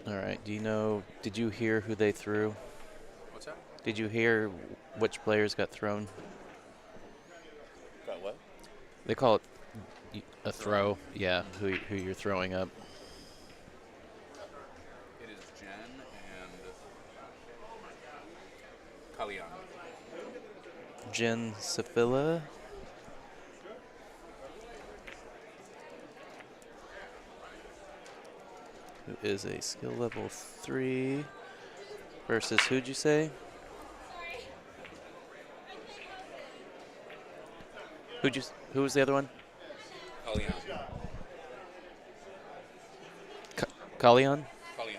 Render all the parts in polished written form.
All right. Did you hear who they threw? What's that? Did you hear which players got thrown? Got what? They call it a Thrown. throw. Yeah, who you're throwing up. It is Jen and Kalyan. Jin Safila, who is a skill level 3, versus who'd you say? Who was the other one? Kalyan. Kalyan? Kalyan.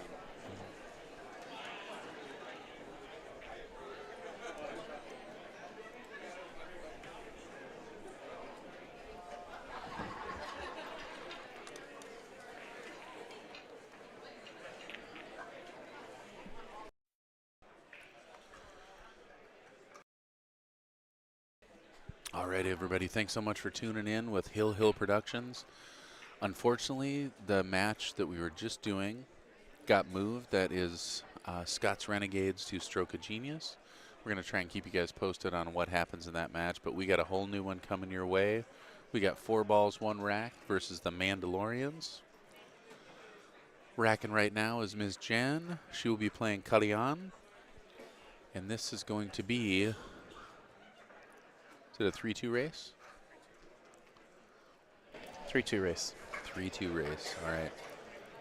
All right, everybody. Thanks so much for tuning in with Hill Productions. Unfortunately, the match that we were just doing got moved. That is Scott's Renegades to Stroke of Genius. We're going to try and keep you guys posted on what happens in that match, but we got a whole new one coming your way. We got 4 balls, 1 rack versus the Mandalorians. Racking right now is Ms. Jen. She will be playing Kalyan. And this is going to be, is it a 3-2 race? 3-2 race. 3-2 race. All right.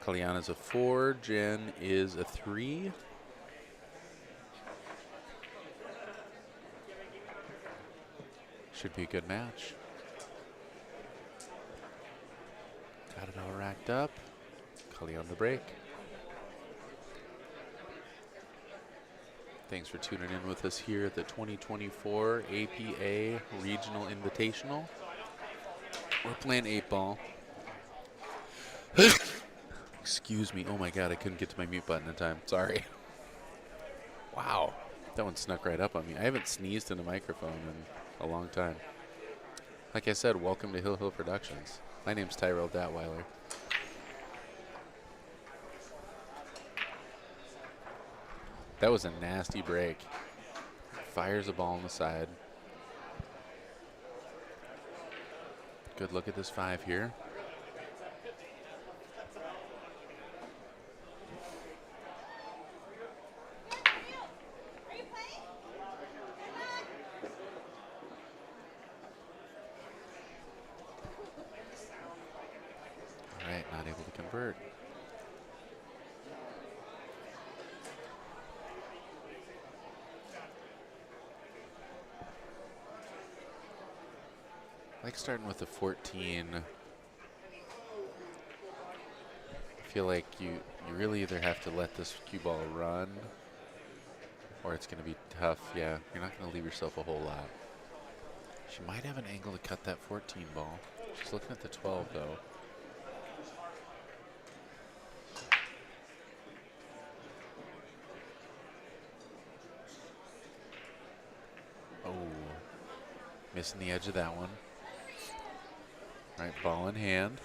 Kalyan is a 4. Jen is a 3. Should be a good match. Got it all racked up. Kalyan the break. Thanks for tuning in with us here at the 2024 APA Regional Invitational. We're playing 8-ball. Excuse me. Oh my God, I couldn't get to my mute button in time. Sorry. Wow. That one snuck right up on me. I haven't sneezed in a microphone in a long time. Like I said, welcome to Hill Productions. My name's Tyrell Datweiler. That was a nasty break. Fires a ball on the side. Good look at this 5 here. All right, not able to convert. I like starting with the 14. I feel like you really either have to let this cue ball run or it's going to be tough. Yeah, you're not going to leave yourself a whole lot. She might have an angle to cut that 14 ball. She's looking at the 12, though. Oh, missing the edge of that one. All right, ball in hand.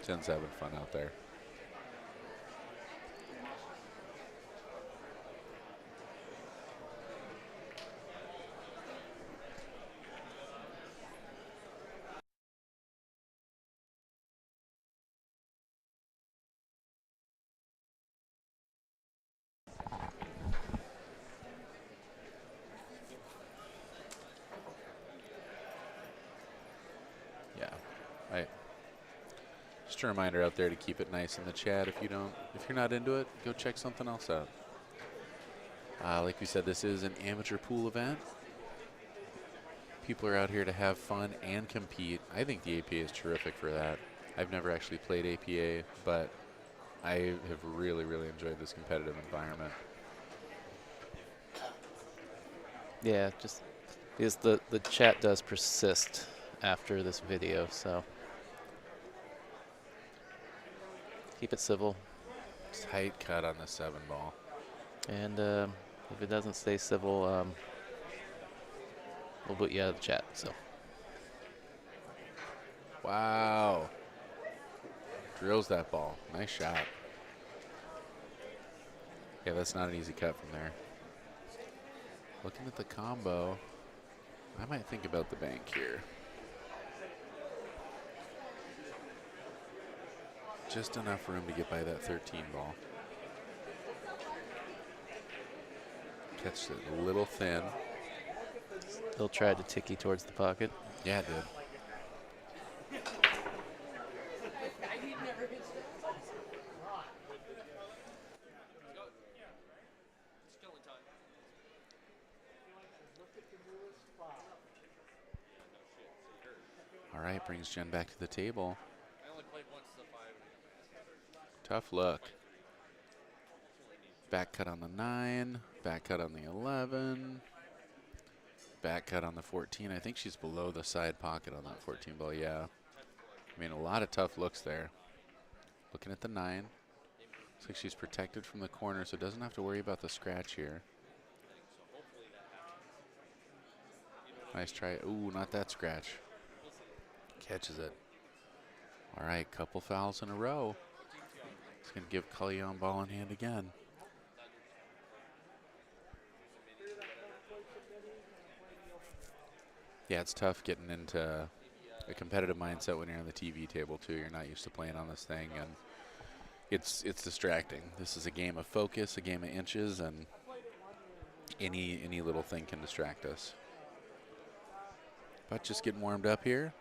Jen's having fun out there. Yeah, just a reminder out there to keep it nice in the chat. If you're not into it, go check something else out. Like we said, this is an amateur pool event. People are out here to have fun and compete. I think the APA is terrific for that. I've never actually played APA, but I have really, really enjoyed this competitive environment. Yeah, just because the chat does persist after this video, so keep it civil. Tight cut on the 7 ball. And if it doesn't stay civil, we'll boot you out of the chat. So. Wow. Drills that ball. Nice shot. Yeah, that's not an easy cut from there. Looking at the combo, I might think about the bank here. Just enough room to get by that 13 ball. Catch it a little thin. He'll try to ticky towards the pocket. Yeah, it did. All right, brings Jen back to the table. Tough look. Back cut on the 9, back cut on the 11, back cut on the 14. I think she's below the side pocket on that 14 ball, yeah. I mean, a lot of tough looks there. Looking at the 9. Looks like she's protected from the corner, so doesn't have to worry about the scratch here. Nice try. Ooh, not that scratch. Catches it. All right, couple fouls in a row. It's going to give Callion ball in hand again. Yeah, it's tough getting into a competitive mindset when you're on the TV table too. You're not used to playing on this thing, and it's distracting. This is a game of focus, a game of inches, and any little thing can distract us. But just getting warmed up here.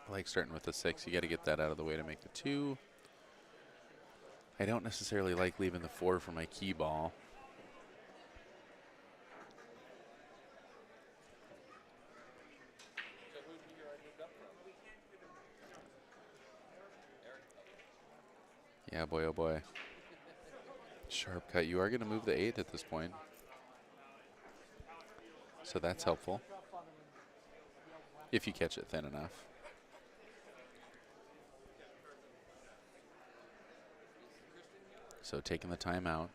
I like starting with the 6. You got to get that out of the way to make the 2. I don't necessarily like leaving the 4 for my key ball. Yeah, boy, oh boy. Sharp cut. You are going to move the 8 at this point. So that's helpful. If you catch it thin enough. So taking the timeout.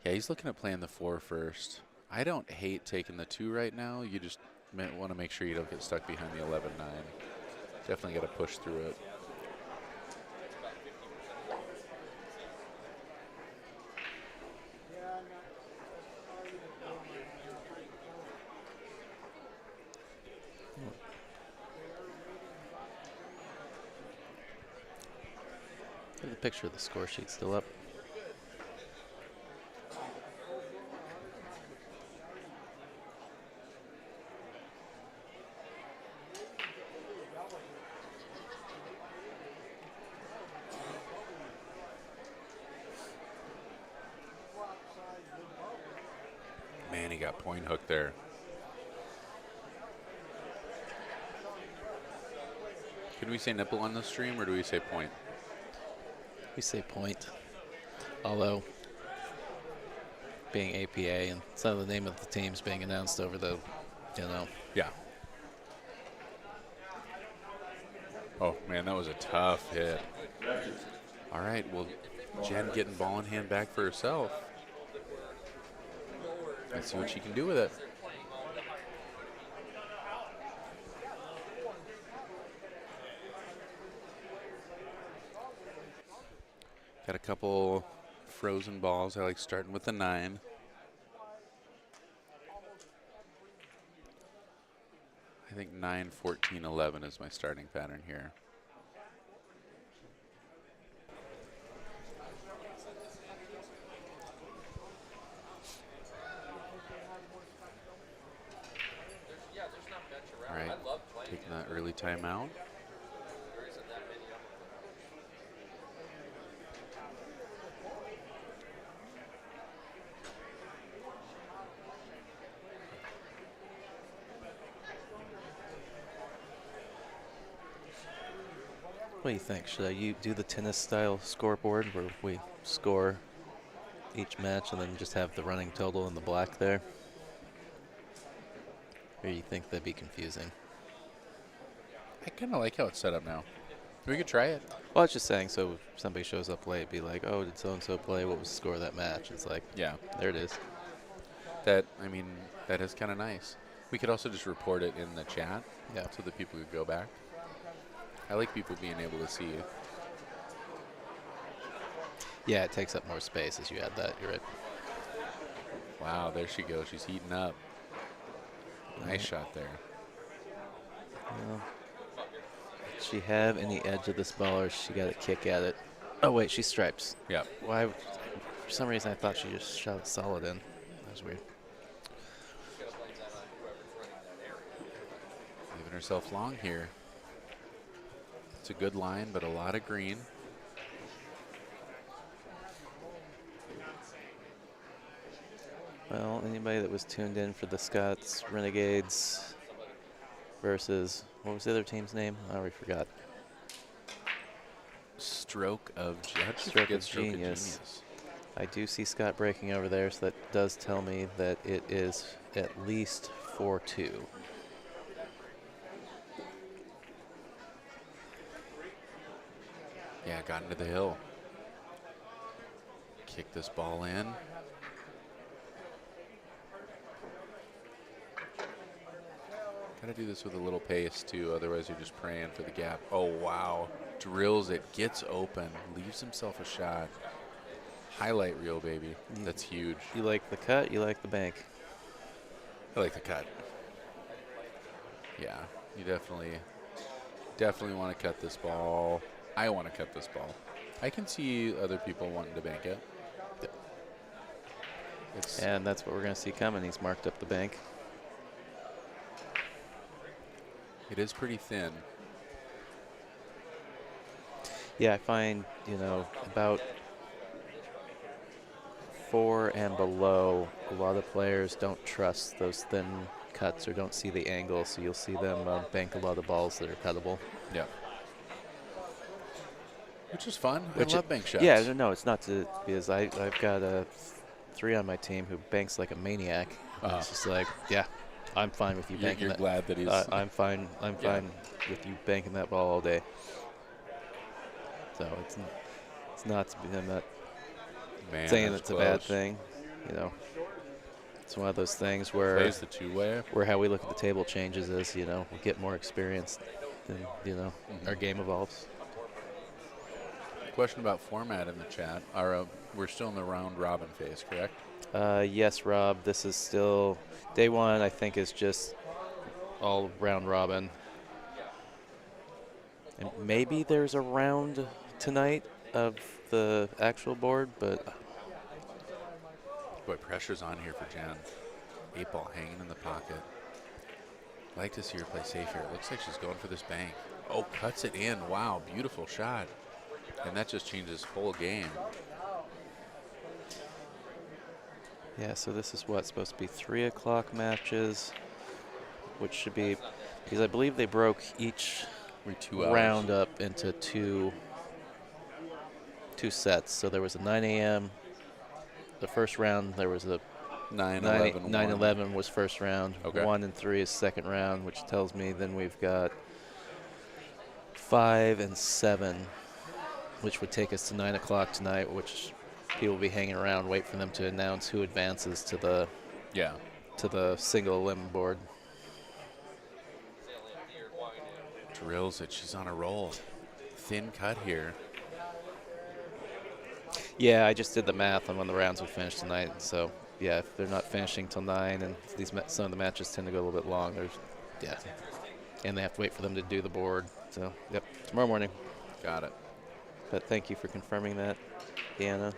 Yeah, he's looking at playing the 4 first. I don't hate taking the 2 right now. You just want to make sure you don't get stuck behind the 11-9. Definitely got to push through it. Get the picture of the score sheet still up. Man, he got point hook there. Can we say nipple on the stream, or do we say point? We say point. Although, being APA and some of the name of the teams being announced over the, Yeah. Oh, man, that was a tough hit. All right, well, Jen getting ball in hand back for herself. Let's see what she can do with it. Got a couple frozen balls. I like starting with the 9. I think 9, 14, 11 is my starting pattern here. All right, taking that early timeout. What do you think? Should I do the tennis-style scoreboard where we score each match and then just have the running total in the black there? Or do you think that'd be confusing? I kind of like how it's set up now. We could try it. Well, I was just saying, so if somebody shows up late, be like, oh, did so-and-so play? What was the score of that match? It's like, Yeah. there it is. That is kind of nice. We could also just report it in the chat Yeah. so that people could go back. I like people being able to see. Yeah, it takes up more space as you add that. You're right. Wow, there she goes. She's heating up. Nice shot there. Well, did she have any edge of this ball, or she got a kick at it? Oh, wait, she stripes. Yeah. Why? For some reason, I thought she just shot it solid in. That was weird. Leaving herself long here. It's a good line, but a lot of green. Well, anybody that was tuned in for the Scots Renegades versus, what was the other team's name? I already forgot. Stroke of Stroke of Genius. I do see Scott breaking over there, so that does tell me that it is at least 4-2. Yeah, got into the hill. Kick this ball in. Gotta do this with a little pace too, otherwise you're just praying for the gap. Oh wow. Drills it, gets open, leaves himself a shot. Highlight reel, baby. That's huge. You like the cut, you like the bank. I like the cut. Yeah, you definitely want to cut this ball. I want to cut this ball. I can see other people wanting to bank it. And that's what we're going to see coming. He's marked up the bank. It is pretty thin. Yeah, I find, about 4 and below, a lot of players don't trust those thin cuts or don't see the angle, so you'll see them bank a lot of balls that are cuttable. Yeah. Which is fun. I love bank shots. Yeah, no, it's not because I've got a 3 on my team who banks like a maniac. It's just like, yeah, I'm fine with you banking You're that. glad that he's... I'm fine with you banking that ball all day. So it's not I'm not saying it's close. a bad thing. It's one of those things where Plays the two-way. where how we look at the table changes as we get more experience, and our game evolves. Question about format in the chat. We're still in the round robin phase, correct? Yes, Rob. This is still day 1. I think is just all round robin, and maybe there's a round tonight of the actual board, but Boy, pressure's on here for Jen. 8 ball hanging in the pocket. Like to see her play safe here. It looks like she's going for this bank. Oh, cuts it in. Wow, beautiful shot. And that just changes whole game. yeah. So this is supposed to be 3 o'clock matches, which should be because I believe they broke each Every 2 hours. round up into two sets. So there was a 9 a.m. The first round, there was a 9-11 was first round. Okay. 1 and 3 is second round, which tells me then we've got 5 and 7, which would take us to 9 o'clock tonight, which people will be hanging around, wait for them to announce who advances to the single limb board. Drills it. She's on a roll. Thin cut here. Yeah, I just did the math on when the rounds would finish tonight. So, yeah, if they're not finishing till 9, and some of the matches tend to go a little bit long, and they have to wait for them to do the board. So, yep, tomorrow morning. Got it. But thank you for confirming that, Deanna.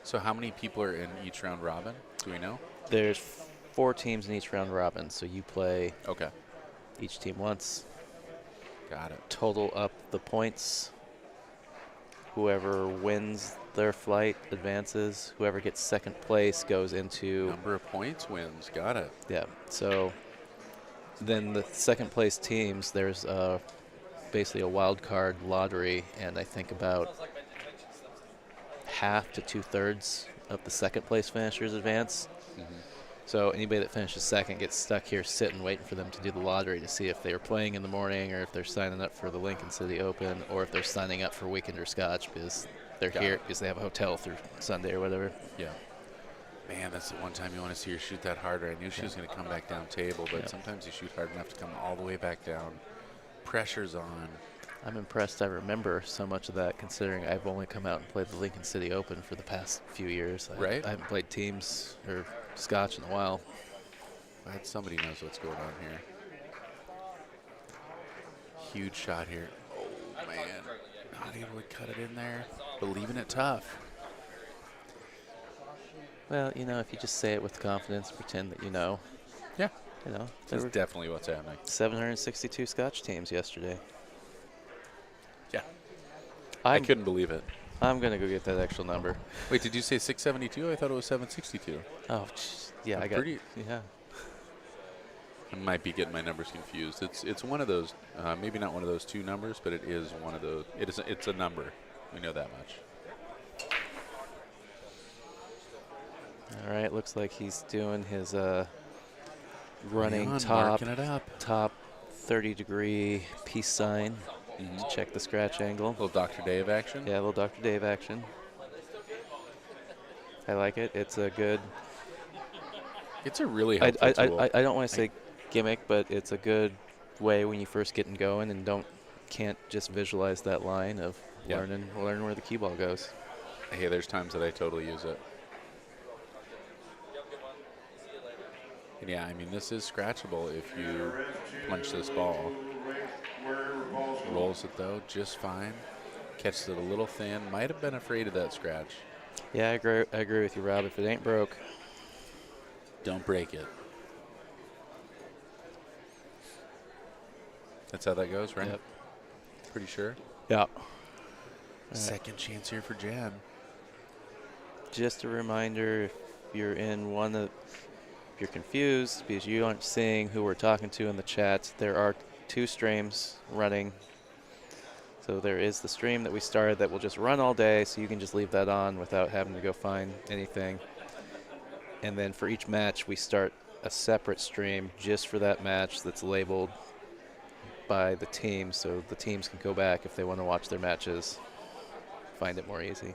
So how many people are in each round robin? Do we know? There's 4 teams in each round robin, so you play Okay. each team once. Got it. Total up the points. Whoever wins their flight advances. Whoever gets second place goes into... Number of points wins. Got it. Yeah, so then the second place teams, there's basically a wild card lottery, and I think about half to 2/3 of the second place finishers advance. Mm-hmm. So anybody that finishes second gets stuck here sitting waiting for them to do the lottery to see if they were playing in the morning or if they're signing up for the Lincoln City Open or if they're signing up for Weekender Scotch because they're here because they have a hotel through Sunday or whatever. Yeah. Man, that's the one time you want to see her shoot that harder. I knew she was going to come back down table, but sometimes you shoot hard enough to come all the way back down. Pressure's on. I'm impressed I remember so much of that, considering I've only come out and played the Lincoln City Open for the past few years. Right. I haven't played teams or Scotch in a while. Glad somebody knows what's going on here. Huge shot here. Oh, man. Not able to cut it in there. But leaving it tough. Well, you know, if you just say it with confidence, pretend that you know. Yeah. You know, there That's were definitely what's happening. 762 Scotch teams yesterday. Yeah. I I'm, couldn't believe it. I'm going to go get that actual number. Wait, did you say 672? I thought it was 762. Oh, yeah, I got Pretty. Yeah. I might be getting my numbers confused. It's one of those, maybe not one of those two numbers, but it is one of those. It's a number. We know that much. All right, looks like he's doing his running Leon top marking it up. 30-degree peace sign to check the scratch angle. Little Dr. Dave action. Yeah, a little Dr. Dave action. I like it. It's a good. It's a really helpful tool. I don't want to say gimmick, but it's a good way when you first getting going and can't just visualize that line of learning where the cue ball goes. Hey, there's times that I totally use it. And yeah, I mean, this is scratchable if you punch this ball. Rolls it, though, just fine. Catches it a little thin. Might have been afraid of that scratch. Yeah, I agree with you, Rob. If it ain't broke, don't break it. That's how that goes, right? Yep. Pretty sure. Yeah. Second chance here for Jan. Just a reminder, if you're in if you're confused because you aren't seeing who we're talking to in the chat, there are 2 streams running. So there is the stream that we started that will just run all day, so you can just leave that on without having to go find anything. And then for each match, we start a separate stream just for that match that's labeled by the team, so the teams can go back if they want to watch their matches, find it more easy.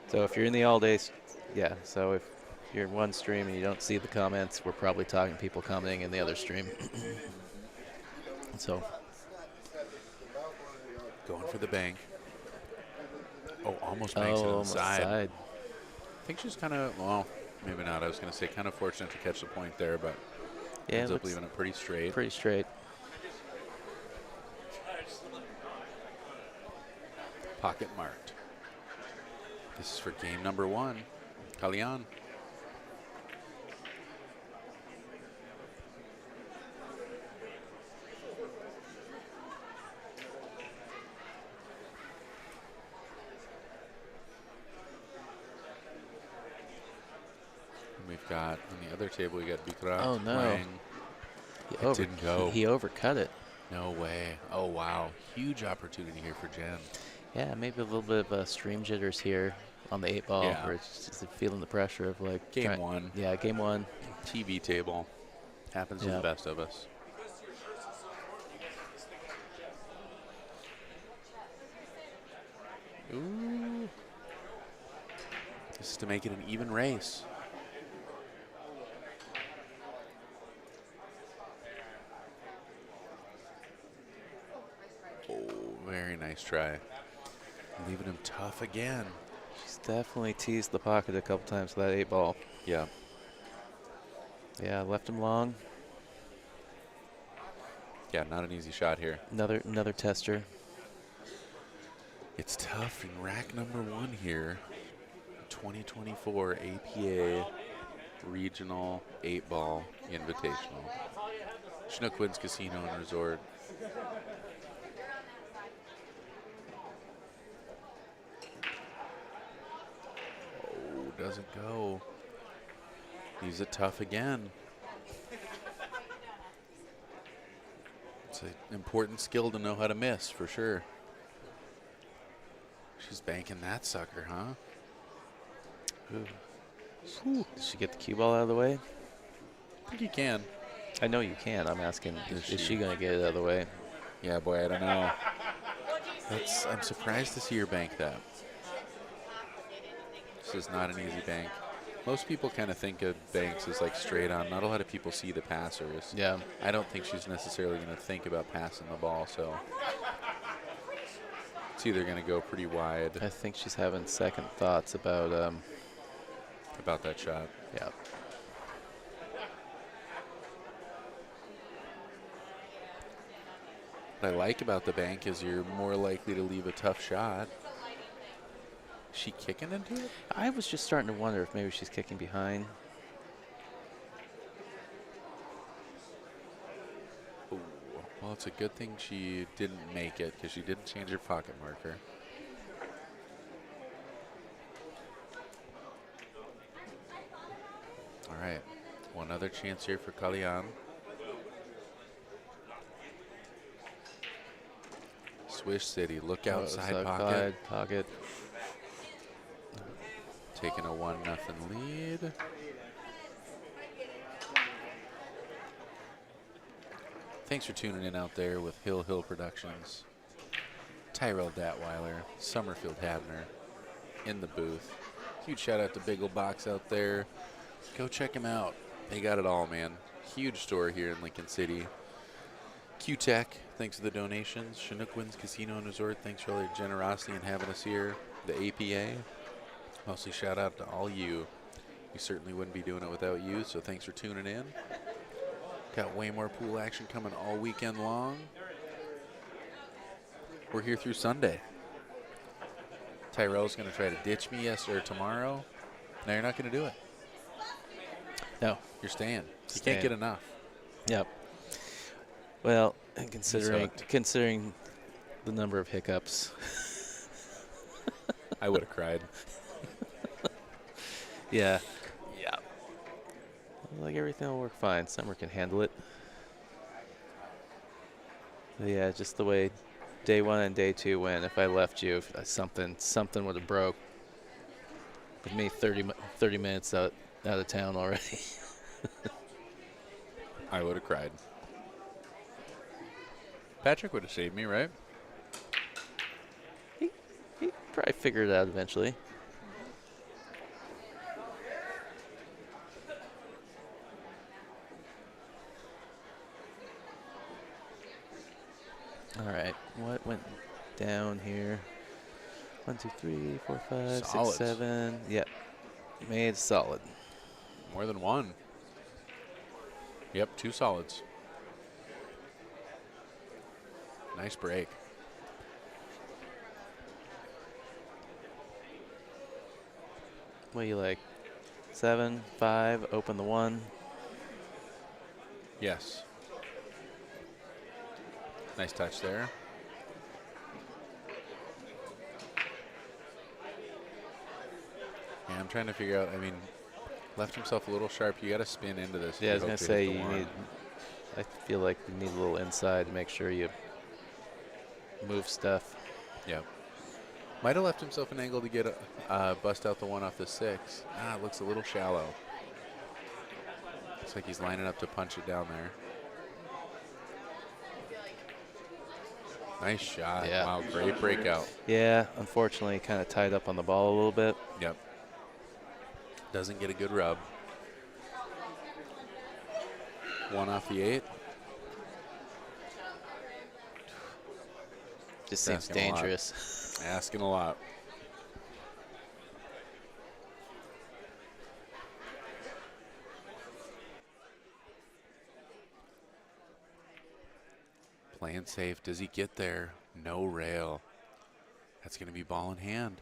So if you're in the all days, so if you're in one stream and you don't see the comments, we're probably talking people commenting in the other stream. So going for the bank. Oh, almost banks it almost inside. side. I think she's kind of, well, maybe not. I was going to say kind of fortunate to catch the point there, but ends up leaving it pretty straight. Pretty straight. Pocket marked. This is for game number 1. Kalyan. We've got, on the other table, we got Bikra. Oh, no. Playing. It didn't go. He overcut it. No way. Oh, wow. Huge opportunity here for Jen. Yeah, maybe a little bit of stream jitters here on the 8 ball, where it's just feeling the pressure of like game 1. Yeah, game 1. TV table. Happens to the best of us. Ooh. This is to make it an even race. Oh, very nice try. Leaving him tough again. She's definitely teased the pocket a couple times with that 8 ball. Yeah. Yeah, left him long. Yeah, not an easy shot here. Another tester. It's tough in rack number 1 here. 2024 APA Regional 8-Ball Invitational. Chinook wins Casino and Resort. Oh, doesn't go. Leaves it tough again. It's an important skill to know how to miss, for sure. She's banking that sucker, huh? Ooh. Did she get the cue ball out of the way? I think you can. I know you can. I'm asking, is she going to get it out of the way? Yeah, boy, I don't know. I'm surprised to see her bank that. This is not an easy bank. Most people kind of think of banks as like straight on. Not a lot of people see the passers. Yeah. I don't think she's necessarily going to think about passing the ball, so it's either going to go pretty wide. I think she's having second thoughts about that shot. yeah. What I like about the bank is you're more likely to leave a tough shot. Is she kicking into it? I was just starting to wonder if maybe she's kicking behind. Ooh. Well, it's a good thing she didn't make it because she didn't change her pocket marker. All right. One other chance here for Kalyan. Swish City, look outside pocket. Taking a 1-0 lead. Thanks for tuning in out there with Hill Productions. Tyrell Datweiler, Summerfield Havner in the booth. Huge shout out to Big Ol' Box out there. Go check them out. They got it all, man. Huge store here in Lincoln City. Q-Tech, thanks for the donations. Chinook Winds Casino and Resort, thanks for all your generosity in having us here. The APA, mostly shout out to all you. We certainly wouldn't be doing it without you, so thanks for tuning in. Got way more pool action coming all weekend long. We're here through Sunday. Tyrell's going to try to ditch me tomorrow. No, you're not going to do it. No. You're staying. You can't get enough. Yep. Well, and considering the number of hiccups, I would have cried. Yeah. Yeah. Like everything will work fine. Summer can handle it. But yeah, just the way day 1 and day 2 went. If I left you, if something would have broke. With me 30 minutes out of town already. I would have cried. Patrick would have saved me, right? He probably figured it out eventually. All right, what went down here? 1, 2, 3, 4, 5, Solids. 6, 7. Yep, made solid. More than one. Yep, 2 solids. Nice break. What do you like? 7, 5, open the 1. Yes. Nice touch there. Yeah, I'm trying to figure out, left himself a little sharp. You got to spin into this. Yeah, I was going to say, I feel like you need a little inside to make sure you move stuff. Yeah. Might have left himself an angle to get bust out the 1 off the 6. It looks a little shallow. Looks like he's lining up to punch it down there. Nice shot. Yeah. Wow, great breakout. Yeah, unfortunately, kind of tied up on the ball a little bit. Yep. Doesn't get a good rub. 1 off the 8. Just seems dangerous. Asking a lot. Playing safe. Does he get there? No rail. That's going to be ball in hand.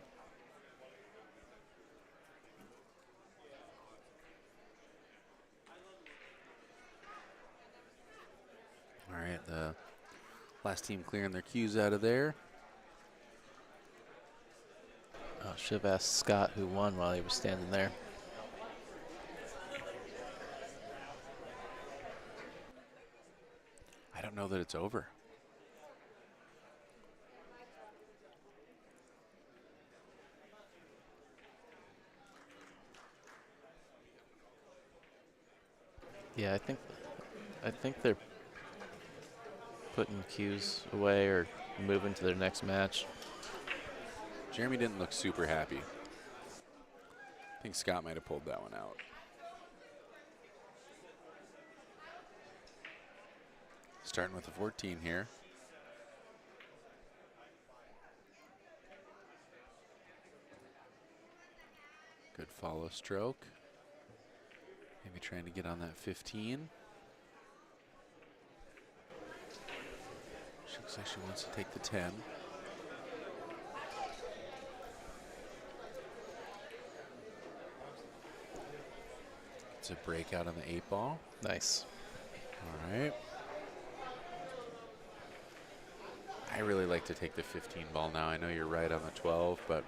All right, the last team clearing their cues out of there. Oh, should have asked Scott who won while he was standing there. I don't know that it's over. Yeah, I think they're putting cues away or moving to their next match. Jeremy didn't look super happy. I think Scott might have pulled that one out. Starting with the 14 here. Good follow stroke. Maybe trying to get on that 15. She looks like she wants to take the 10. It's a breakout on the 8 ball. Nice. All right. I really like to take the 15 ball now. I know you're right on the 12, but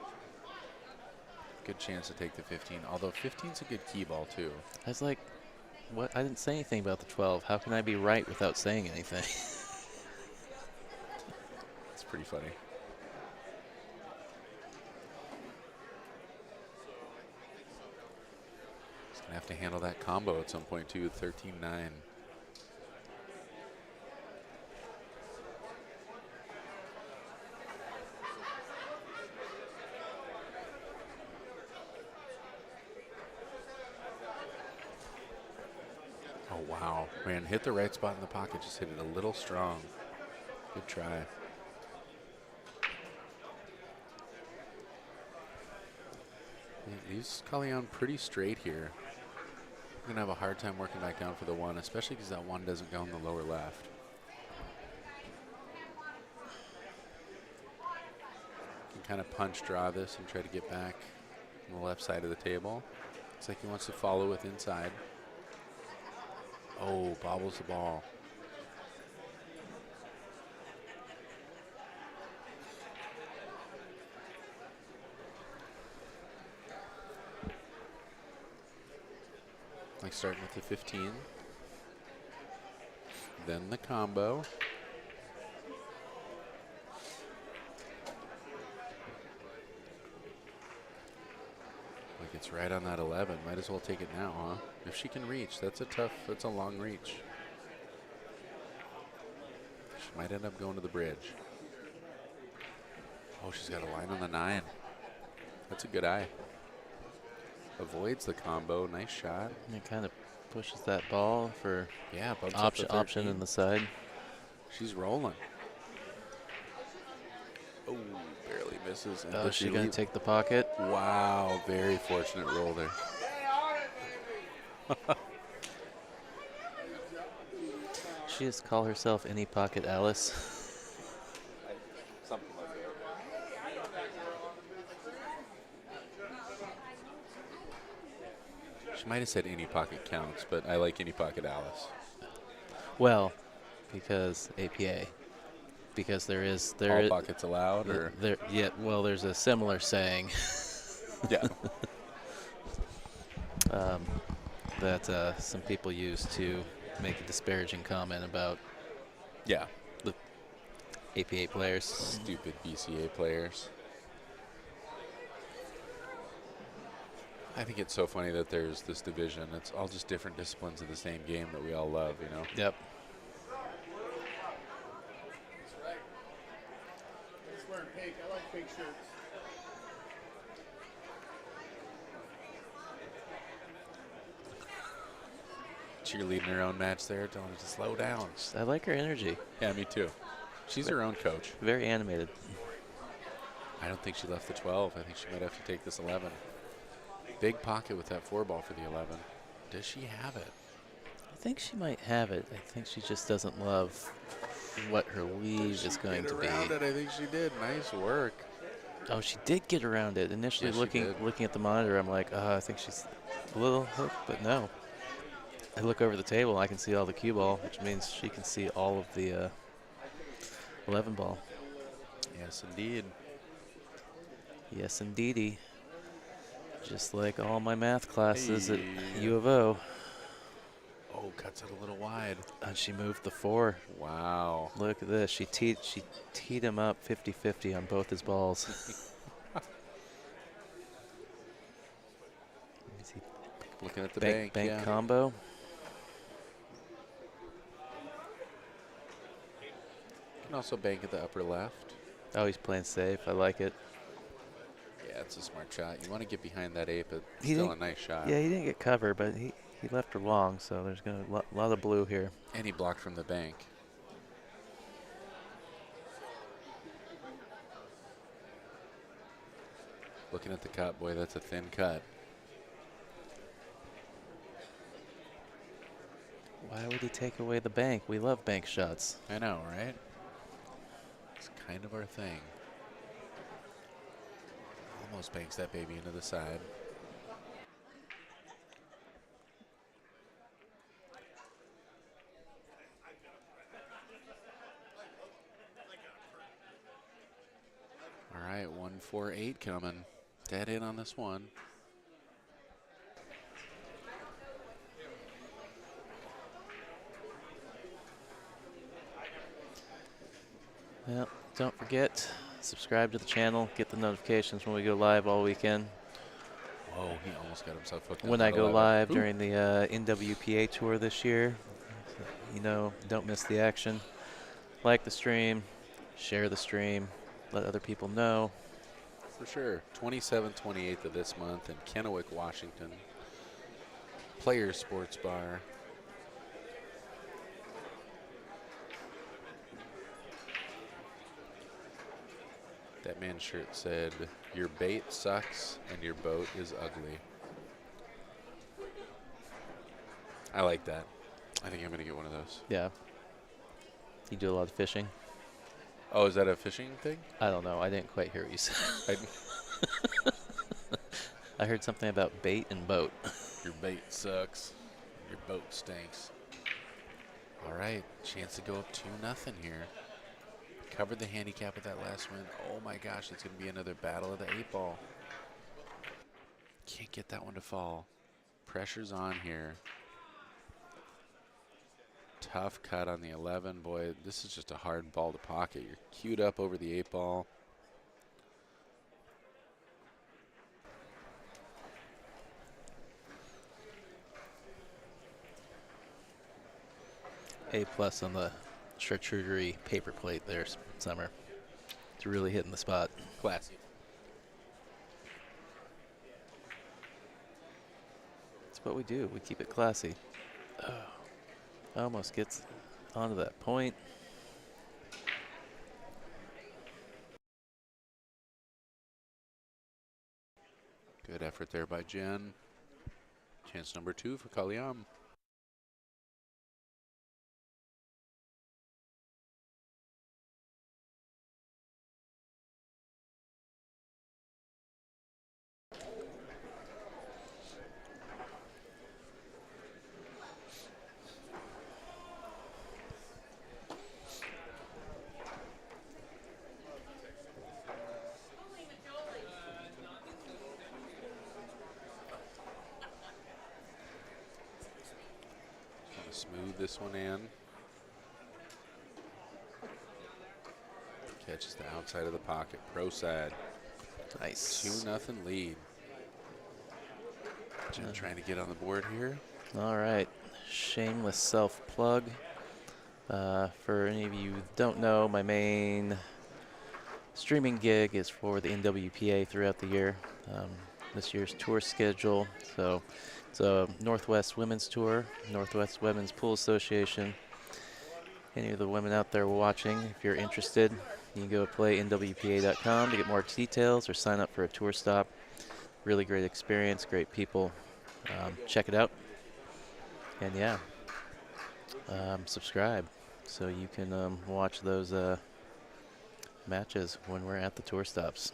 good chance to take the 15. Although 15's a good key ball too. I was like, what? I didn't say anything about the 12. How can I be right without saying anything? It's pretty funny. He's going to have to handle that combo at some point too, 13-9. Oh, wow. Man, hit the right spot in the pocket. Just hit it a little strong. Good try. He's Callion pretty straight here. We're going to have a hard time working back down for the 1, especially because that 1 doesn't go in the lower left. Can kind of punch draw this and try to get back on the left side of the table. Looks like he wants to follow with inside. Oh, bobbles the ball. Like starting with the 15. Then the combo. Like it's right on that 11. Might as well take it now, huh? If she can reach, that's a long reach. She might end up going to the bridge. Oh, she's got a line on the 9. That's a good eye. Avoids the combo. Nice shot. It kind of pushes that ball for bumps up the option 13. in the side. She's rolling. Oh, barely misses. And Oh, does she she going leave? to take the pocket? Wow, very fortunate roll there. She just call herself Any Pocket Alice. Something like that. She might have said any pocket counts, but I like any pocket Alice. Well, because APA. Because All pockets allowed, or well, there's a similar saying yeah. that some people use to make a disparaging comment about Yeah. the APA players. Stupid BCA players. I think it's so funny that there's this division. It's all just different disciplines of the same game that we all love, you know? Yep. He's wearing pink. I like pink shirts. Cheerleading her own match there, telling her to slow down. I like her energy. Yeah, me too. She's her own coach. Very animated. I don't think she left the 12. I think she might have to take this 11. Big pocket with that 4 ball for the 11. Does she have it? I think she might have it. I think she just doesn't love what her leave is going to be. I think she did. Nice work. Oh, she did get around it. Initially Yes, she did. looking at the monitor, I'm like, I think she's a little hooked, but no. I look over the table, I can see all the cue ball, which means she can see all of the 11 ball. Yes, indeed. Yes, indeedy. Just like all my math classes at Hey. U of O. Oh, cuts it a little wide. And she moved the 4. Wow. Look at this. She teed him up 50-50 on both his balls. Looking at the bank, yeah. combo. Can also bank at the upper left. Oh, he's playing safe. I like it. Yeah, it's a smart shot. You want to get behind that ape, but He still a didn't. nice shot. Yeah, he didn't get cover, but he left her long, so there's gonna a lot of blue here. And he blocked from the bank. Looking at the cut, boy, that's a thin cut. Why would he take away the bank? We love bank shots. I know, right? It's kind of our thing. Almost banks that baby into the side. All right, 1-4-8 coming. Dead in on this one. Well, don't forget, subscribe to the channel, get the notifications when we go live all weekend. Whoa, he almost got himself hooked. When I go live during the NWPA tour this year, you know, don't miss the action. Like the stream, share the stream, let other people know. For sure. 27th, 28th of this month in Kennewick, Washington. Players Sports Bar. That man's shirt said, "Your bait sucks and your boat is ugly." I like that. I think I'm going to get one of those. Yeah. You do a lot of fishing? Oh, is that a fishing thing? I don't know. I didn't quite hear what you said. I heard something about bait and boat. Your bait sucks. Your boat stinks. All right, chance to go up 2-0 here. Covered the handicap with that last win. Oh my gosh, it's going to be another battle of the 8-ball. Can't get that one to fall. Pressure's on here. Tough cut on the 11. Boy, this is just a hard ball to pocket. You're queued up over the 8-ball. A+ on the charcuterie paper plate there, Summer. It's really hitting the spot. Classy. It's what we do. We keep it classy. Oh, almost gets onto that point. Good effort there by Jen. Chance number 2 for Kalyam. Smooth this one in. Catches the outside of the pocket. Pro side. Nice. 2-0 lead. Jen trying to get on the board here. All right. Shameless self-plug. For any of you who don't know, my main streaming gig is for the NWPA throughout the year. This year's tour schedule. So it's a Northwest Women's Tour, Northwest Women's Pool Association. Any of the women out there watching, if you're interested, you can go play nwpa.com to get more details or sign up for a tour stop. Really great experience, great people. Check it out. And yeah, subscribe so you can watch those matches when we're at the tour stops.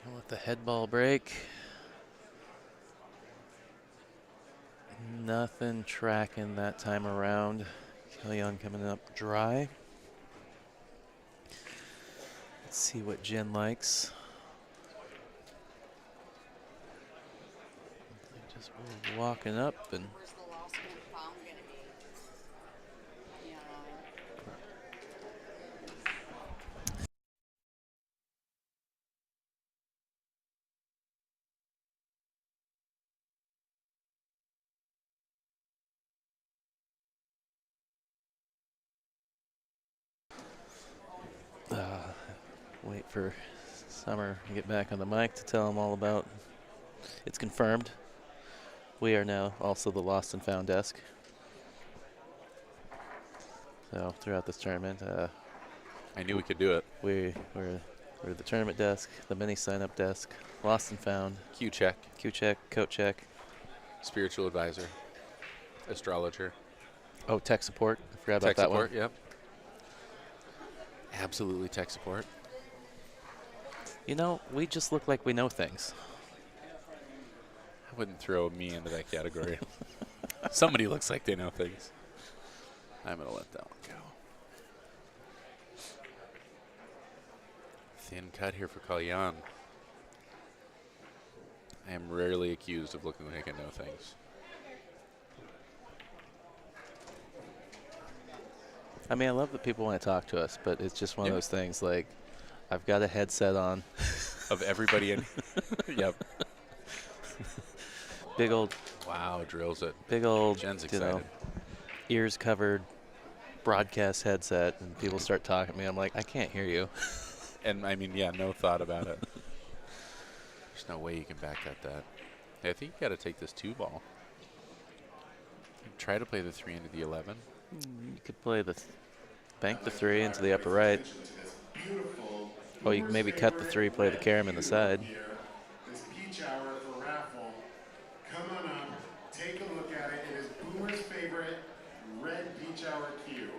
I'll let the head ball break. Nothing tracking that time around. Kellyanne coming up dry. Let's see what Jen likes. Just walking up and for Summer to get back on the mic to tell them all about. It's confirmed. We are now also the lost and found desk. So throughout this tournament, I knew we could do it. we're the tournament desk, the mini sign-up desk, lost and found, Q check, Q-check, coat check. spiritual advisor, astrologer, Oh, tech support. I forgot about tech that support. one. Yep. Absolutely tech support. You know, we just look like we know things. I wouldn't throw me into that category. Somebody looks like they know things. I'm going to let that one go. Thin cut here for Kalyan. I am rarely accused of looking like I know things. I mean, I love that people want to talk to us, but it's just one Yeah. of those things like, I've got a headset on. Of everybody in. Yep. Big old, Wow, drills it. you Jen's know, excited. ears covered broadcast headset, and people start talking to me. I'm like, I can't hear you. And I mean, yeah, no thought about it. There's no way you can back that. Hey, I think you got to take this 2-ball. Try to play the 3 into the 11. You could play the, bank the 3 into the upper right. Oh, you can maybe cut the 3, play the carom in the side. This peach hour for raffle. Come on up, take a look at it. It is Boomer's favorite red peach hour cue.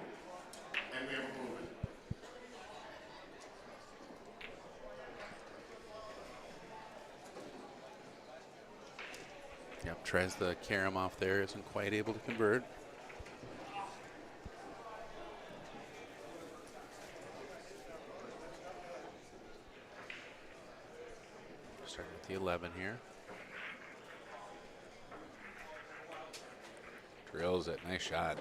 And we have a Boomer. Yep, tries the carom off there, isn't quite able to convert. Starting with the 11 here. Drills it, nice shot.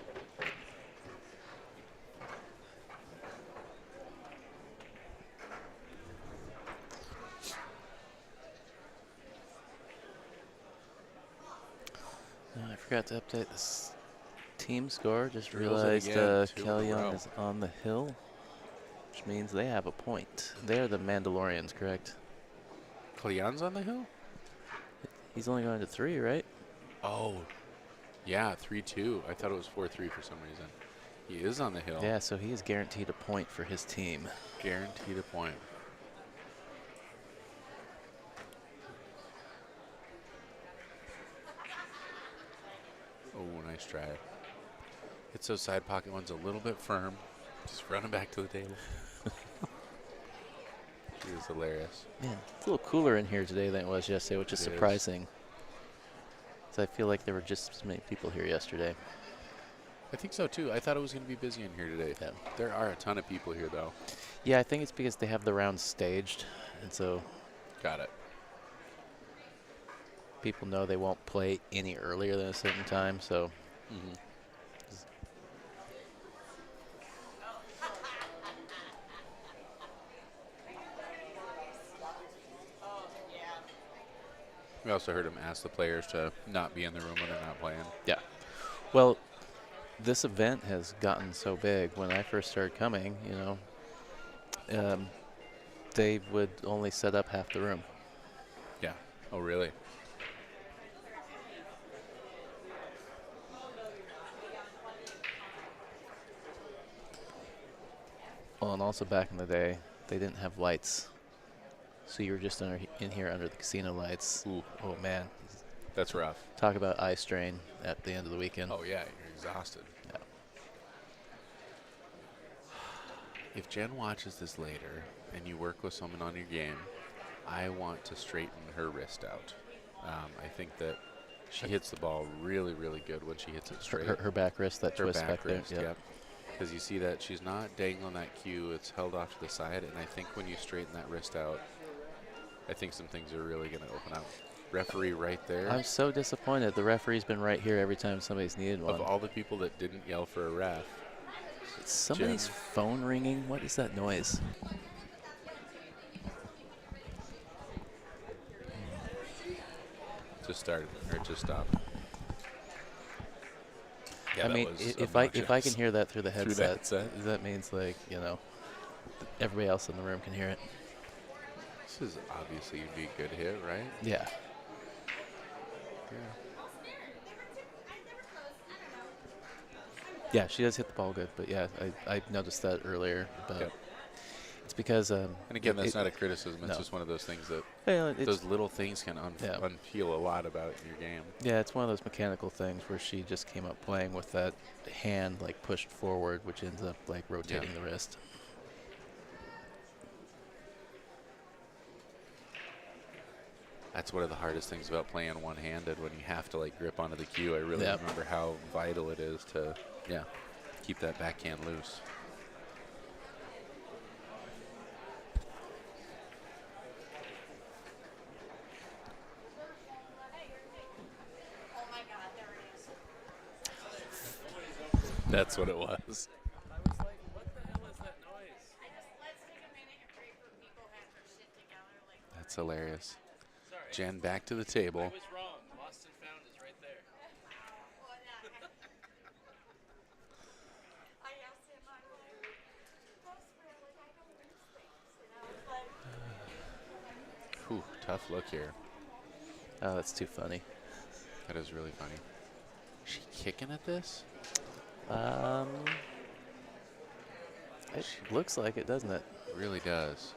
I forgot to update this team score. Just Drills it realized again, 2 in a Kellyanne row. is on the hill, which means they have a point. They're the Mandalorians, correct? Kalyan's on the hill? He's only going to 3, right? Oh, yeah, 3-2. I thought it was 4-3 for some reason. He is on the hill. Yeah, so he is guaranteed a point for his team. Guaranteed a point. Oh, nice try. Hits those side pocket ones a little bit firm. Just running back to the table. He is hilarious. Yeah, it's a little cooler in here today than it was yesterday, which is It is. surprising. So I feel like there were just as many people here yesterday. I think so too. I thought it was going to be busy in here today. Yeah. There are a ton of people here though. Yeah, I think it's because they have the rounds staged, and so Got it. people know they won't play any earlier than a certain time. So Mm-hmm. We also heard him ask the players to not be in the room when they're not playing. yeah. Well, this event has gotten so big. When I first started coming, they would only set up half the room. Yeah. Oh, really? Well, and also back in the day, they didn't have lights. So you were just in here under the casino lights. Ooh, Oh, man. that's rough. Talk about eye strain at the end of the weekend. Oh, yeah, you're exhausted. Yeah. If Jen watches this later and you work with someone on your game, I want to straighten her wrist out. I think that she hits the ball really, really good when she hits it straight. Her back wrist, that Her twist back back there. wrist, yep. Because you see that she's not dangling that cue, it's held off to the side, and I think when you straighten that wrist out, I think some things are really going to open up. Referee right there. I'm so disappointed. The referee's been right here every time somebody's needed one. Of all the people that didn't yell for a ref, Is somebody's Jen. phone ringing? What is that noise? just started or just stopped. Yeah, I that mean, was if I can obnoxious. hear that through the Through the headset, headset. that means like everybody else in the room can hear it. This is obviously going to be a good hit, right? Yeah. Yeah. Yeah, she does hit the ball good, but yeah, I noticed that earlier. But Yep. it's because And again, that's not a criticism. It's no. just one of those things that it's, those little things can unpeel a lot about your game. yeah, it's one of those mechanical things where she just came up playing with that hand like pushed forward, which ends up like rotating the wrist. That's one of the hardest things about playing one-handed when you have to like grip onto the cue. I really remember how vital it is to keep that backhand loose. That's what it was. I was like, what the hell is that noise? Let's take a minute and pray for people have their shit together. Like, That's hilarious. Sorry. Jen, back to the I table. was wrong. Lost and found is right there. I asked him, I'm like, that's where, like, I don't lose things, you know? It's like, Whew, tough look here. Oh, that's too funny. That is really funny. Is she kicking at this? It looks like it, doesn't it? It really does.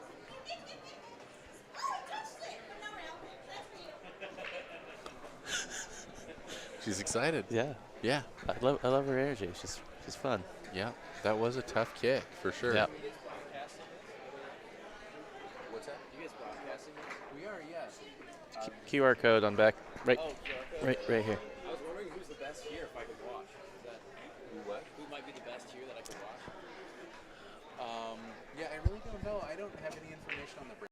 She's excited. Yeah. Yeah. I love her energy. She's fun. Yeah. That was a tough kick for sure. Yeah. What's that? You guys broadcasting this? We are, yes. QR code on back, right, Oh, QR code. right here. I was wondering who's the best here if I could watch. Is that who might be the best here that I could watch? Yeah, I really don't know. I don't have any information on the break.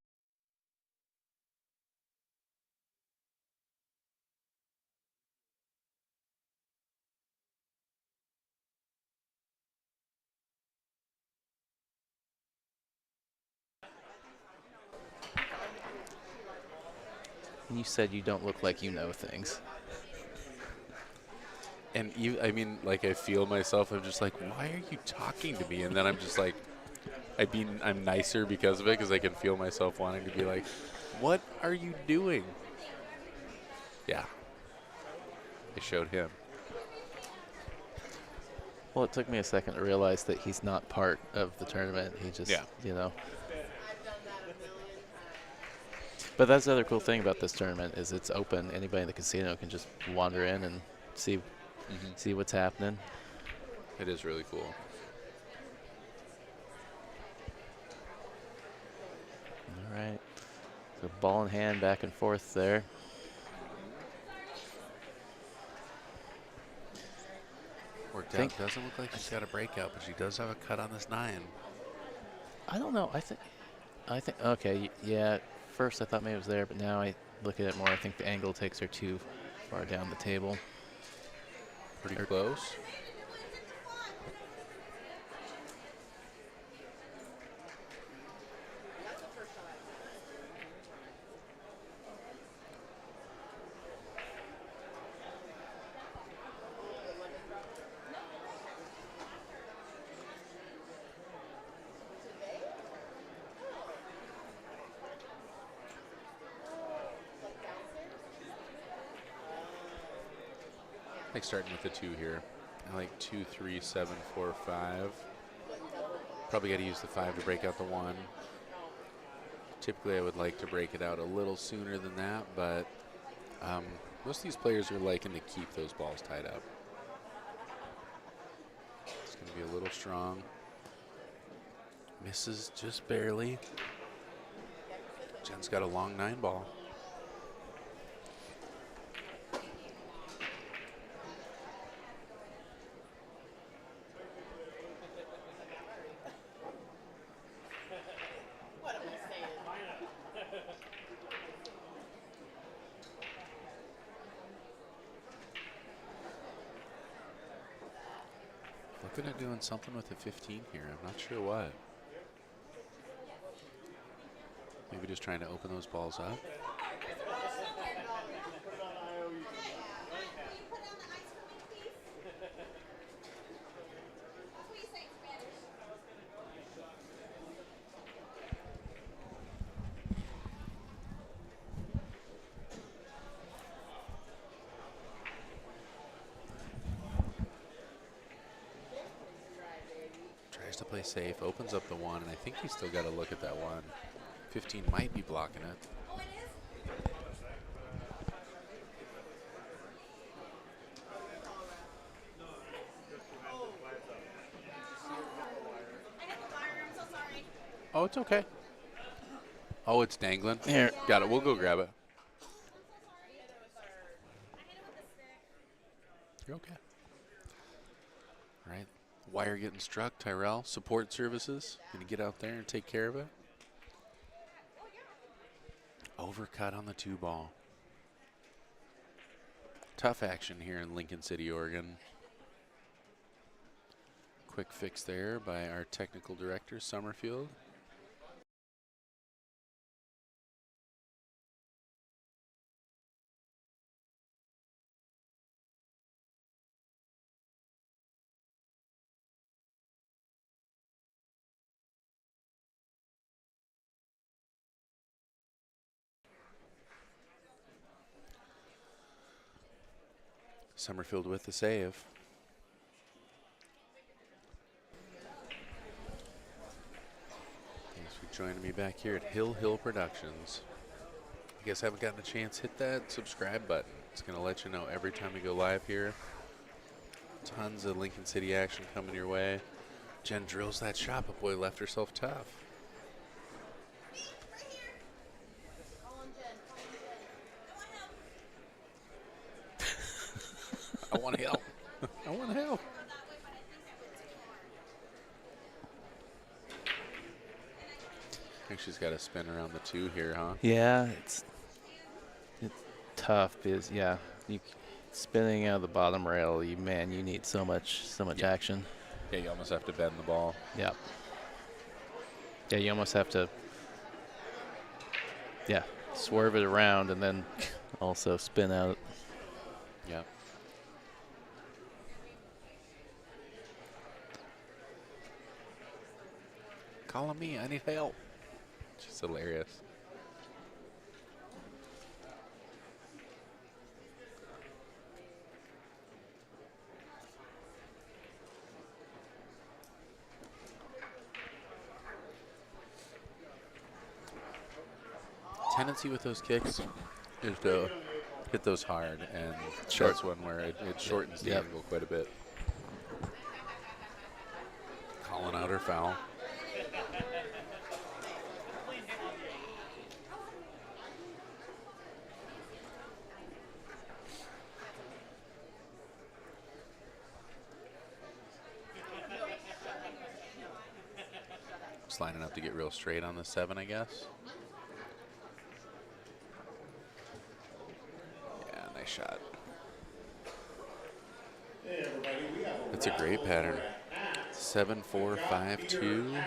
And you said you don't look like you know things. And I mean, like, I feel myself. I'm just like, why are you talking to me? And then I'm just like, I'm nicer because of it, because I can feel myself wanting to be like, what are you doing? Yeah. I showed him. Well, it took me a second to realize that he's not part of the tournament. He just, you know. But that's the other cool thing about this tournament is it's open. Anybody in the casino can just wander in and see what's happening. It is really cool. All right. So ball in hand, back and forth there. Worked out. Doesn't look like she's got a breakout, but she does have a cut on this 9. I don't know. I think. Okay. Yeah. First, I thought maybe it was there, but now I look at it more. I think the angle takes her too far down the table. Pretty close. I like starting with the 2 here. I like 2, 3, 7, 4, 5. Probably got to use the 5 to break out the 1. Typically, I would like to break it out a little sooner than that, but most of these players are liking to keep those balls tied up. It's going to be a little strong. Misses just barely. Jen's got a long 9 ball. Looking at doing something with the 15 here. I'm not sure what. Maybe just trying to open those balls up. to play safe, opens up the 1, and I think he's still got to look at that 1. 15 might be blocking it. Oh, it's okay. Oh, it's dangling. Here. Got it. We'll go grab it. You're okay. All right. Wire getting struck. Tyrell, support services. Going to get out there and take care of it. Overcut on the 2 ball. Tough action here in Lincoln City, Oregon. Quick fix there by our technical director, Summerfield. Summerfield with the save. Thanks for joining me back here at Hill Productions. You guys haven't gotten a chance, hit that subscribe button. It's going to let you know every time we go live here. Tons of Lincoln City action coming your way. Jen drills that shot, but boy, left herself tough. I want to help. I want to help. I think she's got to spin around the 2 here, huh? Yeah, it's tough because you spinning out of the bottom rail. You need so much Yeah. action. Yeah, you almost have to bend the ball. Yeah. Yeah, you almost have to. Yeah, swerve it around and then also spin out. Yeah. Calling me, I need help. She's hilarious. Tendency with those kicks is to hit those hard, and that's one where it shortens the angle quite a bit. Calling out her foul. Just lining up to get real straight on the 7, I guess. Yeah, nice shot. Hey everybody, we have a That's a great pattern. 7-4-5-2. There's a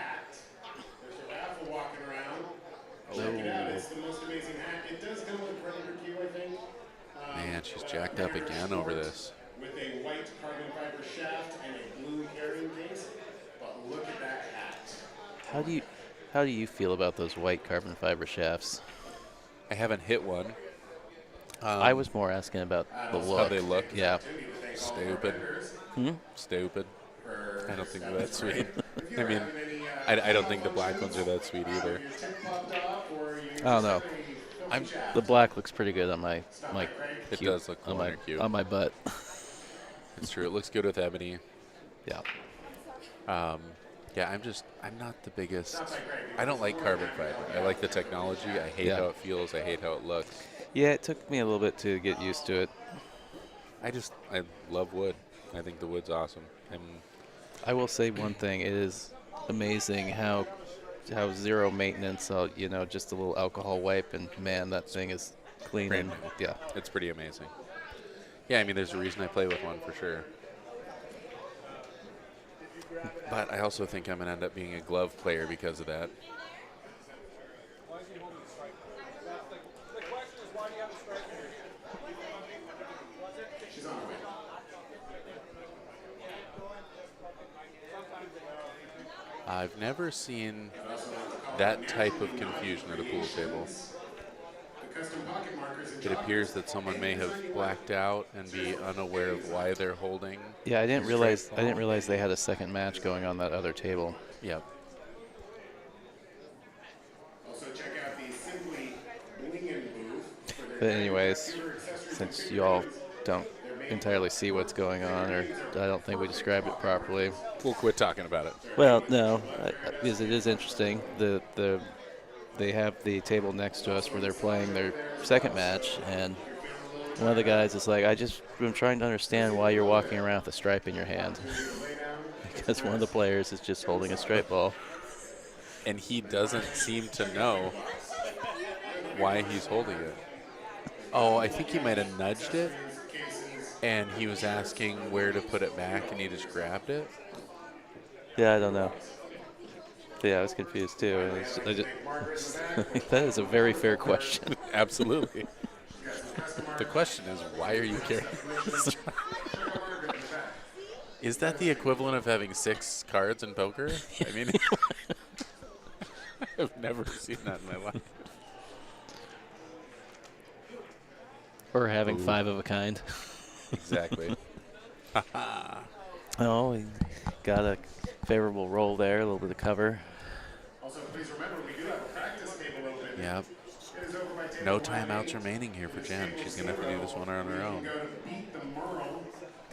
raffle walking around. Check it out. It's the most amazing hat. It does come with a Predator Q, I think. Man, she's jacked up again over this. With a white carbon fiber shaft and a blue carrying case. But look at that hat. How do you feel about those white carbon fiber shafts? I haven't hit one. I was more asking about the look. How they look. Yeah. Stupid. Stupid. I don't think they're that sweet. I mean, I don't think the black ones are that sweet either. I don't know. The black looks pretty good on my It cute, does look cool on your cute. on my butt. It's true. It looks good with ebony. Yeah. Yeah, I'm not the biggest. I don't like carbon fiber. I like the technology. I hate how it feels. I hate how it looks. Yeah, it took me a little bit to get used to it. I love wood. I think the wood's awesome. I will say one thing: it is amazing how zero maintenance. Just a little alcohol wipe, and man, that thing is clean. Brand And, new. yeah. It's pretty amazing. Yeah, I mean, there's a reason I play with one for sure. But I also think I'm going to end up being a glove player because of that. I've never seen that type of confusion at a pool table. custom pocket markers and It appears that someone may have blacked out and be unaware of why they're holding. Yeah, I didn't realize they had a second match going on that other table. Yep. Also check out the Simply Blingin' booth for their But anyways, computer accessories and since figure y'all goods. don't entirely see what's going on, or I don't think we described it properly. We'll quit talking about it. Well, no, because it is interesting. They have the table next to us where they're playing their second match, and one of the guys is like, I'm trying to understand why you're walking around with a stripe in your hand. Because one of the players is just holding a straight ball. And he doesn't seem to know why he's holding it. Oh, I think he might have nudged it, and he was asking where to put it back, and he just grabbed it. Yeah, I don't know. Yeah, I was confused too. That is a very fair question. Absolutely. The question is, why are you carrying this? Is that the equivalent of having 6 cards in poker? I mean, I've never seen that in my life. Or having 5 of a kind. Exactly. Oh, we got a favorable roll there, a little bit of cover. Also, please remember, we do have a practice table open. Yep. It is over by table No 1A. timeouts remaining here for Jen. She's going to have to do this one on her own. Go to Beat the Merle.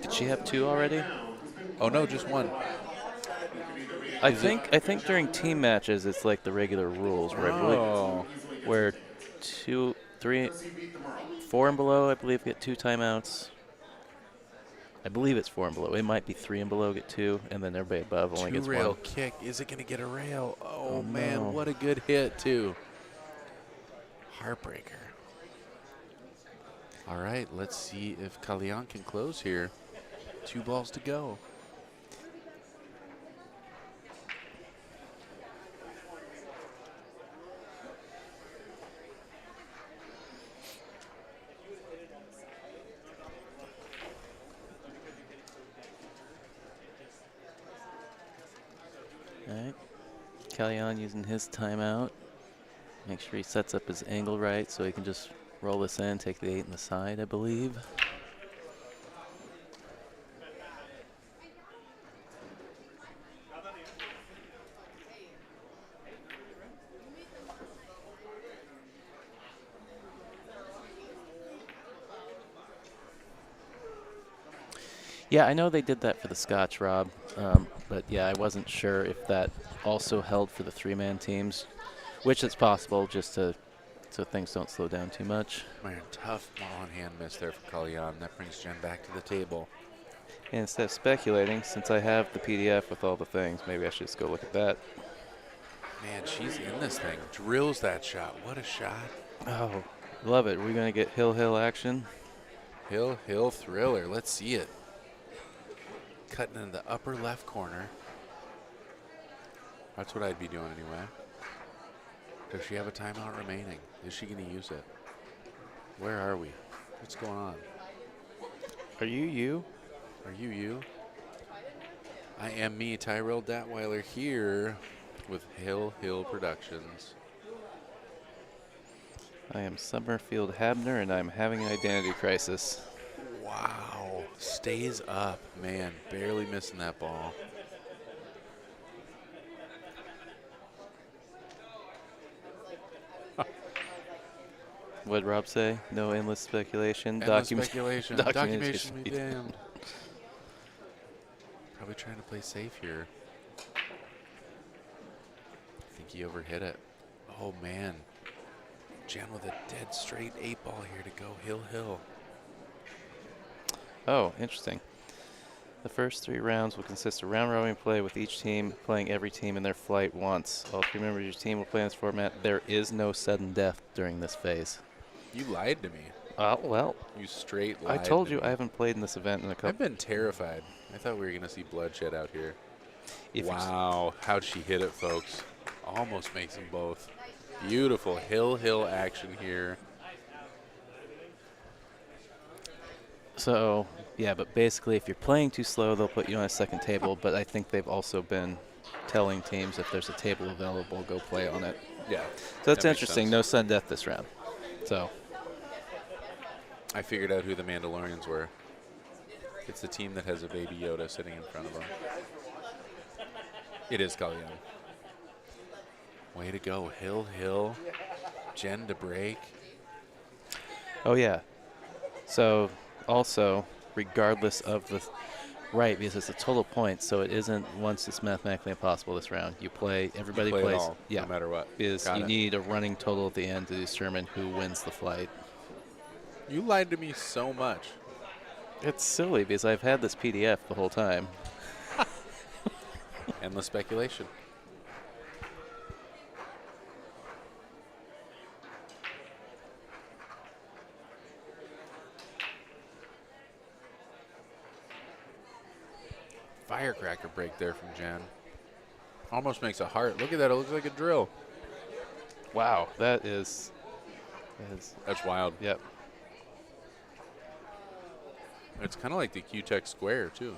Did she have 2 already? Oh, no, just 1. I think during team matches it's like the regular rules where Oh. where 2, 3, 4 and below I believe get 2 timeouts. I believe it's 4 and below. It might be 3 and below get 2, and then everybody above only gets 1. 2-rail kick. Is it going to get a rail? Oh, man, no. what a good hit, too. Heartbreaker. All right, let's see if Kalyan can close here. 2 balls to go. All right. Kalyan using his timeout. Make sure he sets up his angle right so he can just roll this in, take the 8 in the side, I believe. Yeah, I know they did that for the Scotch, Rob, but yeah, I wasn't sure if that also held for the 3-man teams, which is possible, just so things don't slow down too much. Man, tough ball-in-hand miss there for Kalyan. That brings Jen back to the table. And instead of speculating, since I have the PDF with all the things, maybe I should just go look at that. Man, she's in this thing. Drills that shot. What a shot. Oh, love it. We're going to get hill action. Hill thriller. Let's see it. Cutting in the upper left corner. That's what I'd be doing anyway. Does she have a timeout remaining? Is she going to use it? Where are we? What's going on? Are you you? Are you you? I am me, Tyrell Datweiler, here with Hill Productions. I am Summerfield Habner, and I'm having an identity crisis. Wow. Stays up. Man, barely missing that ball. What'd Rob say? No endless speculation. Endless speculation. Documentation Documentation be damned. Probably trying to play safe here. I think he overhit it. Oh, man. Jen with a dead straight 8-ball here to go Hill. Oh, interesting. The first 3 rounds will consist of round-robin play with each team playing every team in their flight once. All 3 members of your team will play in this format. There is no sudden death during this phase. You lied to me. Well, You straight lied. I told to you me. I haven't played in this event in a couple. I've been terrified. I thought we were going to see bloodshed out here. If Wow. How'd she hit it, folks? Almost makes them both. Beautiful Hill action here. So, yeah, but basically if you're playing too slow, they'll put you on a second table, but I think they've also been telling teams if there's a table available, go play on it. Yeah. So that's that makes interesting. sense. No sudden death this round. So, I figured out who the Mandalorians were. It's the team that has a baby Yoda sitting in front of them. It is Kalyan. Way to go, Hill, Jen to break. oh yeah. So, also, regardless of the right, because it's a total point, so it isn't once it's mathematically impossible this round. You play, everybody Play it plays, all, yeah, no matter what. because Got you it. need a running total at the end to determine who wins the flight. You lied to me so much. It's silly because I've had this PDF the whole time. Endless speculation. Firecracker break there from Jen. Almost makes a heart. Look at that. It looks like a drill. Wow, that is That's wild. yep. It's kind of like the Q-Tech square, too.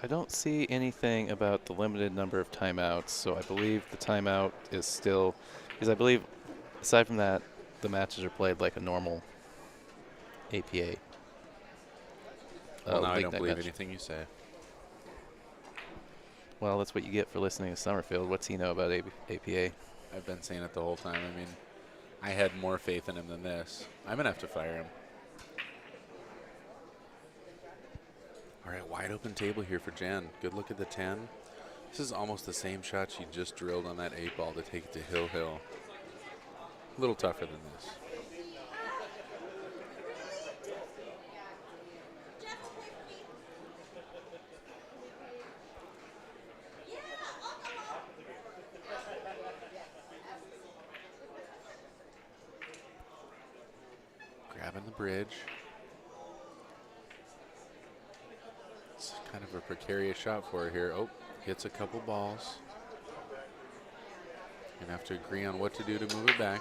I don't see anything about the limited number of timeouts, so I believe the timeout is still, because I believe, aside from that, the matches are played like a normal APA. Well, now I League don't night believe match. anything you say. Well, that's what you get for listening to Summerfield. What's he know about APA? I've been saying it the whole time. I mean, I had more faith in him than this. I'm going to have to fire him. All right, wide open table here for Jen. Good look at the 10. This is almost the same shot she just drilled on that 8-ball to take it to Hill. A little tougher than this. Grabbing the bridge. It's kind of a precarious shot for her here. Oh, hits a couple balls. Gonna have to agree on what to do to move it back.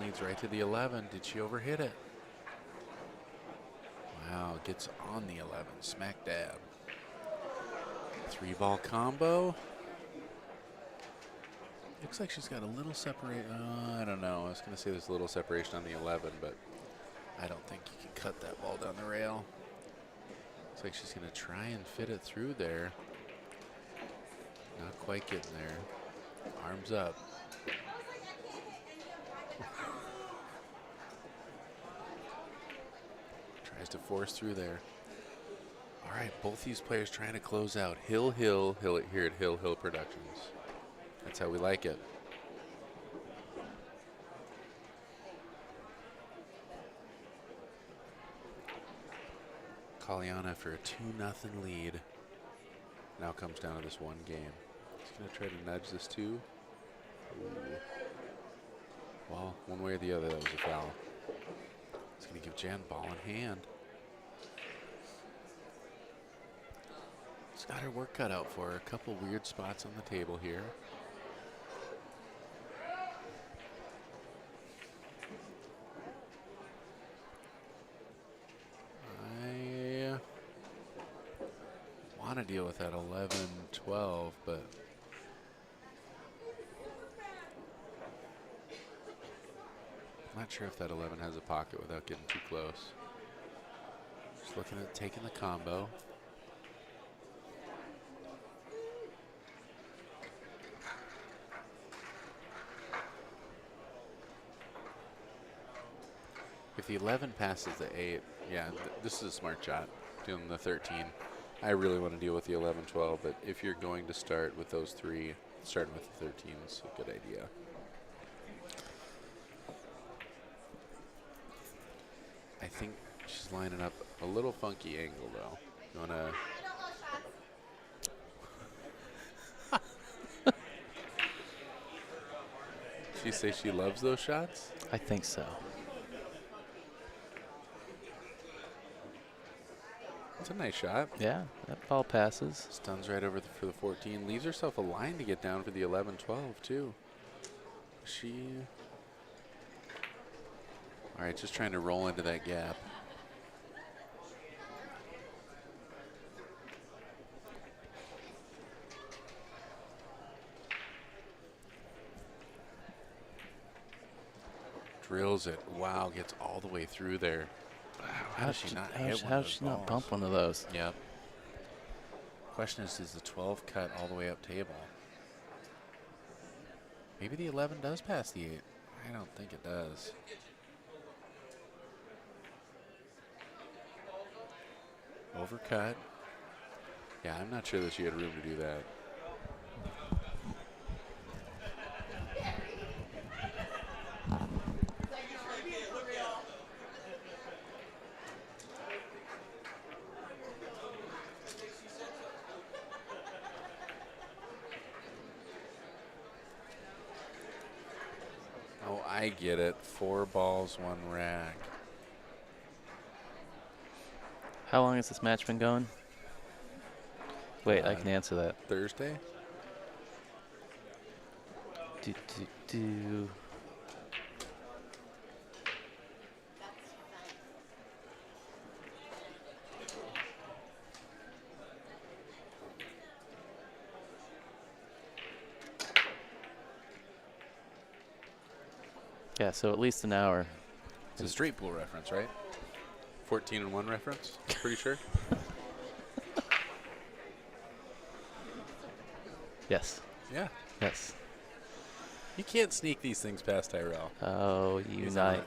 Leads right to the 11. Did she overhit it? Wow, gets on the 11. Smack dab. 3-ball combo. Looks like she's got a little separate. I don't know. I was going to say there's a little separation on the 11, but I don't think you can cut that ball down the rail. Looks like she's going to try and fit it through there. Not quite getting there. Arms up. Tries to force through there. All right, both these players trying to close out. Hill here at Hill Productions. That's how we like it. Kalyan after a 2-0 lead. Now comes down to this one game. He's going to try to nudge this too. Ooh. Well, one way or the other, that was a foul. He's going to give Jan ball in hand. She's got her work cut out for her. A couple weird spots on the table here. I want to deal with that 11-12, but I'm not sure if that 11 has a pocket without getting too close. Just looking at taking the combo. If the 11 passes the 8, yeah, this is a smart shot. Doing the 13. I really want to deal with the 11-12, but if you're going to start with those three, starting with the 13 is a good idea. I think she's lining up a little funky angle, though. You want to... She say she loves those shots? I think so. It's a nice shot. Yeah, that ball passes. Stuns right over for the 14. Leaves herself a line to get down for the 11-12 too. She. All right, just trying to roll into that gap. Drills it. Wow, gets all the way through there. Wow, how does she not hit one How of does those she not balls? bump one of those? Yep. Question is the 12 cut all the way up table? Maybe the 11 does pass the 8. I don't think it does. Overcut. Yeah, I'm not sure that she had room to do that. Oh, I get it. 4 balls, 1 rack. How long has this match been going? Wait, I can answer that. Thursday? Do. Yeah, so at least an hour. It's a straight pool reference, right? 14-1 reference, pretty sure. Yes. Yeah. Yes. You can't sneak these things past Tyrell. Oh, He's not.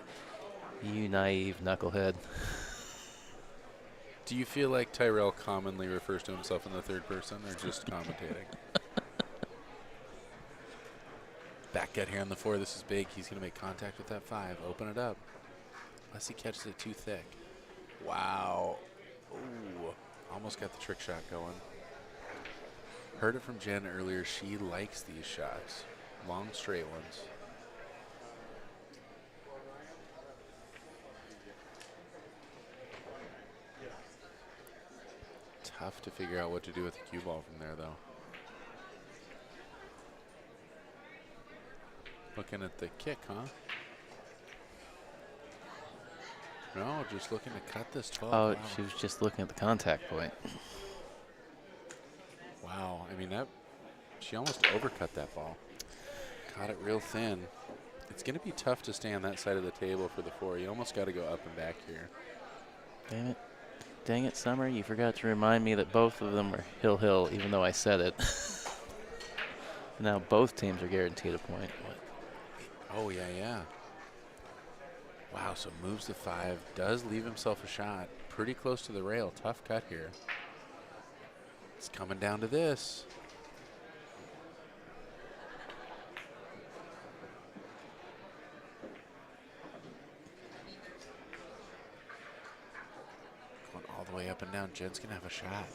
you naive knucklehead. Do you feel like Tyrell commonly refers to himself in the third person or just commentating? Back gut here on the 4. This is big. He's going to make contact with that 5. Open it up. Unless he catches it too thick. Wow. Ooh. Almost got the trick shot going. Heard it from Jen earlier. She likes these shots. Long, straight ones. Tough to figure out what to do with the cue ball from there, though. Looking at the kick, huh? No, just looking to cut this 12. Oh, Wow. she was just looking at the contact point. Wow. I mean, she almost overcut that ball. Caught it real thin. It's going to be tough to stay on that side of the table for the 4. You almost got to go up and back here. Damn it. Dang it, Summer. You forgot to remind me that both of them are hill, even though I said it. Now both teams are guaranteed a point. What? Oh, yeah. Wow, so moves the 5. Does leave himself a shot. Pretty close to the rail. Tough cut here. It's coming down to this. Going all the way up and down. Jen's going to have a shot.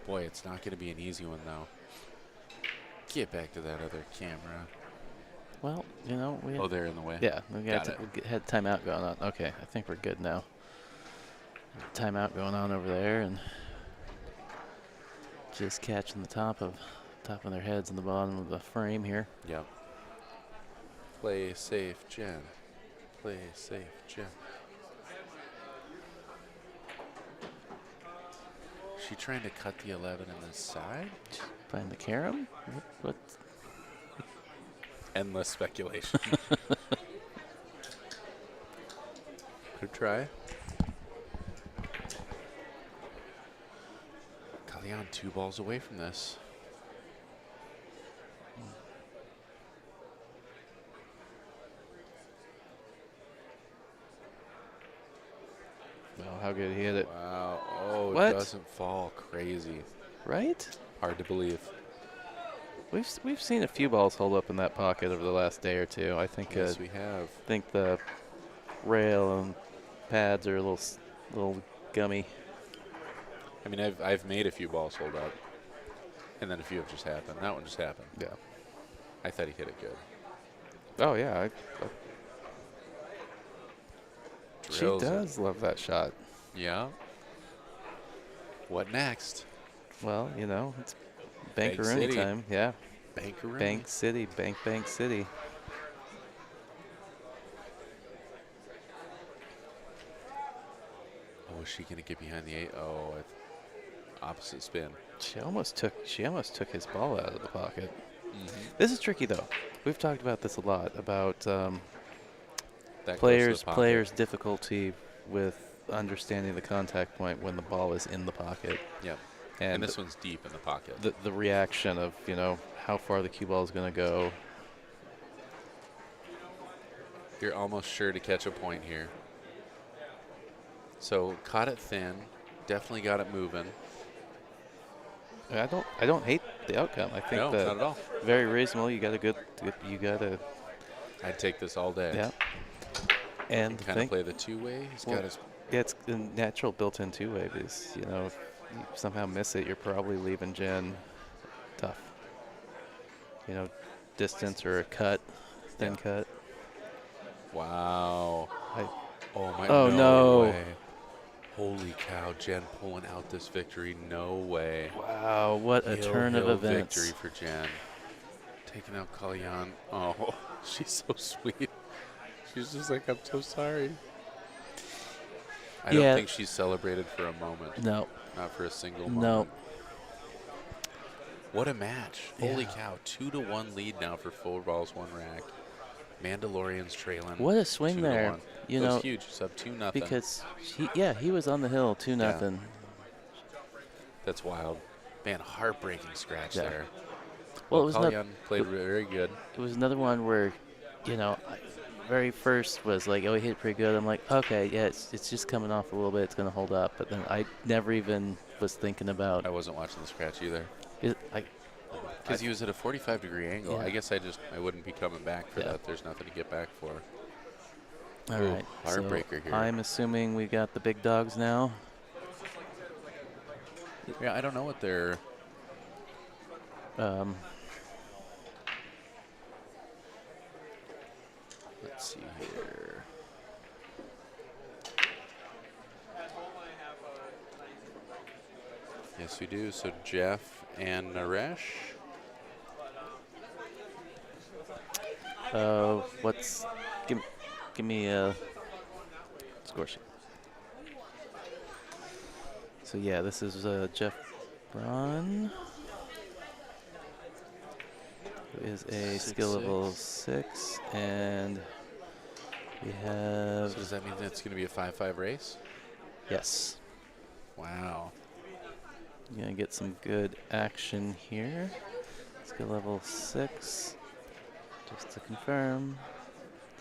Boy, it's not going to be an easy one, though. Get back to that other camera. Well, you know, we Oh, they're in the way. yeah, we Got it. had timeout going on. Okay, I think we're good now. Timeout going on over there, and just catching the top of their heads and the bottom of the frame here. Yep. Play safe, Jen. Play safe, Jen. She trying to cut the 11 in this side? Playing the carom? What? Endless speculation. Good try. Kalyan 2 balls away from this. Well, how good he hit it. Wow. Oh, What? it doesn't fall. Crazy. Right? Hard to believe. We've seen a few balls hold up in that pocket over the last day or two. I think Yes, we have. think the rail and pads are a little gummy. I mean, I've made a few balls hold up, and then a few have just happened. That one just happened. Yeah. I thought he hit it good. Oh yeah. She Drills it. does love that shot. Yeah. What next? Well, you know, it's Bank Bankaroonie City. time. Yeah. Bankaroonie. Bank City. Bank City. Oh, is she going to get behind the 8? Oh, opposite spin. She almost took his ball out of the pocket. Mm-hmm. This is tricky though. We've talked about this a lot about That close to the players' pocket. difficulty with understanding the contact point when the ball is in the pocket. Yep. And And this one's deep in the pocket. the reaction of, you know, how far the cue ball is going to go. You're almost sure to catch a point here. So caught it thin, definitely got it moving. I don't hate the outcome. I think No, that not at all. very reasonable. You got you got a I'd take this all day. yeah. And Kind of play the two-way. He's well, got his. yeah, it's a natural built-in two-way because, you know, if you somehow miss it, you're probably leaving Jen tough. You know, distance or a cut, thin cut. Wow. Oh my. Oh, no. way. Holy cow! Jen pulling out this victory. No way. Wow, what a turn of events. Victory for Jen. Taking out Kalyan. Oh, she's so sweet. She's just like, I'm so sorry. I don't think she's celebrated for a moment. No. Not for a single No. moment. What a match. Holy Yeah. cow. 2-1 lead now for 4 balls, 1 rack. Mandalorians trailing. What a swing 2-1. there. You That was know, huge. Sub 2-0. because he was on the hill 2-0. That's wild. Man, heartbreaking scratch Yeah. there. Well, it was Kalyan played very good. It was another one where, you know, very first was like, oh, he hit pretty good. I'm like, okay, yeah, it's just coming off a little bit. It's going to hold up. But then I never even was thinking about I wasn't watching the scratch either. because he was at a 45-degree angle. Yeah. I guess I wouldn't be coming back for Yeah. that. There's nothing to get back for. all Ooh, right. heartbreaker So here. I'm assuming we got the big dogs now. Yeah, I don't know what they're. Let's see here. Yes, we do. So Jeff and Naresh. Give me a score sheet. So yeah, this is Jeff Braun, who is a skill level 6, and we have So does that mean that it's going to be a 5-5 race? yes. Wow. You're gonna get some good action here. Skill level 6. Just to confirm.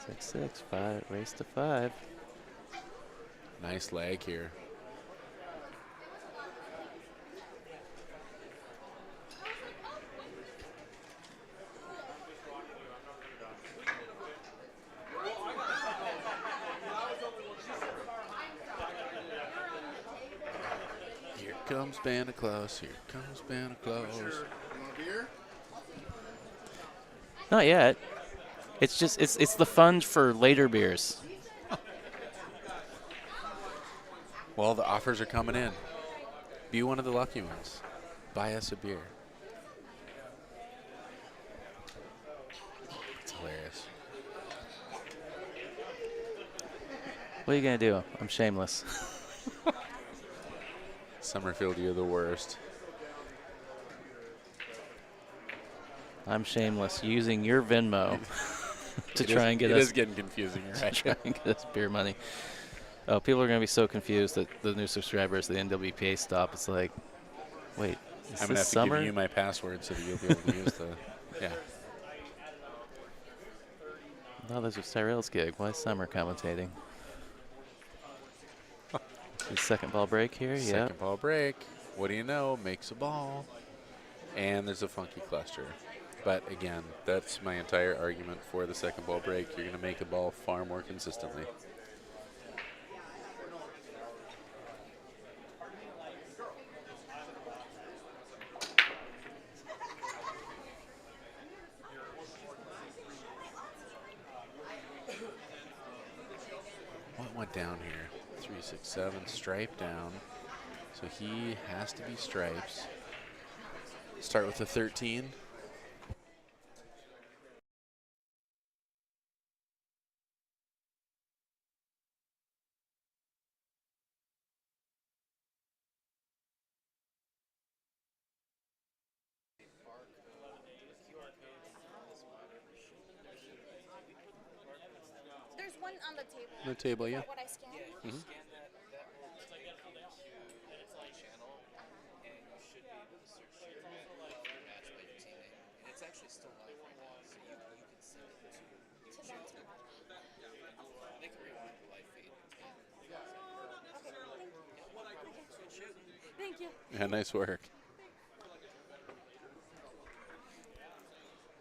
6-6, 5, race to 5. Nice lag here. Here comes Santa Claus. Here comes Santa Claus. Not yet. It's just it's the fund for later beers. Well, the offers are coming in. Be one of the lucky ones. Buy us a beer. It's hilarious. What are you gonna do? I'm shameless. Summerfield, you're the worst. I'm shameless. Using your Venmo to It try is- and get It us is getting confusing, to right? try and get us beer money. Oh, people are gonna be so confused that the new subscribers to the NWPA stop. It's like, wait, is I'm going to this have to summer? give you my password so that you'll be able to use the. Yeah. No, there's a Cyrill's gig. Why summer commentating? The second ball break here. Yeah. Second ball break. What do you know? Makes a ball. And there's a funky cluster. But again, that's my entire argument for the second ball break. You're going to make a ball far more consistently. What went down here? 3, 6, 7. Stripe down. So he has to be stripes. Start with the 13. There's one on the table. The table, yeah. What I scanned? Mhm. Scan that one to channel, and you should be able to search your match by your teammate. And it's actually still live right now, so you can send it to. You To can them show them. tomorrow. They can rewind the live feed. Okay, thank you. Yeah, nice work.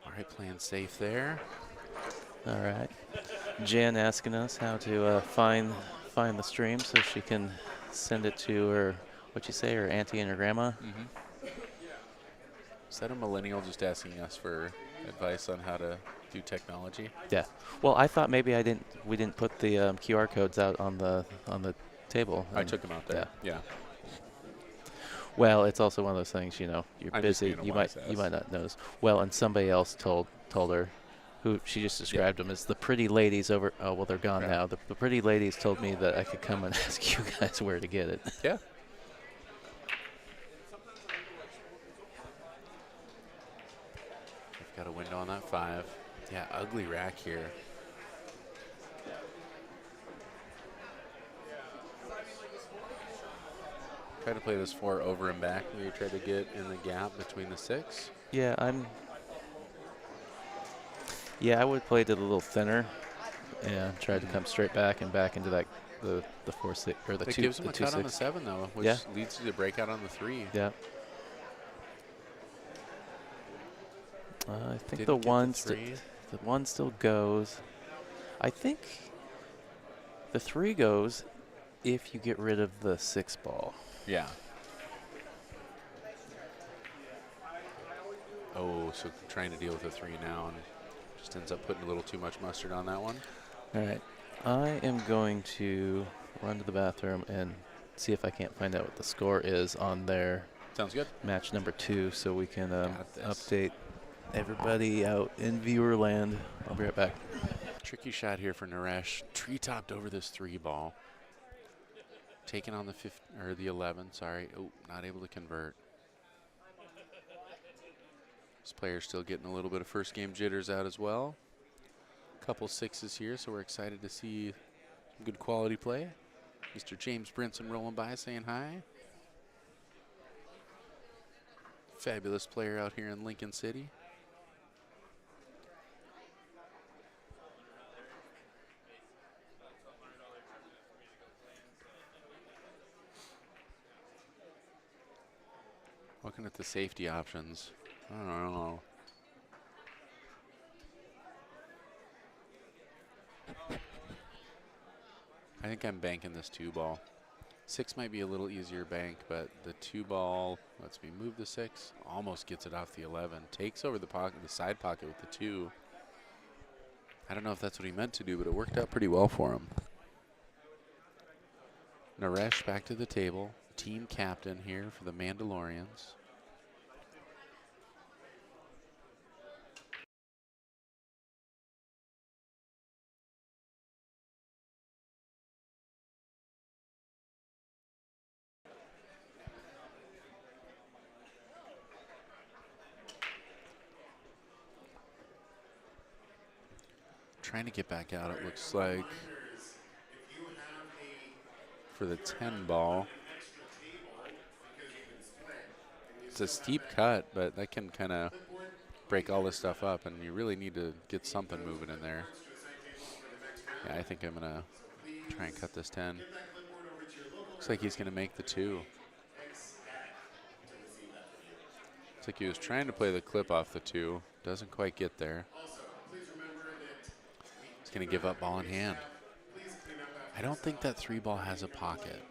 All right, playing safe there. All right. Jen asking us how to find the stream so she can send it to her, what you say, her auntie and her grandma. Is that a millennial just asking us for advice on how to do technology? Yeah. Well, I thought maybe we didn't put the QR codes out on the table. I took him out there. Yeah. Well, it's also one of those things, you're I'm just busy. being a You wise might ass. not notice. Well, and somebody else told her, who she just described them as the pretty ladies over. Oh, well, they're gone Yeah. now. The pretty ladies told me that I could come and ask you guys where to get it. Yeah. We've got a window on that 5. Yeah, ugly rack here. Try to play this 4 over and back. Maybe try to get in the gap between the 6. Yeah, I would play it a little thinner, and try to come straight back and back into that the 4-6 or the It 2 gives him the a cut on the 2-6. 7 though, which Yeah. leads to the breakout on the 3. Yeah. I think Didn't the get the one 3. the 1 still goes. I think the 3 goes if you get rid of the 6 ball. Yeah. Oh, so trying to deal with the 3 now and just ends up putting a little too much mustard on that one. All right. I am going to run to the bathroom and see if I can't find out what the score is on their Sounds good. match number 2 so we can Got this. update everybody out in viewer land. I'll be right back. Tricky shot here for Naresh. Tree-topped over this 3 ball. Taken on the 11, sorry. Oh, not able to convert. This player's still getting a little bit of first game jitters out as well. Couple 6s here, so we're excited to see some good quality play. Mr. James Brinson rolling by saying hi. Fabulous player out here in Lincoln City. Looking at the safety options. I don't know. I think I'm banking this 2 ball. 6 might be a little easier bank, but the 2 ball lets me move the 6. Almost gets it off the 11. Takes over the pocket, the side pocket with the 2. I don't know if that's what he meant to do, but it worked out pretty well for him. Naresh back to the table. Team captain here for the Mandalorians. Trying to get back out, it looks like, for the 10 ball. It's a steep cut, but that can kind of break all this stuff up, and you really need to get something moving in there. Yeah, I think I'm going to try and cut this 10. Looks like he's going to make the 2. Looks like he was trying to play the clip off the 2. Doesn't quite get there. He's going to give up ball in hand. I don't think that 3 ball has a pocket.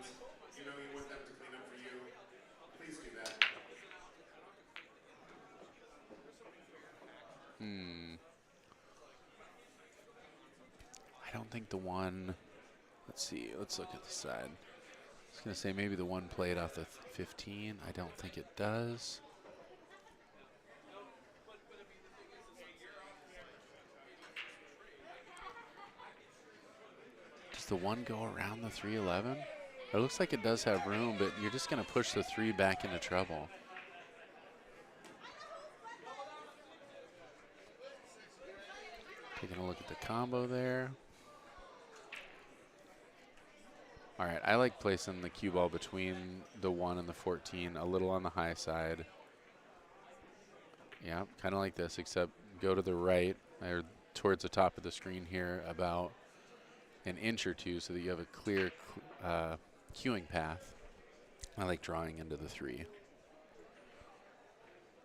I don't think the 1, let's see, let's look at the side. was going to say maybe the one played off the 15. I don't think it does. Does the one go around the 311? It looks like it does have room, but you're just going to push the 3 back into trouble. Taking a look at the combo there. All right, I like placing the cue ball between the 1 and the 14, a little on the high side. Yeah, kind of like this, except go to the right, or towards the top of the screen here, about an inch or 2 so that you have a clear cueing path. I like drawing into the 3.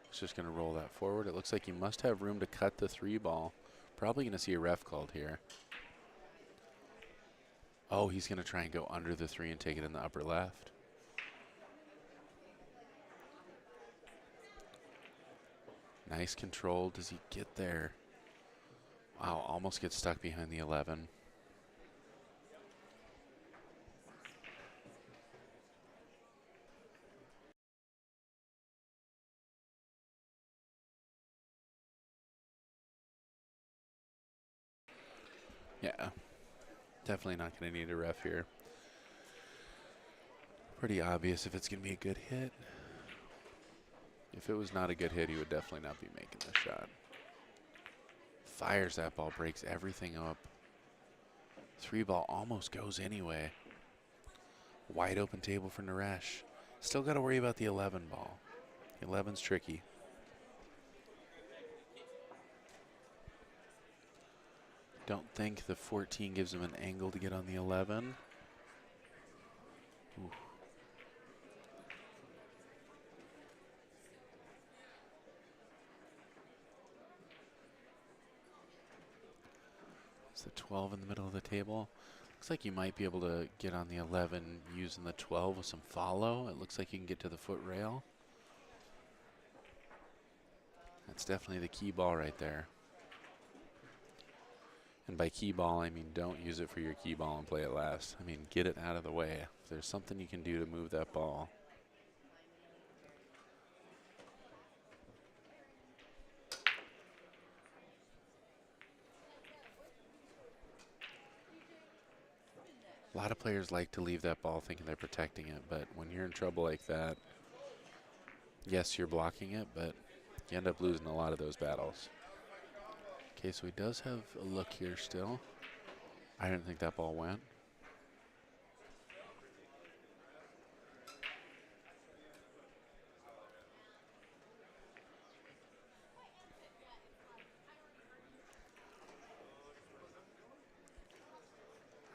It's just going to roll that forward. It looks like you must have room to cut the 3 ball. Probably going to see a ref called here. Oh, he's going to try and go under the 3 and take it in the upper left. Nice control. Does he get there? Wow, almost gets stuck behind the 11. Yeah, definitely not going to need a ref here. Pretty obvious if it's going to be a good hit. If it was not a good hit, he would definitely not be making the shot. Fires that ball, breaks everything up. 3 ball almost goes anyway. Wide open table for Naresh. Still got to worry about the 11 ball. 11's tricky. Don't think the 14 gives him an angle to get on the 11. Ooh. It's the 12 in the middle of the table. Looks like you might be able to get on the 11 using the 12 with some follow. It looks like you can get to the foot rail. That's definitely the key ball right there. And by key ball, I mean don't use it for your key ball and play it last. I mean get it out of the way. If there's something you can do to move that ball. A lot of players like to leave that ball thinking they're protecting it, but when you're in trouble like that, yes, you're blocking it, but you end up losing a lot of those battles. Okay, so he does have a look here still. I didn't think that ball went.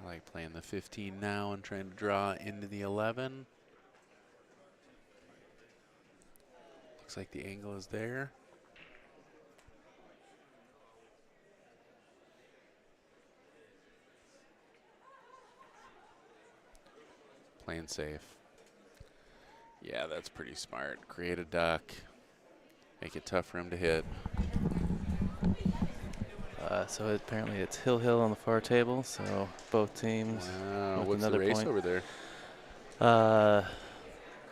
I like playing the 15 now and trying to draw into the 11. Looks like the angle is there. Playing safe. Yeah, that's pretty smart. Create a duck. Make it tough for him to hit. So apparently it's Hill on the far table. So both teams. Wow, with what's the another race point. over there?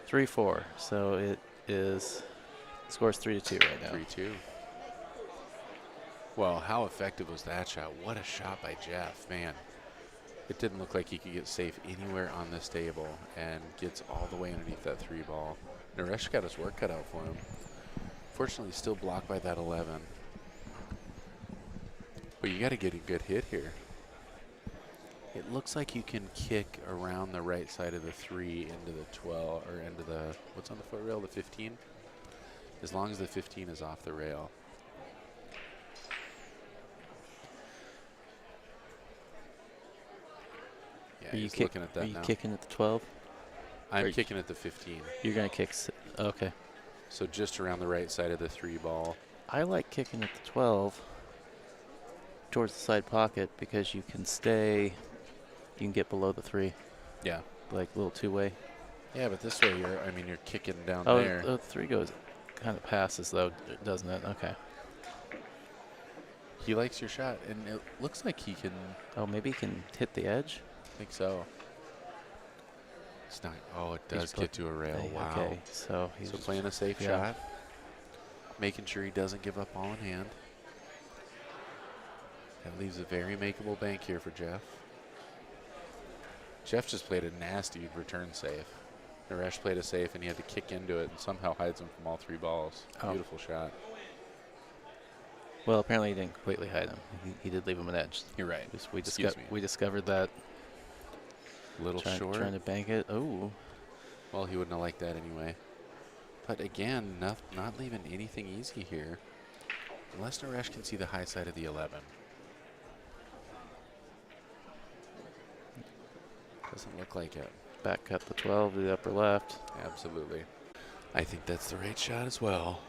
3-4. So it is. Score's 3-2 right now. 3-2. Well, how effective was that shot? What a shot by Jeff, man. It didn't look like he could get safe anywhere on this table and gets all the way underneath that 3 ball. Naresh got his work cut out for him. Fortunately, still blocked by that 11. But you got to get a good hit here. It looks like you can kick around the right side of the 3 into the 12, or into the, what's on the foot rail, the 15? As long as the 15 is off the rail. Yeah, Are you he's looking at that Are you now. kicking at the 12? I'm kicking at the 15. You're gonna kick. Okay. So just around the right side of the 3 ball. I like kicking at the 12 towards the side pocket because you can stay. You can get below the 3, Yeah. like little two-way. Yeah, but this way you're kicking down Oh, there. the 3 goes, kind of passes though, doesn't it? Okay. He likes your shot, and it looks like he can. Oh, maybe he can hit the edge. I think so. He's not. Oh, it He's does get to a rail. Hey, Wow. Okay, so he's So playing a safe yeah. shot, making sure he doesn't give up ball in hand. That leaves a very makeable bank here for Jeff. Jeff just played a nasty return save. Naresh played a safe, and he had to kick into it and somehow hides him from all 3 balls. Oh. Beautiful shot. Well, apparently he didn't completely hide him. He did leave him an edge. You're right. We Excuse me. discovered that. Little short. Trying to bank it. Oh. Well, he wouldn't have liked that anyway. But again, not leaving anything easy here. Unless Naresh can see the high side of the 11. Doesn't look like it. Back cut the 12 to the upper left. Absolutely. I think that's the right shot as well.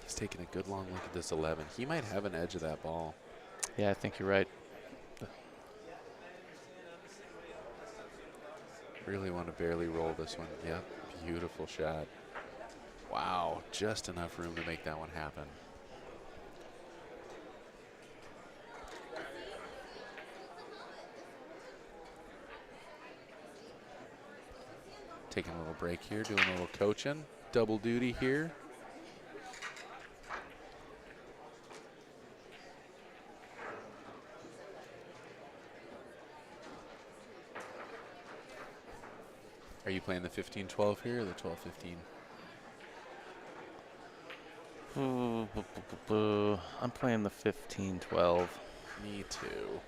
He's taking a good long look at this 11. He might have an edge of that ball. Yeah, I think you're right. Really want to barely roll this one. Yep, beautiful shot. Wow, just enough room to make that one happen. Taking a little break here, doing a little coaching. Double duty here. Are you playing the 15-12 here or the 12-15? I'm playing the 15-12. Me too.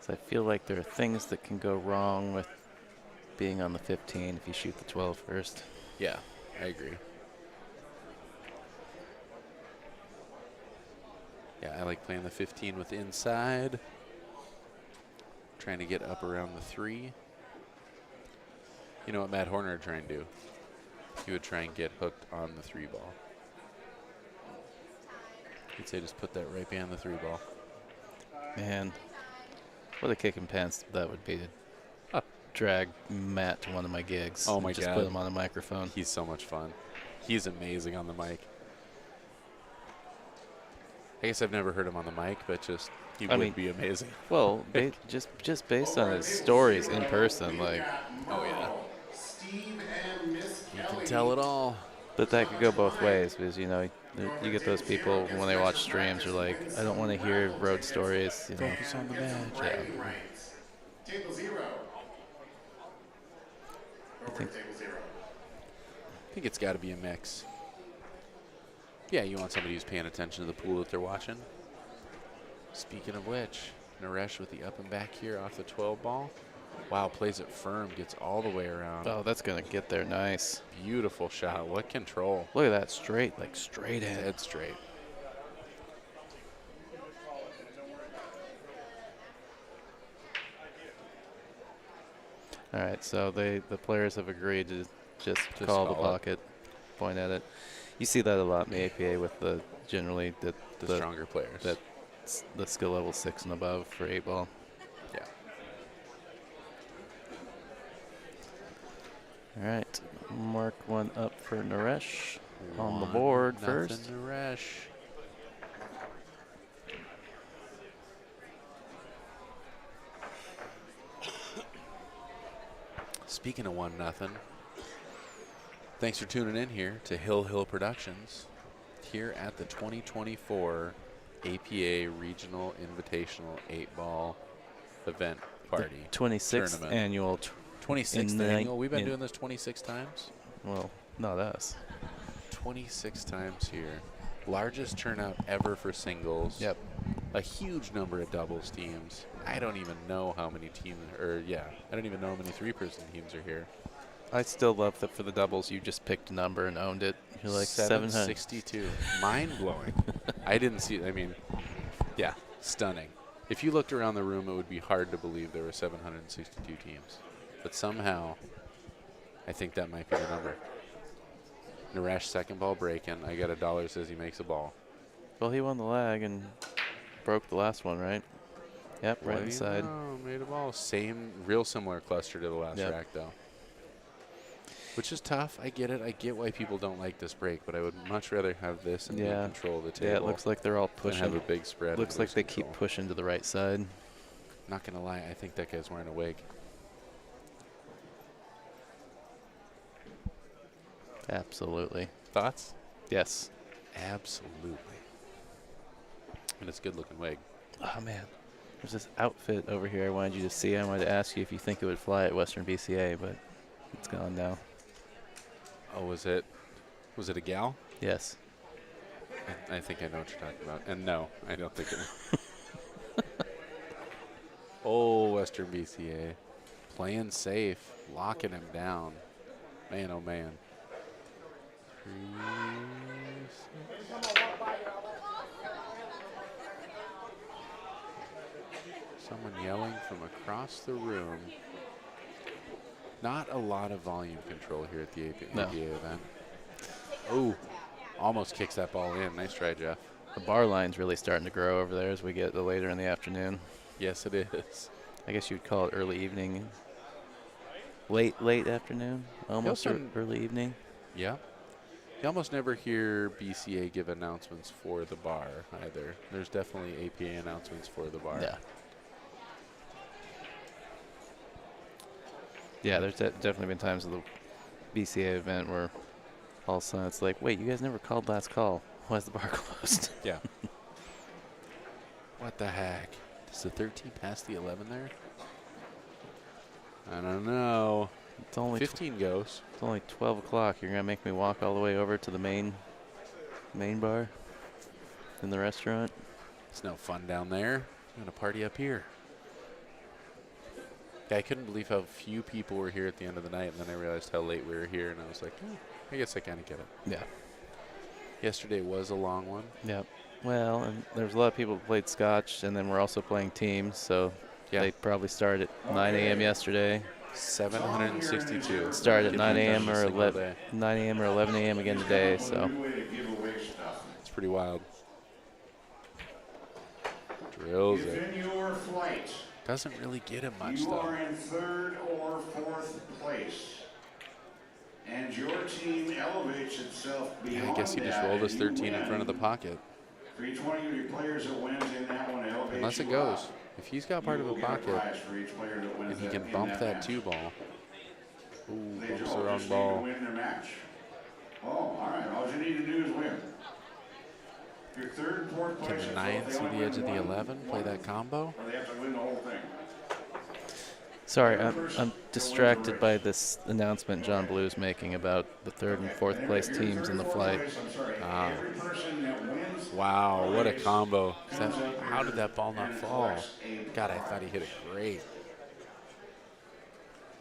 So I feel like there are things that can go wrong with being on the 15 if you shoot the 12 first. Yeah, I agree. Yeah, I like playing the 15 with inside. Trying to get up around the 3. You know what Matt Horner would try and do? He would try and get hooked on the 3 ball. He'd say just put that right behind the 3 ball. Man, what a kicking pants that would be to drag Matt to one of my gigs. Oh my and just God. put him on a microphone. He's so much fun. He's amazing on the mic. I guess I've never heard him on the mic, but just he would be amazing. Well, just based on his stories in person, like. Oh yeah. Steve and Miss You Kelly. can tell it all. But that could go both ways because, you know, you get those people when they watch streams are like, I don't want to hear road stories. You know. Focus on the match. Bragging rights. Table 0. Over think- table 0. I think it's got to be a mix. Yeah, you want somebody who's paying attention to the pool that they're watching. Speaking of which, Naresh with the up and back here off the 12 ball. Wow, plays it firm, gets all the way around. Oh, that's going to get there nice. Beautiful shot. What control. Look at that straight, like straight in. Dead straight. All right, so the players have agreed to just call the call it. pocket, point at it. You see that a lot in the APA with the generally the Stronger players. the skill level 6 and above for 8 ball. Yeah. All right, mark one up for Naresh on the 1-0 board first. Naresh. Speaking of 1-0, thanks for tuning in here to Hill Productions here at the 2024 APA Regional Invitational 8-ball event party. 26th tournament. annual. 26th in annual. We've been in- doing this 26 times. Well, not us. 26 times here. Largest turnout ever for singles. Yep. A huge number of doubles teams. I don't even know how many teams, I don't even know how many 3-person teams are here. I still love that for the doubles, you just picked a number and owned it. You're like 700. 762. Mind blowing. I didn't see, yeah, stunning. If you looked around the room, it would be hard to believe there were 762 teams. But somehow, I think that might be the number. Naresh second ball breaking. I got $1 says he makes a ball. Well, he won the lag and broke the last one, right? Yep, right What do you inside. know? Made a ball. Same, real similar cluster to the last Yep. rack, though. Which is tough. I get it. I get why people don't like this break, but I would much rather have this and be Yeah. in control of the table. Yeah, it looks like they're all than have pushing. a big spread. Looks and like lose they keep control. pushing to the right side. Not going to lie, I think that guy's wearing a wig. Absolutely. Thoughts? Yes. Absolutely. And it's a good-looking wig. Oh, man. There's this outfit over here I wanted you to see. I wanted to ask you if you think it would fly at Western BCA, but it's gone now. Oh, was it a gal? Yes. I think I know what you're talking about. And no, I don't think it. Oh, Western BCA. Playing safe. Locking him down. Man, oh, man. Someone yelling from across the room. Not a lot of volume control here at the APA event. Oh, almost kicks that ball in. Nice try, Jeff. The bar line's really starting to grow over there as we get later in the afternoon. Yes, it is. I guess you'd call it early evening. Late afternoon? Almost early evening? Yeah. You almost never hear BCA give announcements for the bar either. There's definitely APA announcements for the bar. Yeah. Yeah, there's definitely been times of the BCA event where all of a sudden it's like, wait, you guys never called last call. Why is the bar closed? Yeah. What the heck? Does the 13 pass the 11 there? I don't know. It's only 15 goes. It's only 12 o'clock. You're going to make me walk all the way over to the main bar in the restaurant? It's no fun down there. I'm going to party up here. Yeah, I couldn't believe how few people were here at the end of the night, and then I realized how late we were here, and I was like, I guess I kind of get it. Yeah. Yesterday was a long one. Yep. Well, and there's a lot of people who played Scotch, and then we're also playing teams, so they probably started at 9 a.m. yesterday. 762. Started at 9 a.m. or 11 a.m. again today, so. It's pretty wild. Drills it. In your flight, Doesn't really get him much, you though. are in third or fourth place. And your team elevates itself beyond Yeah, I guess he just that, rolled his and you 13 in front of the win. pocket. For each one of your players that wins in that one, elevates Unless it you goes. up. If he's got part You of a will get pocket prize for each player that wins and he that- can in bump that match. 2-ball. Ooh, They bumps just the wrong need to ball. win their match. Oh, all right. All you need to do is win. Your third and fourth place. Can the 9 see the edge of the 11? Play that combo? Or they have to win the whole thing. Sorry, I'm distracted by this announcement John Blue's making about the third and fourth place teams in the flight. Every person that wins. Wow, what a combo. How did that ball not fall? God, I thought he hit it great.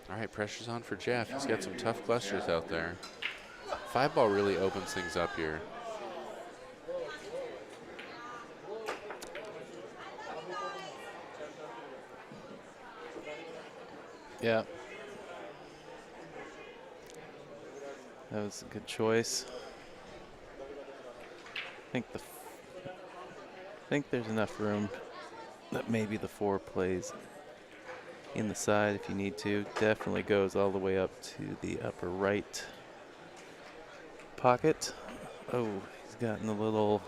All right, pressure's on for Jeff. He's got some tough clusters out there. 5-ball really opens things up here. Yeah. That was a good choice. I think there's enough room that maybe the 4 plays in the side if you need to. Definitely goes all the way up to the upper right pocket. Oh, he's gotten a little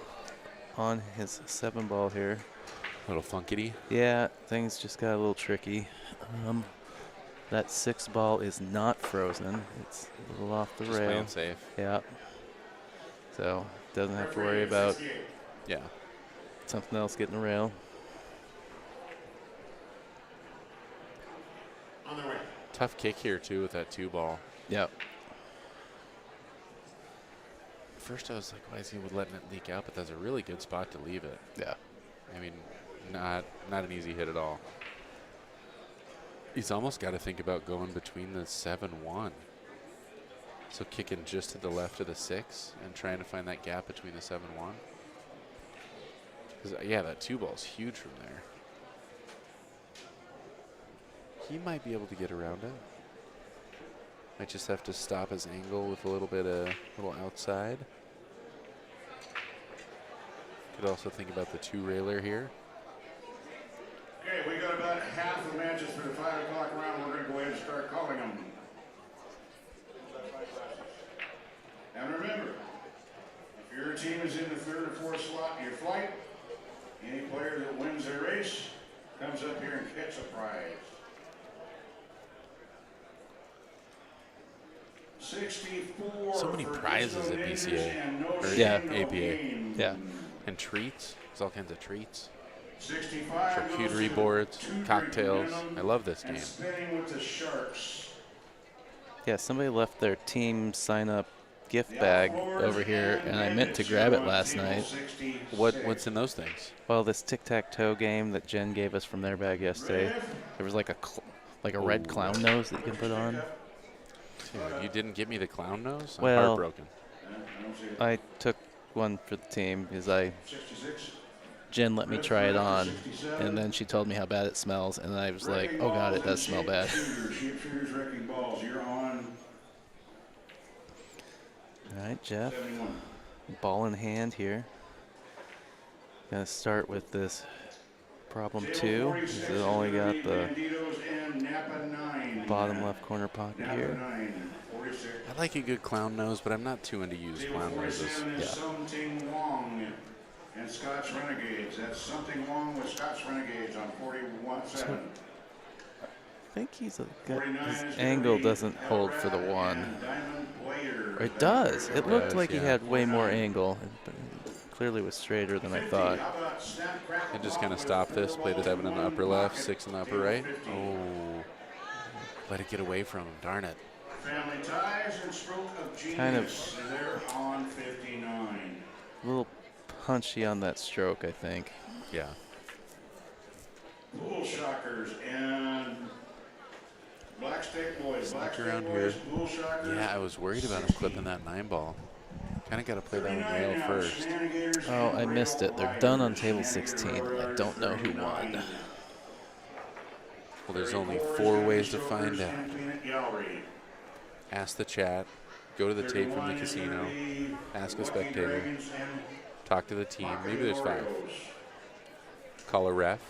on his 7-ball here. A little funkity. Yeah, things just got a little tricky. That 6-ball is not frozen. It's a little off the Just rail. playing safe. Yeah. So doesn't have to worry about Yeah. something else getting the rail. On the way. Tough kick here, too, with that 2-ball. Yep. First, I was like, why is he letting it leak out? But that's a really good spot to leave it. Yeah. I mean, not an easy hit at all. He's almost got to think about going between the 7-1. So kicking just to the left of the 6 and trying to find that gap between the 7-1. Because, yeah, that 2-ball's huge from there. He might be able to get around it. Might just have to stop his angle with a little bit of little outside. Could also think about the 2-railer here. Okay, we got about half the matches for the 5 o'clock round. We're going to go ahead and start calling them. And remember, if your team is in the third or fourth slot in your flight, any player that wins their race comes up here and gets a prize. 64. So many for prizes at donations BCA. and no Or Yeah. shame, no APA. game. Yeah. And treats. There's all kinds of treats. 65 goes to Charcuterie the boards, 2-drink cocktails. minimum I love this and game. spinning with the Sharks. Yeah, somebody left their team sign-up gift The bag Outlaws over here, and I meant to Bandits grab are it on last table night. 66. What's in those things? Well, this tic-tac-toe game that Jen gave us from their bag yesterday, Riff, there was like a red Ooh. clown nose that you can put on. Dude, you didn't give me the clown nose? I'm Well- heartbroken. I don't see it. I took one for the team because 66. Jen let me try it on, and then she told me how bad it smells, and I was like, oh god, it does smell bad. Sharpshooters, wrecking balls. You're on All right, Jeff, 71. ball in hand here. Gonna start with this problem Table 2. 46 This is has only gonna got be the Banditos and Napa 9. bottom left corner pocket Napa here. 9, 46. I like a good clown nose, but I'm not too into used Table clown noses. 47 is Yeah. Something Wong and Scotch Renegades. That's Something Wong with Scotch Renegades on 41-7. I think he's a good, 49 his is gonna angle be doesn't hold for the Hellrat one. and Diamond Players. Or it does. It looked does, like he yeah. had way more angle, but clearly was straighter than I 50. thought. How about Snap, Crackle, I'm just Pop going to with stop 4 this, play the balls 7 in the upper left, pocket. 6 in the upper Table right. 50. Oh, let it get away from him. Darn it. Family Ties and Stroke of Genius. Kind of- They're on 59. A little punchy on that stroke, I think. Yeah. Pool Shockers and Black State Boys. Black Sneak State around Boys, here. Pool Shockers. Yeah, I was worried about him clipping that 9 ball. Kind of got to play that one 39 rail now, first. Shenanigans Oh, and I missed Rail it. They're done on Riders. table Shenanigans 16. Rail I Riders, don't know who 39. won. Well, there's only 34 is 4 gonna be ways to Strokers find out. and Peanut Gallery. Ask the chat. Go to the tape from the 31 is gonna casino. be Ask a Lucky spectator. Dragons and Talk to the team. Pocket Maybe there's 5. Oreos. Call a ref.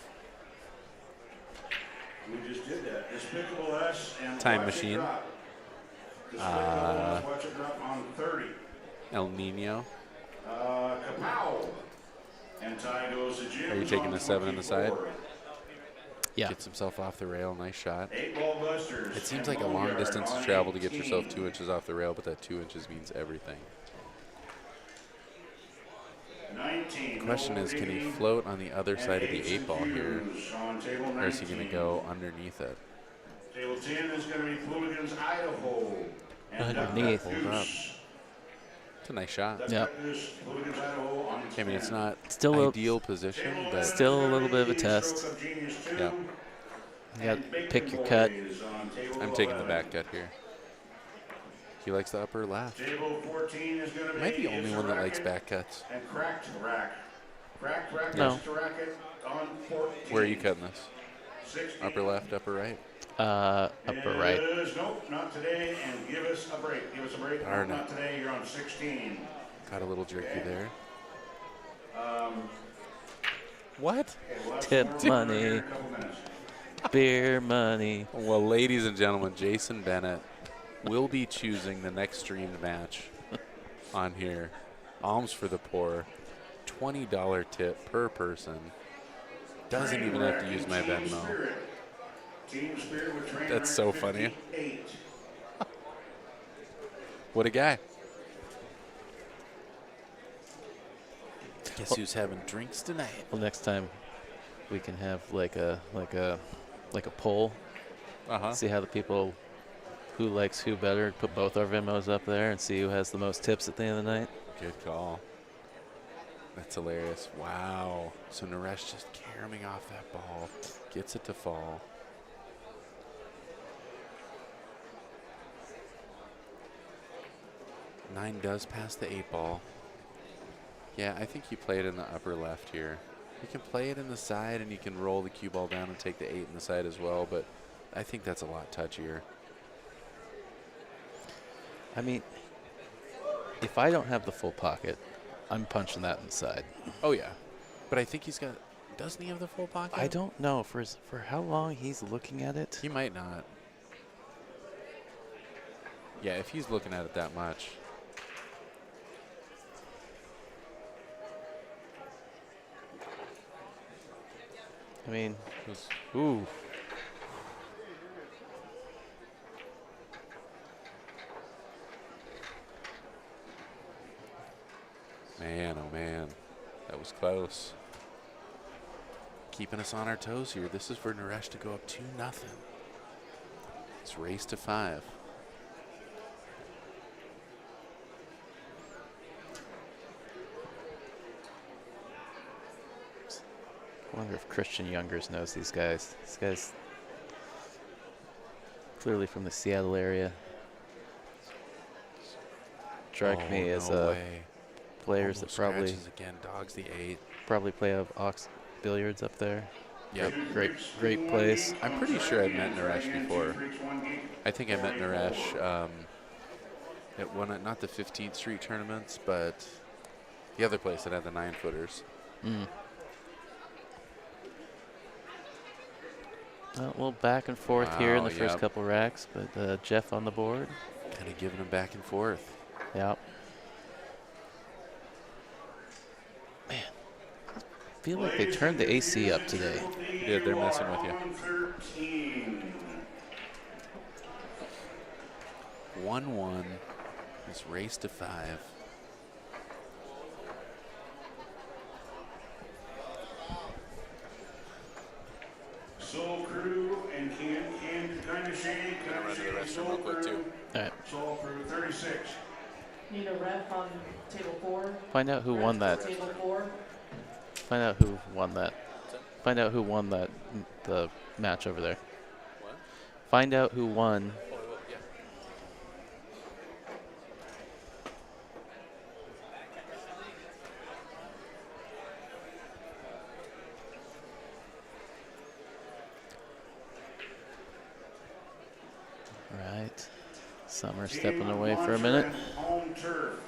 We just did that. Despicable Us and Time Watch It Machine. Drop. Despicable Us, Watch It Drop on 30. El Nino. Kapow. And tie goes to Jim. Are you taking the 7 on the side? Yeah. Gets himself off the rail. Nice shot. 8-ball Busters. It seems and like a long Boneyard distance to on travel to get yourself 18. 2 inches off the rail, but that 2 inches means everything. 19. The question is, can he Noel float on the other Diggy side of the and 8 ball here, Hughes on table or is he going to 19. go underneath it? Table 10 is going to be Fooligans, Idaho. And Underneath. Duck Duck Hold up. Goose. It's a nice shot. Duck Yep. Duck Goose, Fooligans, Idaho on I mean, it's 10. not Still a- ideal position, Table but 11 Still a is little bit of a gonna be test. Stroke of Genius 2. Yep. You got And to Bacon pick your cut. Boys on table I'm taking the 11. back cut here. He likes the upper left. Table 14 is going to be Am I the only It's a one that likes Racket back cuts? and Cracked Rack. Cracked Rack No. is to Racket on 14. Where are you cutting this? 16. Upper left, upper right? Upper right. Is, nope, not today, and give us a break. Give us a break. Darn Nope, it. not today, you're on 16. Got a little jerky there. Okay, What? we'll have Tip some more money. here in a couple minutes. Beer money. Well, ladies and gentlemen, Jason Bennett will be choosing the next streamed match on here. Alms for the Poor. $20 tip per person. Doesn't Train even have to wreck use and my Team Venmo. Spirit. Team Spirit with Train That's Wreck so funny. 58. What a guy. Guess who's having drinks tonight? Well, next time we can have like a poll. Uh-huh. See how the people who likes who better. Put both our Venmos up there and see who has the most tips at the end of the night. Good call. That's hilarious. Wow. So Naresh just caroming off that ball. Gets it to fall. Nine does pass the 8 ball. Yeah, I think you play it in the upper left here. You can play it in the side and you can roll the cue ball down and take the 8 in the side as well, but I think that's a lot touchier. I mean, if I don't have the full pocket, I'm punching that inside. Oh, yeah. But I think he's got, doesn't he have the full pocket? I don't know for how long he's looking at it. He might not. Yeah, if he's looking at it that much. I mean, Was- ooh. Man, oh man, that was close. Keeping us on our toes here. This is for Naresh to go up 2-0. It's race to 5. I wonder if Christian Youngers knows these guys. This guy's clearly from the Seattle area. Strike me as no way. players Almost that probably scratches again. Dogs the 8. play of Ox Billiards up there. Yep. Great place. I'm pretty sure I've met Naresh before. I think I met Naresh at one of, not the 15th Street tournaments, but the other place that had the 9-footers. Mm. Well, back and forth here in the first Yep. couple racks, but Jeff on the board. Kind of giving them back and forth. Yep. Man, I feel like they turned the AC up today. Yeah, they're messing with you. 1-1. This race to 5. Soul Crew and Can kind of shady, kind of shady. Soul Crew. All right. Soul Crew 36. Need a ref on table 4. Find out who won that. Table 4. Find out who won that. Find out who won that the match over there. What? Find out who won. All right. Summer stepping away for a minute. Home turf.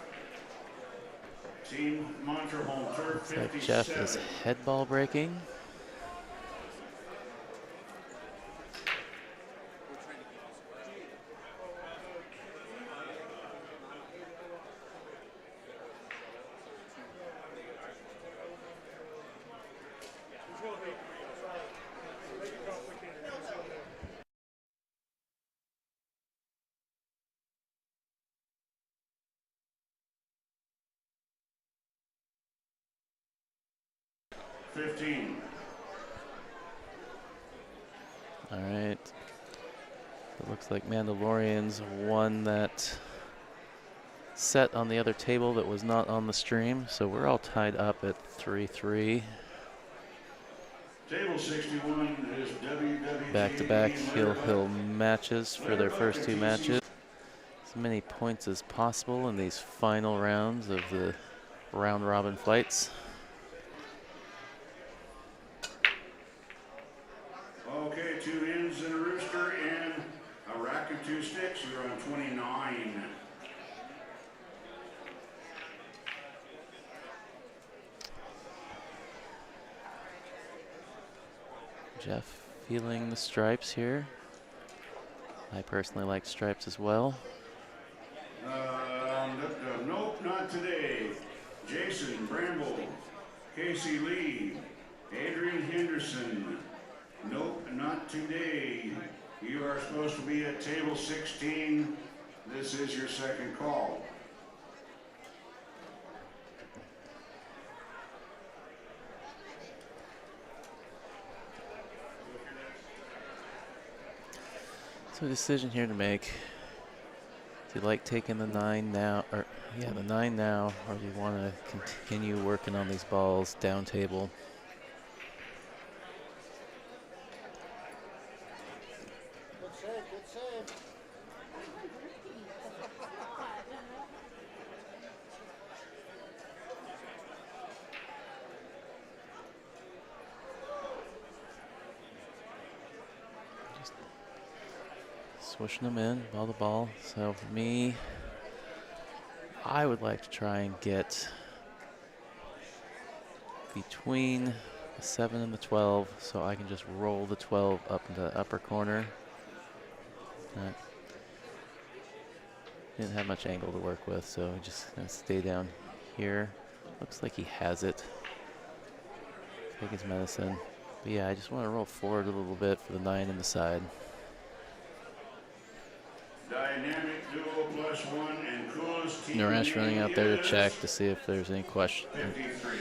Team Mantra home turf. Looks like Jeff is head ball breaking. All right. It looks like Mandalorians won that set on the other table that was not on the stream, so we're all tied up at 3-3. Table 61 is WWE. Back-to-back Hill matches for their first 2 matches. As many points as possible in these final rounds of the round-robin fights. Okay, 2 hens and a rooster and a rack of 2 sticks. You're on 29. Jeff feeling the stripes here. I personally like stripes as well. Nope, not today. Jason Bramble, Casey Lee, Adrian Henderson. Nope, not today. You are supposed to be at table 16. This is your second call. So a decision here to make. Do you like taking the 9 now, or yeah, the 9 now, or do you want to continue working on these balls down table? Swishing them in, ball to ball. So for me, I would like to try and get between the 7 and the 12, so I can just roll the 12 up into the upper corner. Didn't have much angle to work with, so just gonna stay down here. Looks like he has it. Take his medicine. But yeah, I just want to roll forward a little bit for the 9 in the side. Dynamic duo +1 and coolest team Naresh running out there to is check to see if there's any question. 53.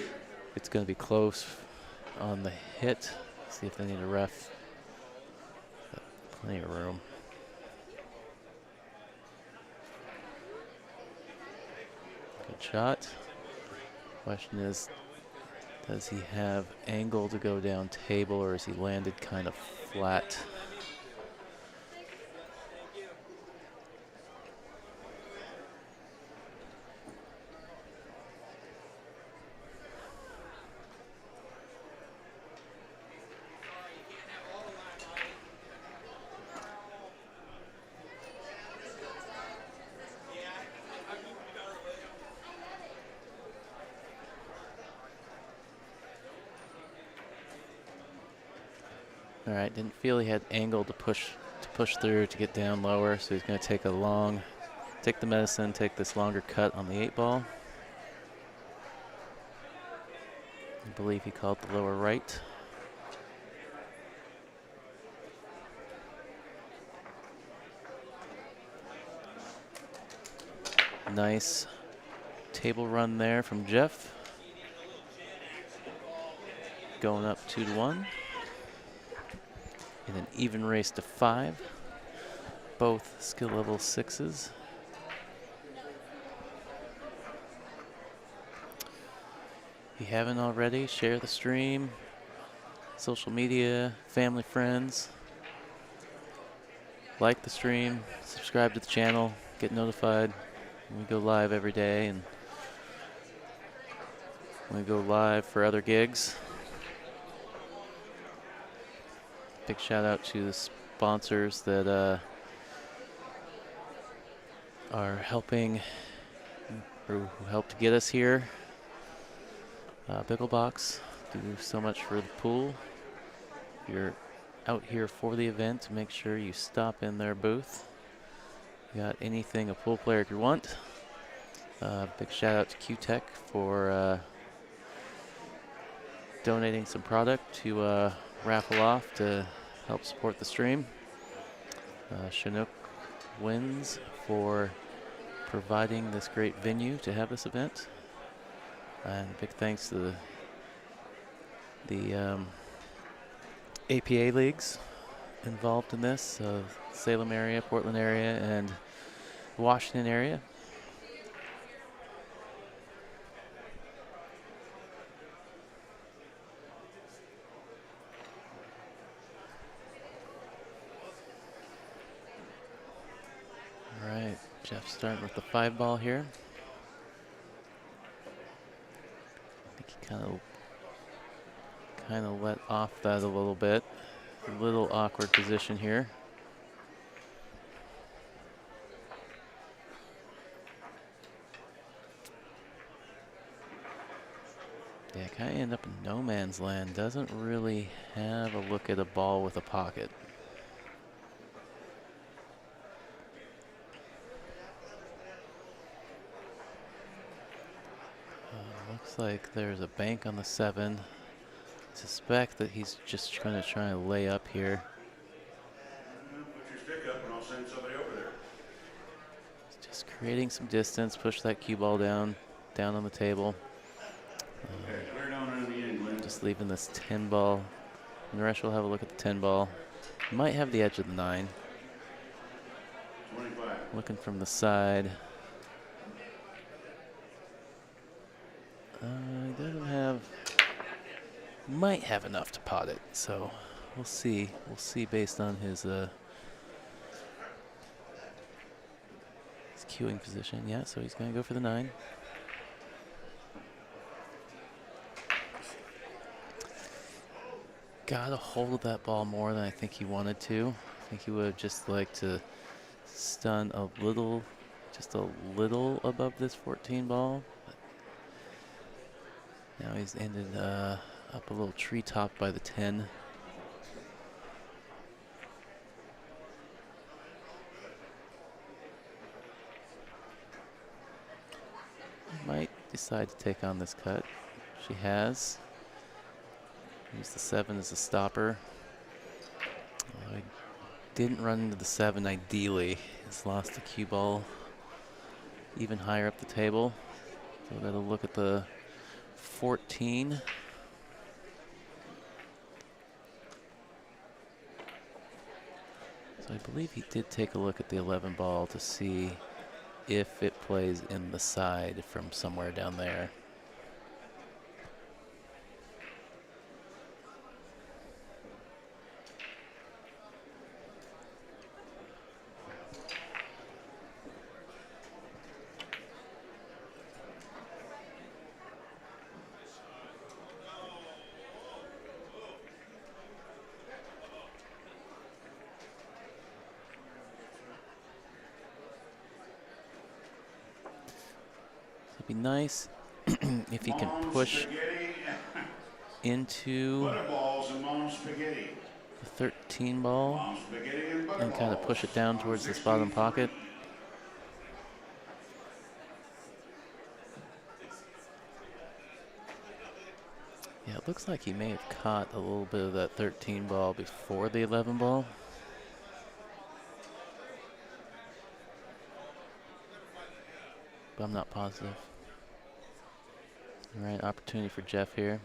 It's going to be close on the hit. See if they need a ref. Got plenty of room. Good shot. Question is, does he have angle to go down table, or is he landed kind of flat? All right, didn't feel he had angle to push through to get down lower, so he's going to take the medicine, take this longer cut on the 8-ball. I believe he called the lower right. Nice table run there from Jeff. Going up 2-1. In an even race to 5. Both skill level 6s. If you haven't already, share the stream. Social media, family, friends. Like the stream, subscribe to the channel, get notified when we go live every day, and when we go live for other gigs. Big shout out to the sponsors that are helping, or who helped to get us here. Bicklebox do so much for the pool. If you're out here for the event, make sure you stop in their booth. You got anything a pool player could want. Big shout out to Q-Tech for donating some product to raffle off to help support the stream. Chinook wins for providing this great venue to have this event. And big thanks to the APA leagues involved in this, Salem area, Portland area, and Washington area. All right, Jeff starting with the 5-ball here. I think he kind of let off that a little bit. A little awkward position here. Yeah, kind of end up in no man's land. Doesn't really have a look at a ball with a pocket. Looks like there's a bank on the 7. Suspect that he's just going to try and lay up here. Put your stick up and I'll send somebody over there. Just creating some distance, push that cue ball down on the table. Okay, clear down on the end, Glenn. Just leaving this 10-ball. Naresh will have a look at the 10-ball. Might have the edge of the 9. 25. Looking from the side. He doesn't have, might have enough to pot it, so we'll see. We'll see based on his queuing position. Yeah, so he's going to go for the 9. Got a hold of that ball more than I think he wanted to. I think he would have just liked to stun a little, just a little above this 14 ball. Now he's ended up a little treetop by the 10. Might decide to take on this cut. She has. Use the 7 as a stopper. I didn't run into the 7 ideally. He's lost the cue ball even higher up the table. So we've got to look at the 14. So I believe he did take a look at the 11 ball to see if it plays in the side from somewhere down there. It'd be nice if he can Mom push spaghetti. into Butterballs and mom spaghetti. the 13 ball Mom spaghetti and and kind of butterballs. push it down On towards this bottom 63. pocket. Yeah, it looks like he may have caught a little bit of that 13 ball before the 11 ball. But I'm not positive. All right, opportunity for Jeff here.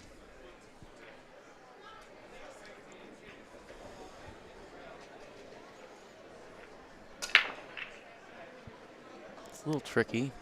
It's a little tricky.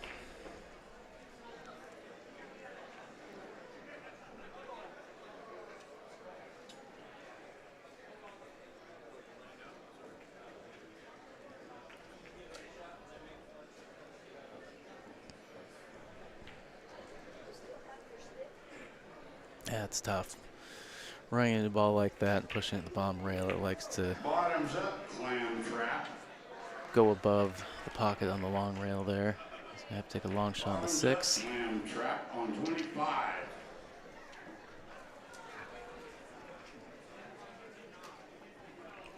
Yeah, it's tough. Running into a ball like that and pushing it at the bottom rail, it likes to Bottoms up, clam trap. go above the pocket on the long rail there. So I have to take a long shot on the Bottoms 6. up, clam trap on 25.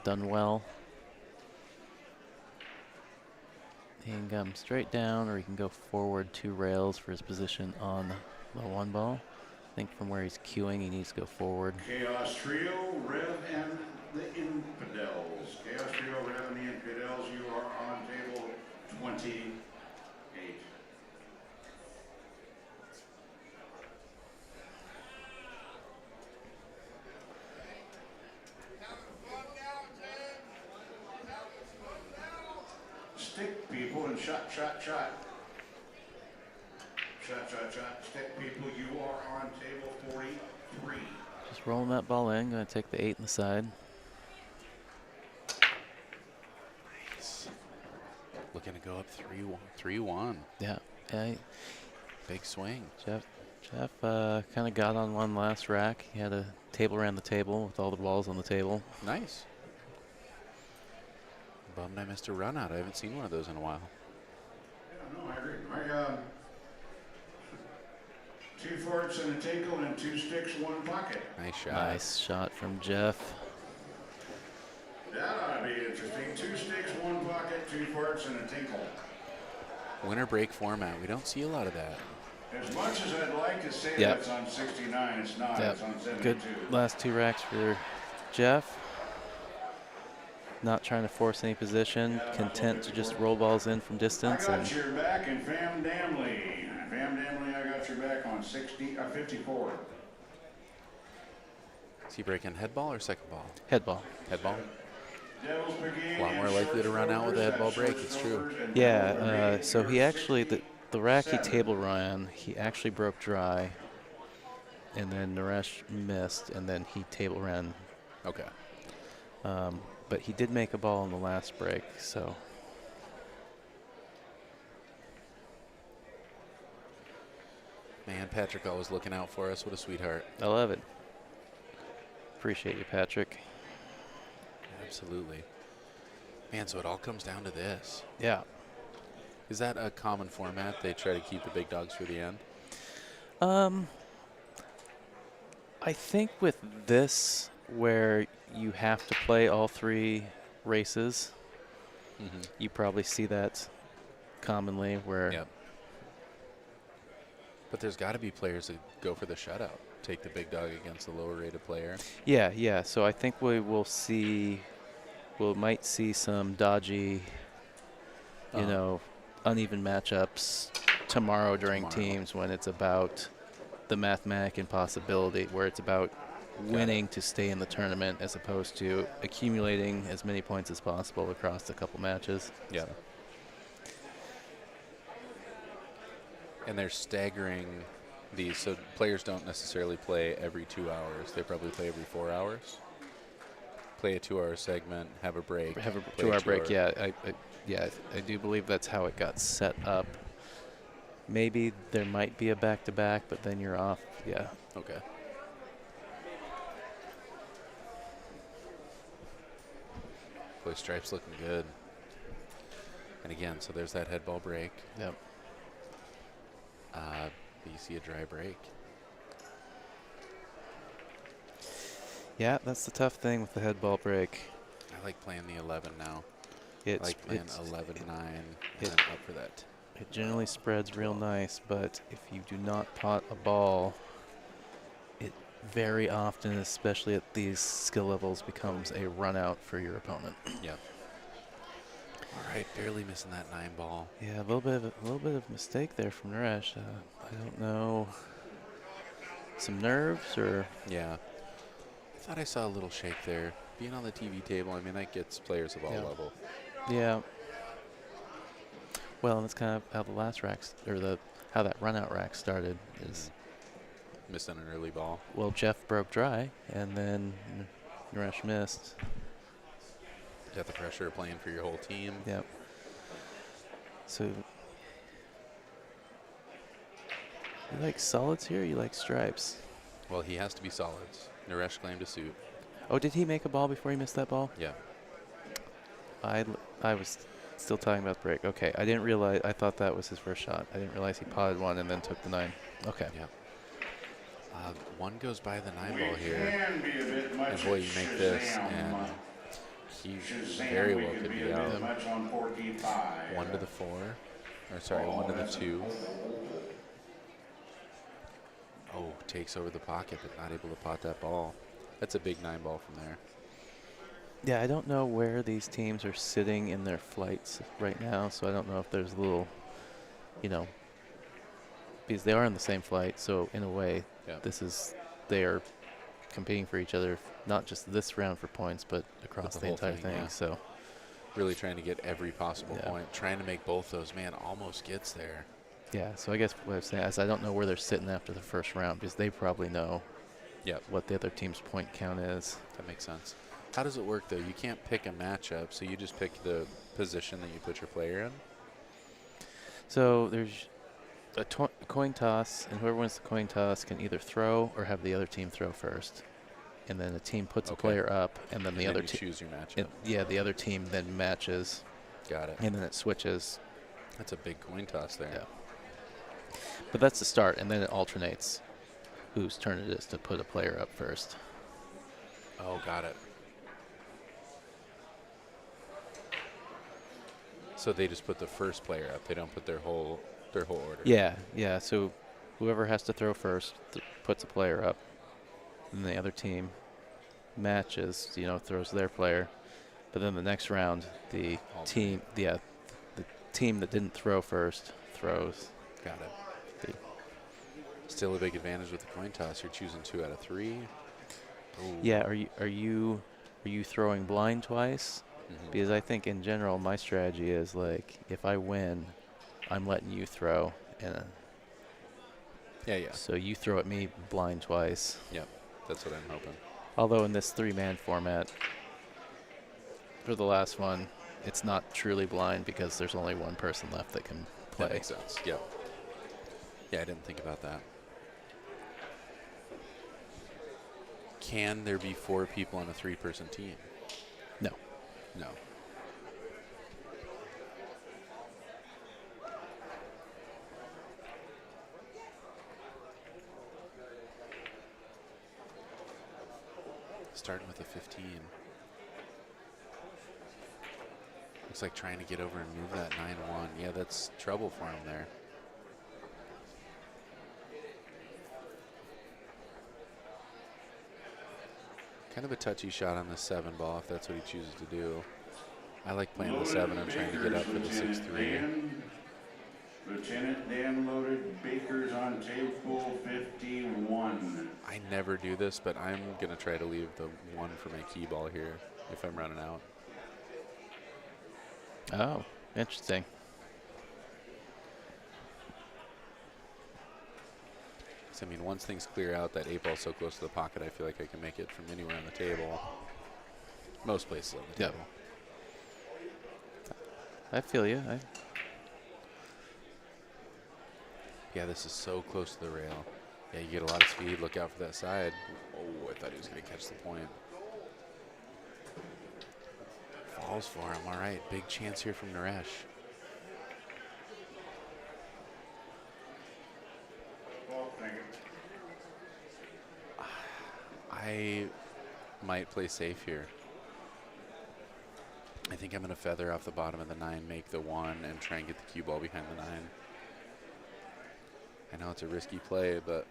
Done well. He can come straight down, or he can go forward 2 rails for his position on the 1 ball. I think from where he's cueing, he needs to go forward. Chaos Trio, Rev and the Infidels. Chaos Trio, Rev and the Infidels, you are on table 28. Stick people and shot, shot, shot. Shot, shot, shot. Stick people, you are on table 43. Just rolling that ball in. Going to take the 8 in the side. Nice. Looking to go up 3-1. Yeah. Big swing. Jeff kind of got on one last rack. He had a table around the table with all the balls on the table. Nice. Bummed I missed a run out. I haven't seen one of those in a while. Yeah, no, I agree. 2 forks and a tinkle and 2 sticks, 1 pocket. Nice shot. Nice shot from Jeff. That ought to be interesting. 2 sticks, 1 pocket, 2 forks and a tinkle. Winter break format. We don't see a lot of that. As much as I'd like to say Yep. that's on 69, it's not. Yep. It's on 72. Good last 2 racks for Jeff. Not trying to force any position. Content to just roll balls in from I distance. got And your back and Fam Damley. Fam Damley, I got your back on 54. Is he breaking head ball or second ball? head ball. Head ball. Devil's Brigade A lot more and likely to short run out with a head ball throwers, break, it's true. throwers, and Yeah, Devil's Brigade, so he you're actually, the rack he 67. table ran, he actually broke dry. And then Naresh missed, and then he table ran. Okay. But he did make a ball in the last break, so. Man, Patrick always looking out for us. What a sweetheart. I love it. Appreciate you, Patrick. Absolutely. Man, so it all comes down to this. Yeah. Is that a common format? They try to keep the big dogs for the end? I think with this, where you have to play all 3 races, you probably see that commonly where Yep. But there's got to be players that go for the shutout take the big dog against the lower rated player. Yeah, yeah. So I think we might see some dodgy, uneven matchups tomorrow during teams when it's about the mathematic impossibility, where it's about winning to stay in the tournament as opposed to accumulating as many points as possible across a couple matches. Yeah. So. And they're staggering these, so players don't necessarily play every 2 hours. They probably play every 4 hours. Play a 2 hour segment, have a break. Have a play 2 hour break. Yeah, I do believe that's how it got set up. Maybe there might be a back-to-back, but then you're off. Yeah. Okay. Boy, Stripe's looking good. And again, so there's that head ball break. Yep. You see a dry break. Yeah, that's the tough thing with the head ball break. I like playing the 11 now. It's I like playing 11-9 and then up for that. It generally spreads real nice, but if you do not pot a ball, it very often, especially at these skill levels, becomes a run out for your opponent. Yeah. All right, barely missing that 9 ball. Yeah, a little bit of mistake there from Naresh. I don't know, some nerves or. Yeah. I thought I saw a little shake there. Being on the TV table, I mean, that gets players of all level. Yeah. Well, and that's kind of how the last racks, or how that run out rack started is. Missing an early ball. Well, Jeff broke dry, and then Naresh missed. Got the pressure of playing for your whole team. Yep. So, you like solids here or you like stripes? Well, he has to be solids. Naresh claimed a suit. Oh, did he make a ball before he missed that ball? Yeah. I was still talking about the break. Okay, I didn't realize. I thought that was his first shot. I didn't realize he potted one and then took the 9. Okay. Yeah. One goes by the 9 ball here. And boy, you make this, and he very well could be out. 1 to the 4. Or sorry, 1 to the 2. Oh, takes over the pocket, but not able to pot that ball. That's a big 9 ball from there. Yeah, I don't know where these teams are sitting in their flights right now, so I don't know if there's a little, because they are in the same flight, so in a way, they are competing for each other, not just this round for points, but across the entire thing. Yeah. So really trying to get every possible point, trying to make both those. Man, almost gets there. Yeah, so I guess what I'm saying is I don't know where they're sitting after the first round because they probably know what the other team's point count is. That makes sense. How does it work, though? You can't pick a matchup, so you just pick the position that you put your player in? So there's a coin toss, and whoever wins the coin toss can either throw or have the other team throw first. And then the team puts a player up, and then the other team choose your matchup. The other team then matches. Got it. And then it switches. That's a big coin toss there. Yeah. But that's the start, and then it alternates whose turn it is to put a player up first. Oh, got it. So they just put the first player up. They don't put their whole order. Yeah, yeah. So whoever has to throw first puts a player up, and the other team matches. Throws their player. But then the next round, the team that didn't throw first throws. Got it. Still a big advantage with the coin toss. You're choosing 2 out of 3. Ooh. Yeah. Are you throwing blind twice? Mm-hmm. Because I think in general my strategy is like if I win, I'm letting you throw, and so you throw at me blind twice. Yep, that's what I'm hoping. Although in this 3-man format, for the last one, it's not truly blind because there's only one person left that can play. That makes sense. Yep. Yeah, I didn't think about that. Can there be 4 people on a 3-person team? No. No. Starting with a 15. Looks like trying to get over and move that 9-1. Yeah, that's trouble for him there. Kind of a touchy shot on the 7 ball if that's what he chooses to do. I like playing the 7 and trying to get up for the 6-3. Lieutenant Dan loaded Baker's on table 51. I never do this, but I'm going to try to leave the 1 for my key ball here if I'm running out. Oh, interesting. I mean, once things clear out, that 8 ball's so close to the pocket, I feel like I can make it from anywhere on the table. Most places on the Yep. table. I feel you. Yeah, this is so close to the rail. Yeah, you get a lot of speed. Look out for that side. Oh, I thought he was going to catch the point. Falls for him. All right, big chance here from Naresh. I might play safe here. I think I'm going to feather off the bottom of the 9, make the 1, and try and get the cue ball behind the 9. I know it's a risky play, but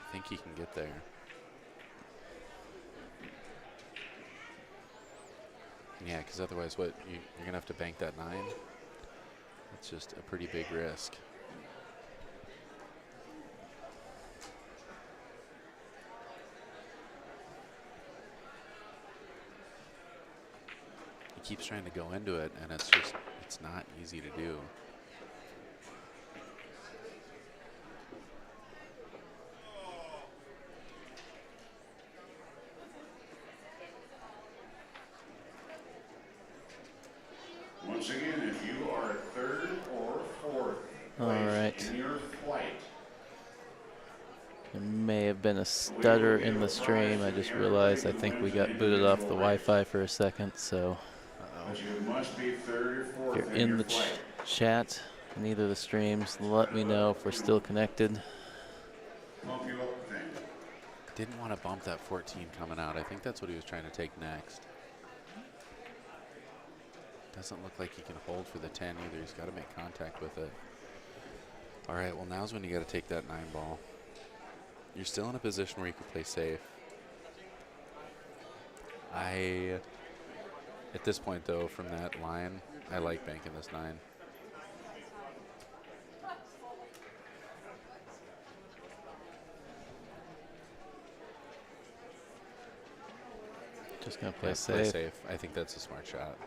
I think he can get there. Yeah, because otherwise you're going to have to bank that 9. It's just a pretty big risk. He keeps trying to go into it, and it's not easy to do. Once again, if you are 3rd or 4th All right. in your flight, There may have been a stutter in the stream. I just realized I think we got booted off the Wi-Fi for a second. So but you must be 3rd or 4th if you're in in your the flight. chat in either of the streams, let me know if we're still connected. Bump you up thing. Didn't want to bump that 14 coming out. I think that's what he was trying to take next. Doesn't look like he can hold for the 10 either. He's got to make contact with it. All right, well, now's when you got to take that 9 ball. You're still in a position where you can play safe. At this point, though, from that line, I like banking this 9. Just gonna play Yeah, safe. I think that's a smart shot.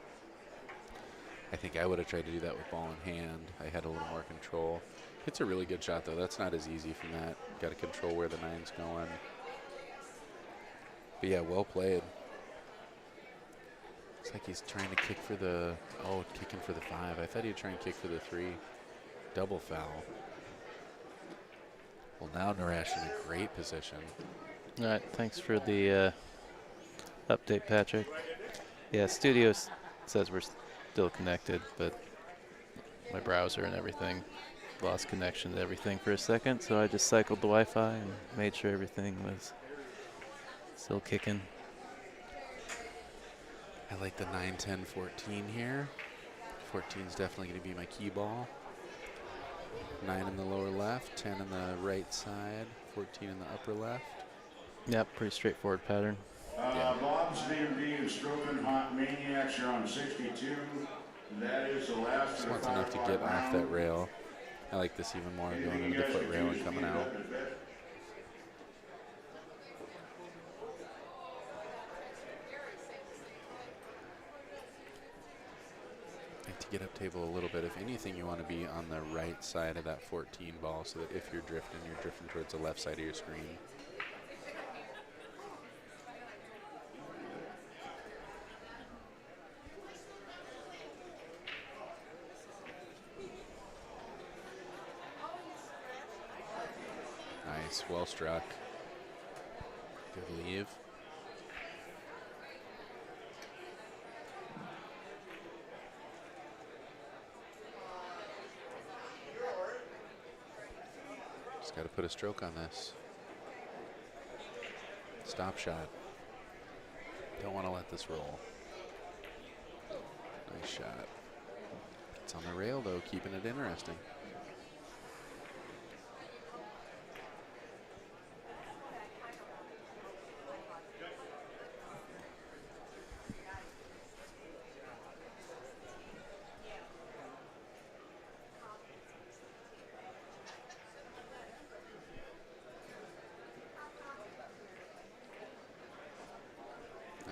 I think I would have tried to do that with ball in hand. I had a little more control. It's a really good shot, though. That's not as easy from that. Got to control where the 9's going. But yeah, well played. Looks like he's trying to kick for the, kicking for the 5. I thought he'd try and kick for the 3. Double foul. Well, now Naresh in a great position. All right, thanks for the update, Patrick. Yeah, Studio says we're still connected, but my browser and everything lost connection to everything for a second, so I just cycled the Wi-Fi and made sure everything was still kicking. I like the 9, 10, 14 here. 14 is definitely going to be my key ball. 9 in the lower left, 10 in the right side, 14 in the upper left. Yep, pretty straightforward pattern. Bob's DMV and Stroking Hot Maniacs are on 62. That is the last Just of the wants enough to 5 get off round. that rail. I like this even more, going Anything into you the guys foot could rail use and to coming get out. that bit. Like to get up table a little bit. If anything, you want to be on the right side of that 14 ball so that if you're drifting towards the left side of your screen. Nice, well struck. Good leave. Just got to put a stroke on this. Stop shot. Don't want to let this roll. Nice shot. It's on the rail, though, keeping it interesting.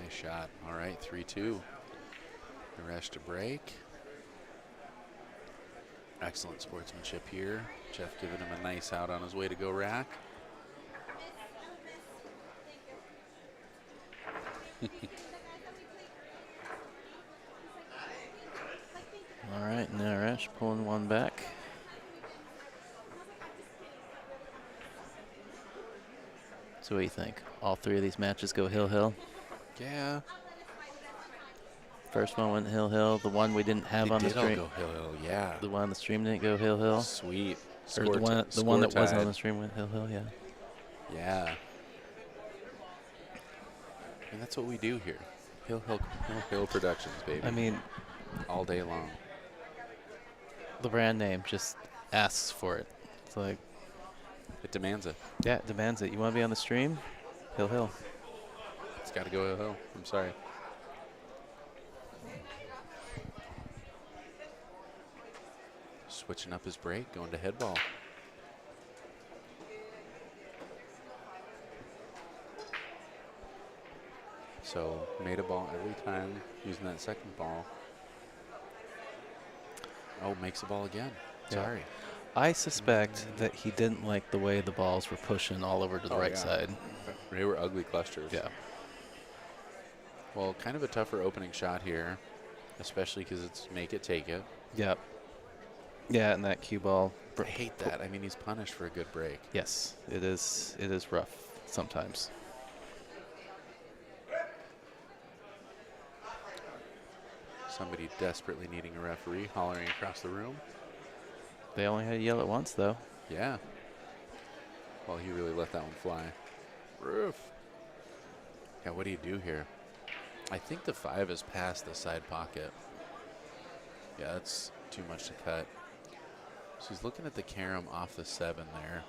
Nice shot. All right, 3-2. Naresh to break. Excellent sportsmanship here. Jeff giving him a nice out on his way to go rack. All right, Naresh pulling one back. So what do you think? All three of these matches go hill-hill? Yeah. First one went hill-hill. The one we didn't have on the They did stream. all go hill-hill, yeah. The one on the stream didn't go hill-hill. Sweet. Or the one that wasn't on the stream went hill-hill, yeah. Yeah. And that's what we do here. Hill Productions, baby. I mean, all day long. the brand name just asks for it. It's like, It demands it. yeah, it demands it. You want to be on the stream? Hill-hill. It's got to go hill-hill. I'm sorry. Switching up his break, going to head ball. So made a ball every time using that second ball. Oh, makes a ball again. Yeah. Sorry. I suspect that he didn't like the way the balls were pushing all over to the right yeah. side. They were ugly clusters. Yeah. Well, kind of a tougher opening shot here, especially because it's make it, take it. Yep. Yeah, and that cue ball. I hate that. I mean, he's punished for a good break. Yes, it is. It is rough sometimes. Somebody desperately needing a referee hollering across the room. They only had to yell it once, though. Yeah. Well, he really let that one fly. Roof. Yeah, what do you do here? I think the 5 is past the side pocket. Yeah, that's too much to cut. So he's looking at the carom off the 7 there.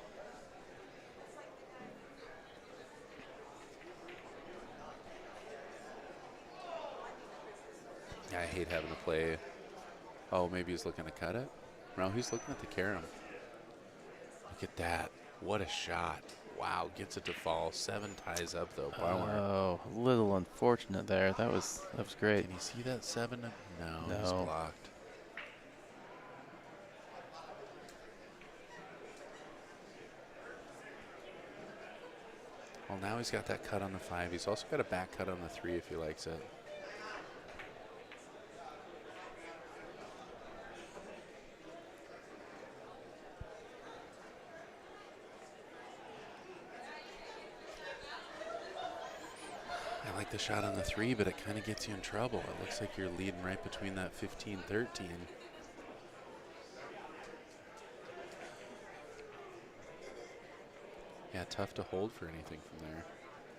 Yeah, I hate having to play. Oh, maybe he's looking to cut it? No, he's looking at the carom. Look at that. What a shot. Wow, gets it to fall. 7 ties up, though. Bummer. Oh, a little unfortunate there. That was great. Can you see that 7? No, he's No. blocked. Well, now he's got that cut on the 5. He's also got a back cut on the 3 if he likes it. I like the shot on the 3, but it kind of gets you in trouble. It looks like you're leading right between that 15-13. Yeah, tough to hold for anything from there.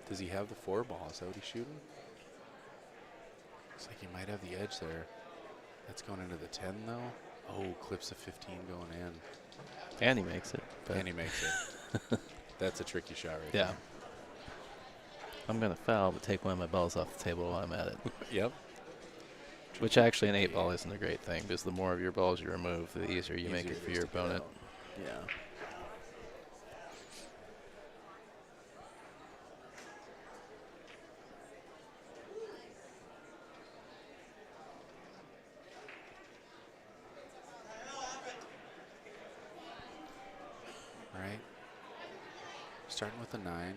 Does he have the 4 ball? Is that what he's shooting? Looks like he might have the edge there. That's going into the 10, though. Oh, clips of 15 going in. And he makes it. And he makes it. That's a tricky shot right Yeah. I'm going to foul, but take one of my balls off the table while I'm at it. there. Yep. Which actually an 8 ball isn't a great thing, because the more of your balls you remove, the easier you make it for your opponent. Yeah. All right. Starting with the 9.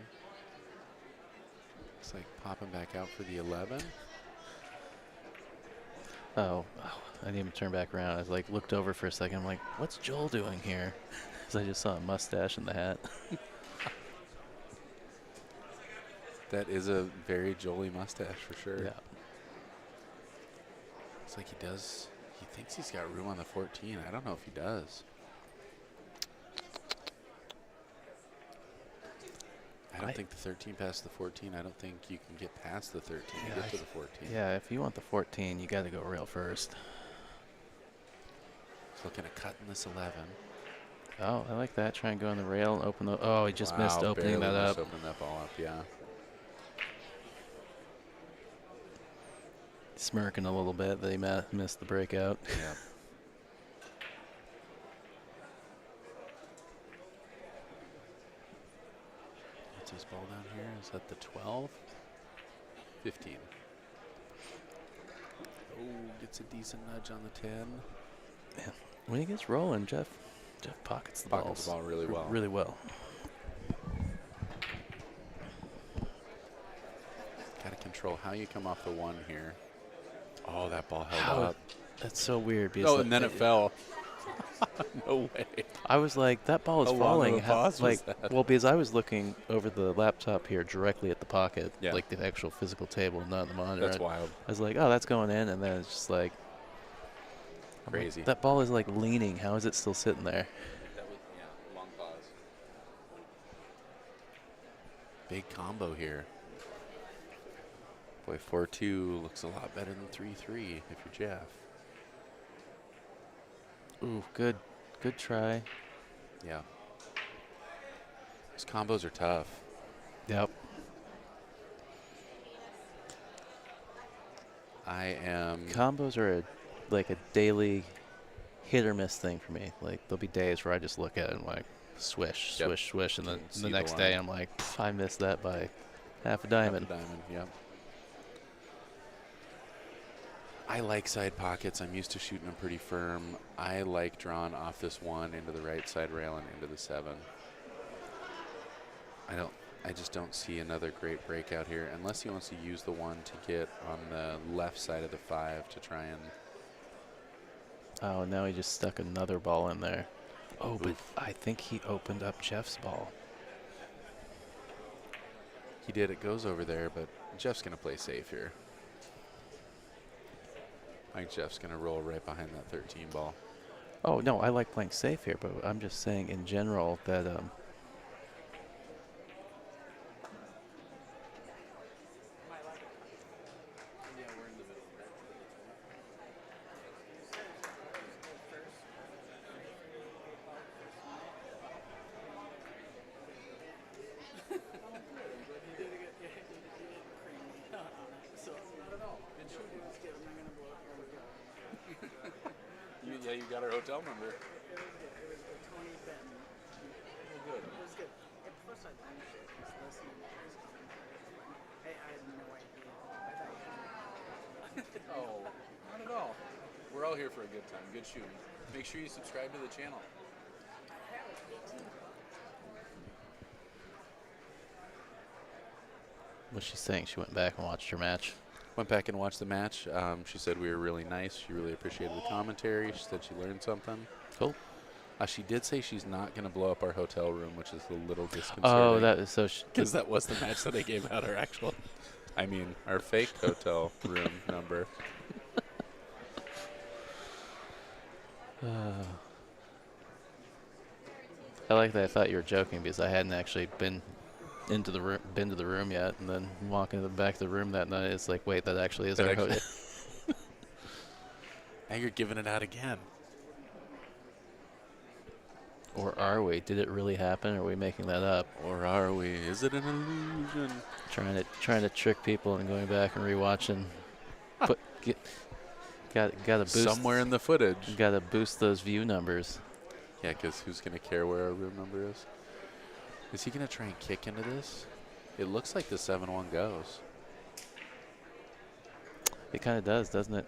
It's like popping back out for the 11. Oh, I didn't even turn back around. I like looked over for a second. I'm like, what's Joel doing here? Because I just saw a mustache in the hat. That is a very Jolie mustache for sure. Yeah. It's like he does. He thinks he's got room on the 14. I don't know if he does. I don't think the 13 past the 14. I don't think you can get past the 13 to get to the 14. Yeah, if you want the 14, you got to go rail first. He's looking at cutting this 11. Oh, I like that. Try and go on the rail and open the. Oh, he just missed Wow, opening barely that missed up. opening that ball up, yeah. Smirking a little bit that he missed the breakout. Yeah. What's his ball down here? Is that the 12? 15. Oh, gets a decent nudge on the 10. Yeah. When he gets rolling, Jeff pockets the Pockets the balls ball really well. Really well. Got to control how you come off the 1 here. Oh, that ball held How- up. That's so weird. Because Oh, and then it fell. No way. I was like, that ball is How long of falling. a pause was like, that? well, because I was looking over the laptop here directly at the pocket, Yeah. like the actual physical table, not the monitor. That's wild. I was like, oh, that's going in, and then it's just like, I'm like, Crazy. that ball is like leaning. How is it still sitting there? That was, long pause. Big combo here. Boy, 4-2 looks a lot better than 3-3 if you're Jeff. Ooh, good try. Yeah. These combos are tough. Yep. I am. Combos are like a daily hit or miss thing for me. Like, there'll be days where I just look at it and like, swish, Yep. swish, swish, and then See the the next line. day I'm like, I missed that by half a Half a diamond. diamond, yep. I like side pockets. I'm used to shooting them pretty firm. I like drawing off this 1 into the right side rail and into the 7. I just don't see another great breakout here unless he wants to use the 1 to get on the left side of the 5 to try and. Oh, now he just stuck another ball in there. Oh, but Oof. I think he opened up Jeff's ball. He did. It goes over there, but Jeff's going to play safe here. I think Jeff's going to roll right behind that 13 ball. Oh, no, I like playing safe here, but I'm just saying in general that You got our hotel number. Oh, not at all. We're all here for a good time, good shooting. Make sure you subscribe to the channel. what's she saying? She went back and watched her match. Went back and watched the match. She said we were really nice. She really appreciated the commentary. She said she learned something. Cool. She did say she's not going to blow up our hotel room, which is a little disconcerting. Oh, that is so. Because that was the match that they gave out our fake hotel room number. I like that. I thought you were joking because I hadn't actually been to the room yet, and then walking to the back of the room that night, it's like, wait, that actually is That our actually- hotel. Now you're giving it out again. Or are we? Did it really happen? Or are we making that up? Or are we? Is it an illusion? Trying to trick people and going back and rewatching. Gotta boost Somewhere in the footage. Gotta boost those view numbers. Yeah, because who's going to care where our room number is? Is he going to try and kick into this? It looks like the 7-1 goes. It kind of does, doesn't it?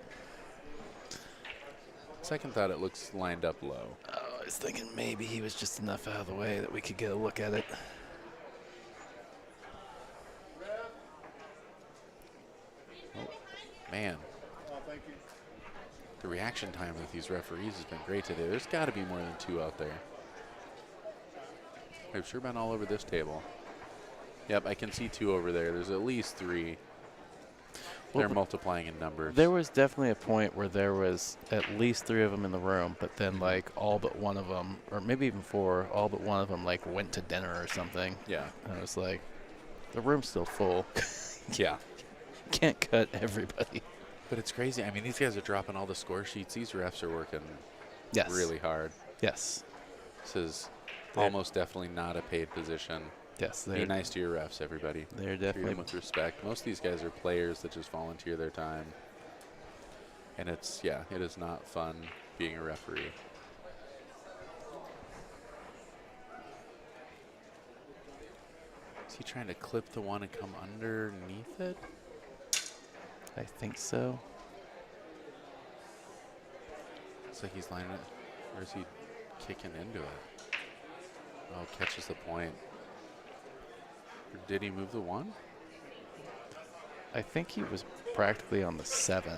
Second thought, it looks lined up low. Oh, I was thinking maybe he was just enough out of the way that we could get a look at it. Man. The reaction time with these referees has been great today. There's got to be more than 2 out there. I've sure been all over this table. Yep, I can see 2 over there. There's at least 3. They're multiplying in numbers. There was definitely a point where there was at least 3 of them in the room, but then like all but one of them, or maybe even 4, all but one of them like went to dinner or something. Yeah. And I was like, the room's still full. Yeah. Can't cut everybody. But it's crazy. I mean, these guys are dropping all the score sheets. These refs are working Yes. really hard. Yes. This is almost definitely not a paid position. Yes. Be nice to your refs, everybody. They're Treat them definitely. with respect. Most of these guys are players that just volunteer their time. And it is not fun being a referee. Is he trying to clip the one and come underneath it? I think so. Looks like he's lining it. Or is he kicking into it? Oh, catches the point. Or did he move the 1? I think he was practically on the 7.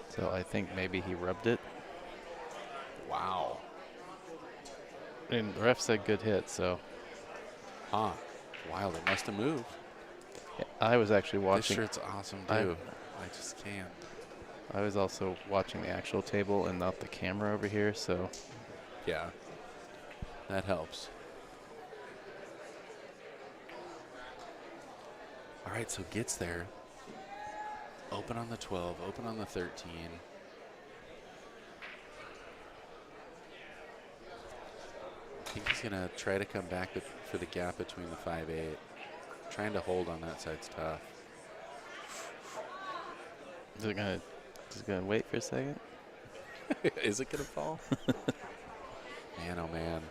So I think maybe he rubbed it. Wow. And the ref said good hit, so Huh. Wild. It must have moved. yeah, I was actually This watching. shirt's awesome, I- too. I just can't. I was also watching the actual table and not the camera over here, so Yeah. That helps. All right, so gets there. Open on the 12, open on the 13. I think he's going to try to come back for the gap between the 5-8. Trying to hold on that side's tough. is it gonna wait for a second? Is it going to fall? Man, oh man.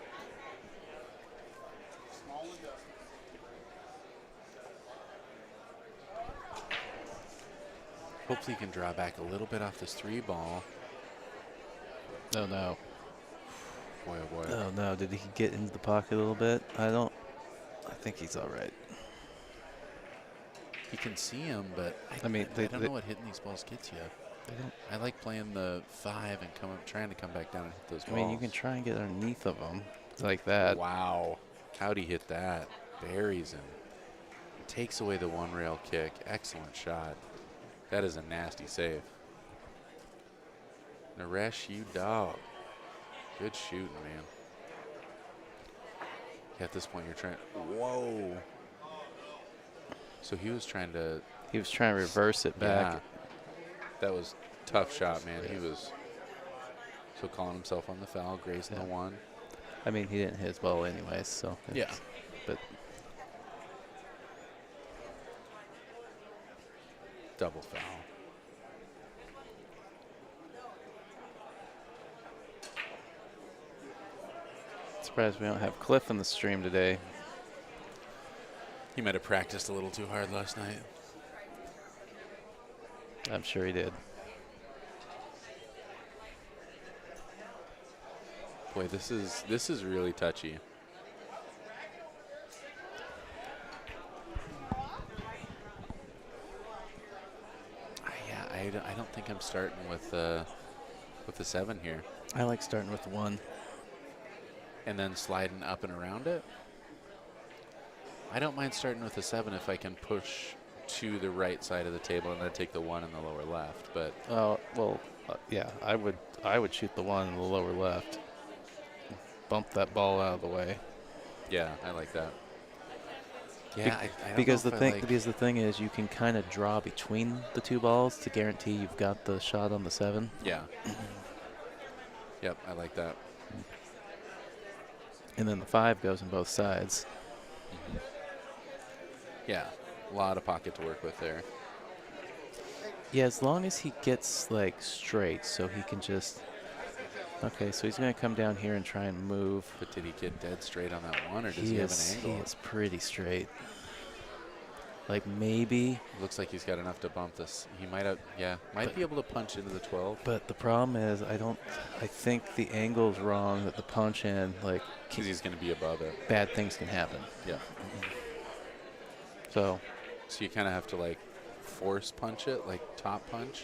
Hopefully he can draw back a little bit off this 3 ball. Oh no. Boy, oh boy. Oh no, did he get into the pocket a little bit? I think he's all right. You can see him, but I mean, I don't know what hitting these balls gets you. I like playing the 5 and trying to come back down and hit those I balls. mean, you can try and get underneath of them like that. Wow. How'd he hit that? Buries him. Takes away the 1 rail kick. Excellent shot. That is a nasty save. Naresh, you dog. Good shooting, man. Yeah, at this point, you're trying. Whoa. So he was trying to. He was trying to reverse it back. Yeah. That was tough shot, man. Yeah. He was. So calling himself on the foul, grazing Yeah. the 1. I mean, he didn't hit his ball anyways, so. Yeah. But Double foul. surprised we don't have Cliff in the stream today. He might have practiced a little too hard last night. I'm sure he did. Boy, this is really touchy. I don't think I'm starting with the 7 here. I like starting with the 1. And then sliding up and around it. I don't mind starting with the 7 if I can push to the right side of the table and then take the 1 in the lower left. But Yeah, I would shoot the 1 in the lower left. Bump that ball out of the way. yeah, I like that. Yeah, I don't Because know the if I thing like- because the thing is, you can kind of draw between the 2 balls to guarantee you've got the shot on the 7. Yeah. Yep, I like that. And then the 5 goes on both sides. Yeah, a lot of pocket to work with there. Yeah, as long as he gets like straight, so he can just. Okay, so he's gonna come down here and try and move. But did he get dead straight on that 1, or does he have an angle? He is pretty straight. Like maybe, Looks like he's got enough to bump this. He might have, might be able to punch into the 12. but the problem is I think the angle's wrong that the punch in, like, Because he's going to be above it. bad things can happen. Yeah. So, So you kind of have to, like, force punch it, like top punch.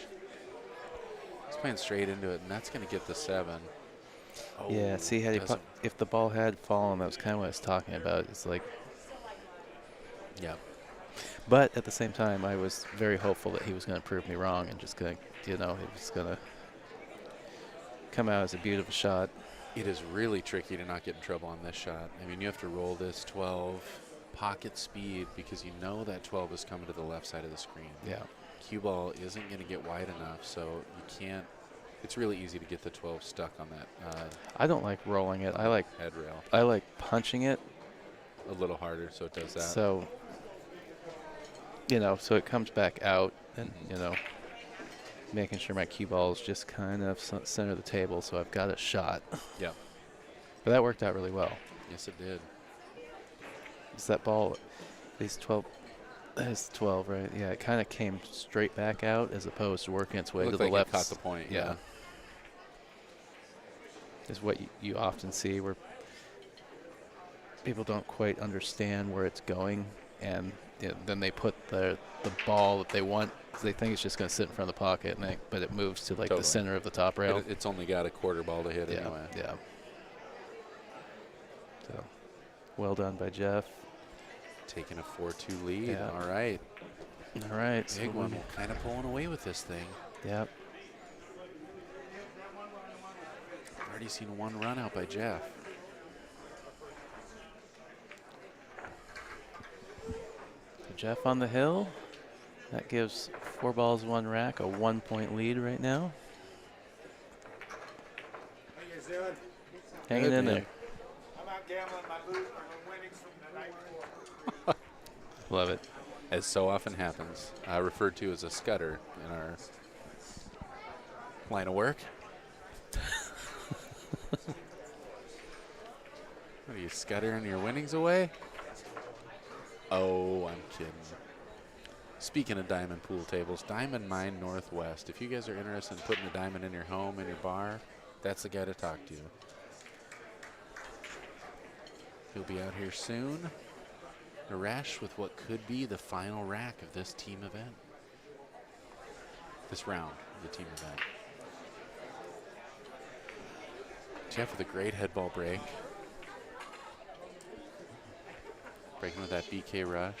He's playing straight into it, and that's going to get the 7. Oh, yeah, see, had he doesn't- if the ball had fallen, that was kind of what I was talking about. It's like, Yeah. but at the same time, I was very hopeful that he was going to prove me wrong and just going to, it was going to come out as a beautiful shot. It is really tricky to not get in trouble on this shot. I mean, you have to roll this 12 pocket speed because you know that 12 is coming to the left side of the screen. Yeah. Cue ball isn't going to get wide enough, so you can't. It's really easy to get the 12 stuck on that I don't like rolling it. I like head rail punching it. a little harder, so it does that. So, so it comes back out and, making sure my cue ball is just kind of center of the table, so I've got a shot. Yeah. But that worked out really well. Yes, it did. It's that ball, these 12, That is 12, right? Yeah, it kind of came straight back out as opposed to working its way to Looked the like left. it caught the point. Yeah. Is what you often see where people don't quite understand where it's going, and then they put the ball that they want, 'cause they think it's just going to sit in front of the pocket, and but it moves to like Totally. the center of the top rail. It's only got a quarter ball to hit Yeah, anyway. yeah. So, well done by Jeff. Taking a 4-2 lead. Yeah. All right. All right. So Big one. Kind of pulling away with this thing. Yep. Already seen one run out by Jeff. Jeff on the hill. That gives 4 balls, 1 rack, a 1-point lead right now. How you guys doing? Hanging Good, in man. there. I'm out gambling my winnings from the night before. Love it. As so often happens. Referred to as a scudder in our line of work. What are you scuttering your winnings away? Oh, I'm kidding. Speaking of diamond pool tables, Diamond Mine Northwest. If you guys are interested in putting a diamond in your home, in your bar, that's the guy to talk to. He'll be out here soon. Naresh with what could be the final rack of this team event. This round of the team event. Jeff with a great head ball break. Breaking with that BK rush.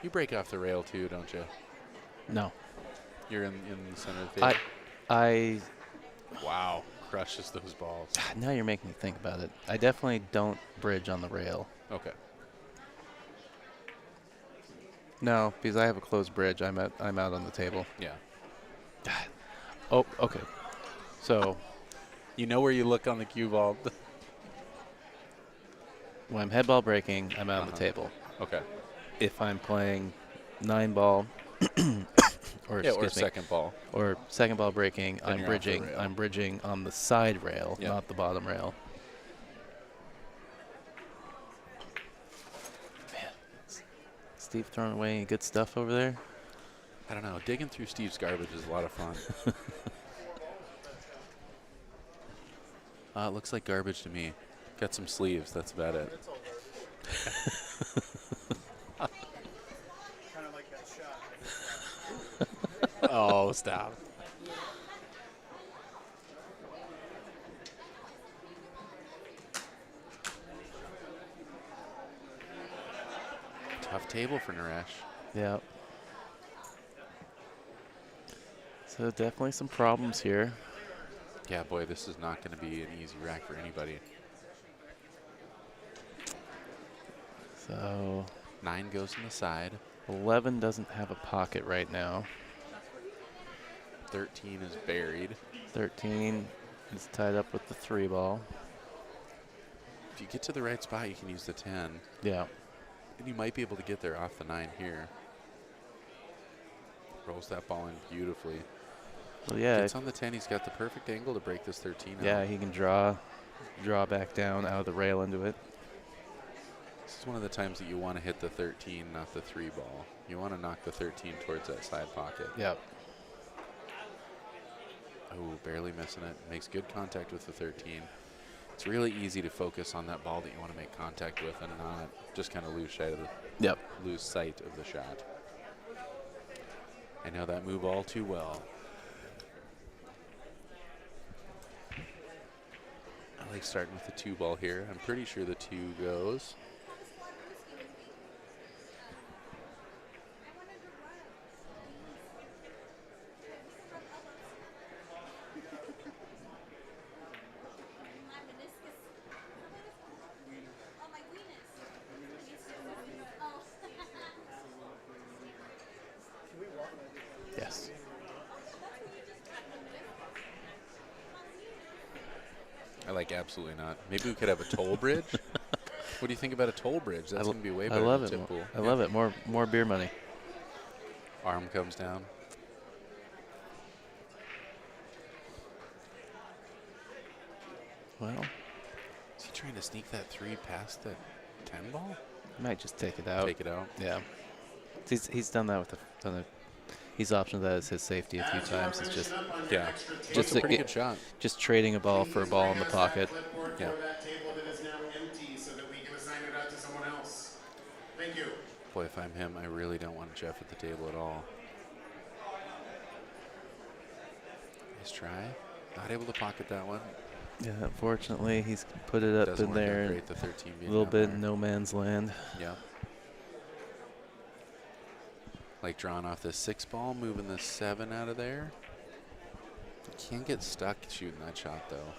You break off the rail too, don't you? No. You're in the center of the field. I Wow. Crushes those balls. now you're making me think about it. I definitely don't bridge on the rail. Okay. No, because I have a closed bridge. I'm out on the table. Yeah. Oh, okay. So You know where you look on the cue ball. when I'm head ball breaking, I'm out on the table. Okay. If I'm playing 9 ball or Yeah, or excuse me, second ball. or second ball breaking, Then I'm you're off the bridging. rail. I'm bridging on the side rail, Yeah. not the bottom rail. Man, Steve throwing away any good stuff over there? I don't know. Digging through Steve's garbage is a lot of fun. It looks like garbage to me. Got some sleeves. That's about it. Kind of like that shot. Oh, stop. Tough table for Naresh. Yeah. So definitely some problems here. Yeah, boy, this is not going to be an easy rack for anybody. So 9 goes on the side. 11 doesn't have a pocket right now. 13 is buried. 13 is tied up with the 3 ball. If you get to the right spot, you can use the 10. Yeah. And you might be able to get there off the 9 here. Rolls that ball in beautifully. Well, yeah. Gets on the 10. He's got the perfect angle to break this 13 Yeah, out. he can draw back down out of the rail into it. This is one of the times that you want to hit the 13, not the 3 ball. You want to knock the 13 towards that side pocket. Yep. Oh, barely missing it. Makes good contact with the 13. It's really easy to focus on that ball that you want to make contact with and not just kind of lose sight of the shot. I know that move all too well. I like starting with the 2 ball here. I'm pretty sure the 2 goes. Yes. I like absolutely not. Maybe we could have a toll bridge. What do you think about a toll bridge? That's going to be way better I love than it. tip pool. I love it. More beer money. Arm comes down. Well, Is he trying to sneak that 3 past that 10 ball? Might just take it out. Take it out. Yeah. He's done that with he's optioned that as his safety a few times. It's just Yeah. Just Just a to pretty get- good shot. just trading a ball for a ball in the pocket. Yeah. That table that is now empty so that we can assign it out to someone else. Thank you. Boy, if I'm him, I really don't want Jeff at the table at all. Nice try. Not able to pocket that one. Yeah, unfortunately, he's put it up Doesn't in work out there. great, the 13 A being little down bit there. no man's land. Yeah. Like drawing off this 6 ball, moving the 7 out of there. Can't get stuck shooting that shot though.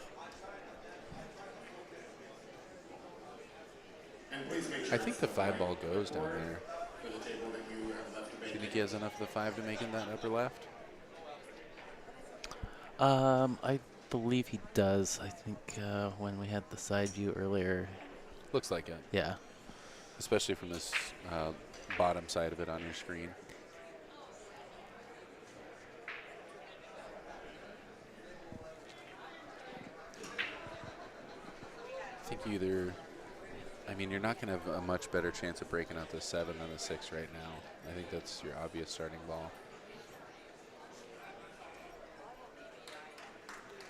And please make sure I think the 5 ball goes down there. for the table that you have left Do you vacant. think he has enough of the 5 to make in that upper left? I believe he does. I think when we had the side view earlier, Looks like it, yeah. especially from this bottom side of it on your screen. I think either, I mean, you're not going to have a much better chance of breaking out the 7 than the 6 right now. I think that's your obvious starting ball.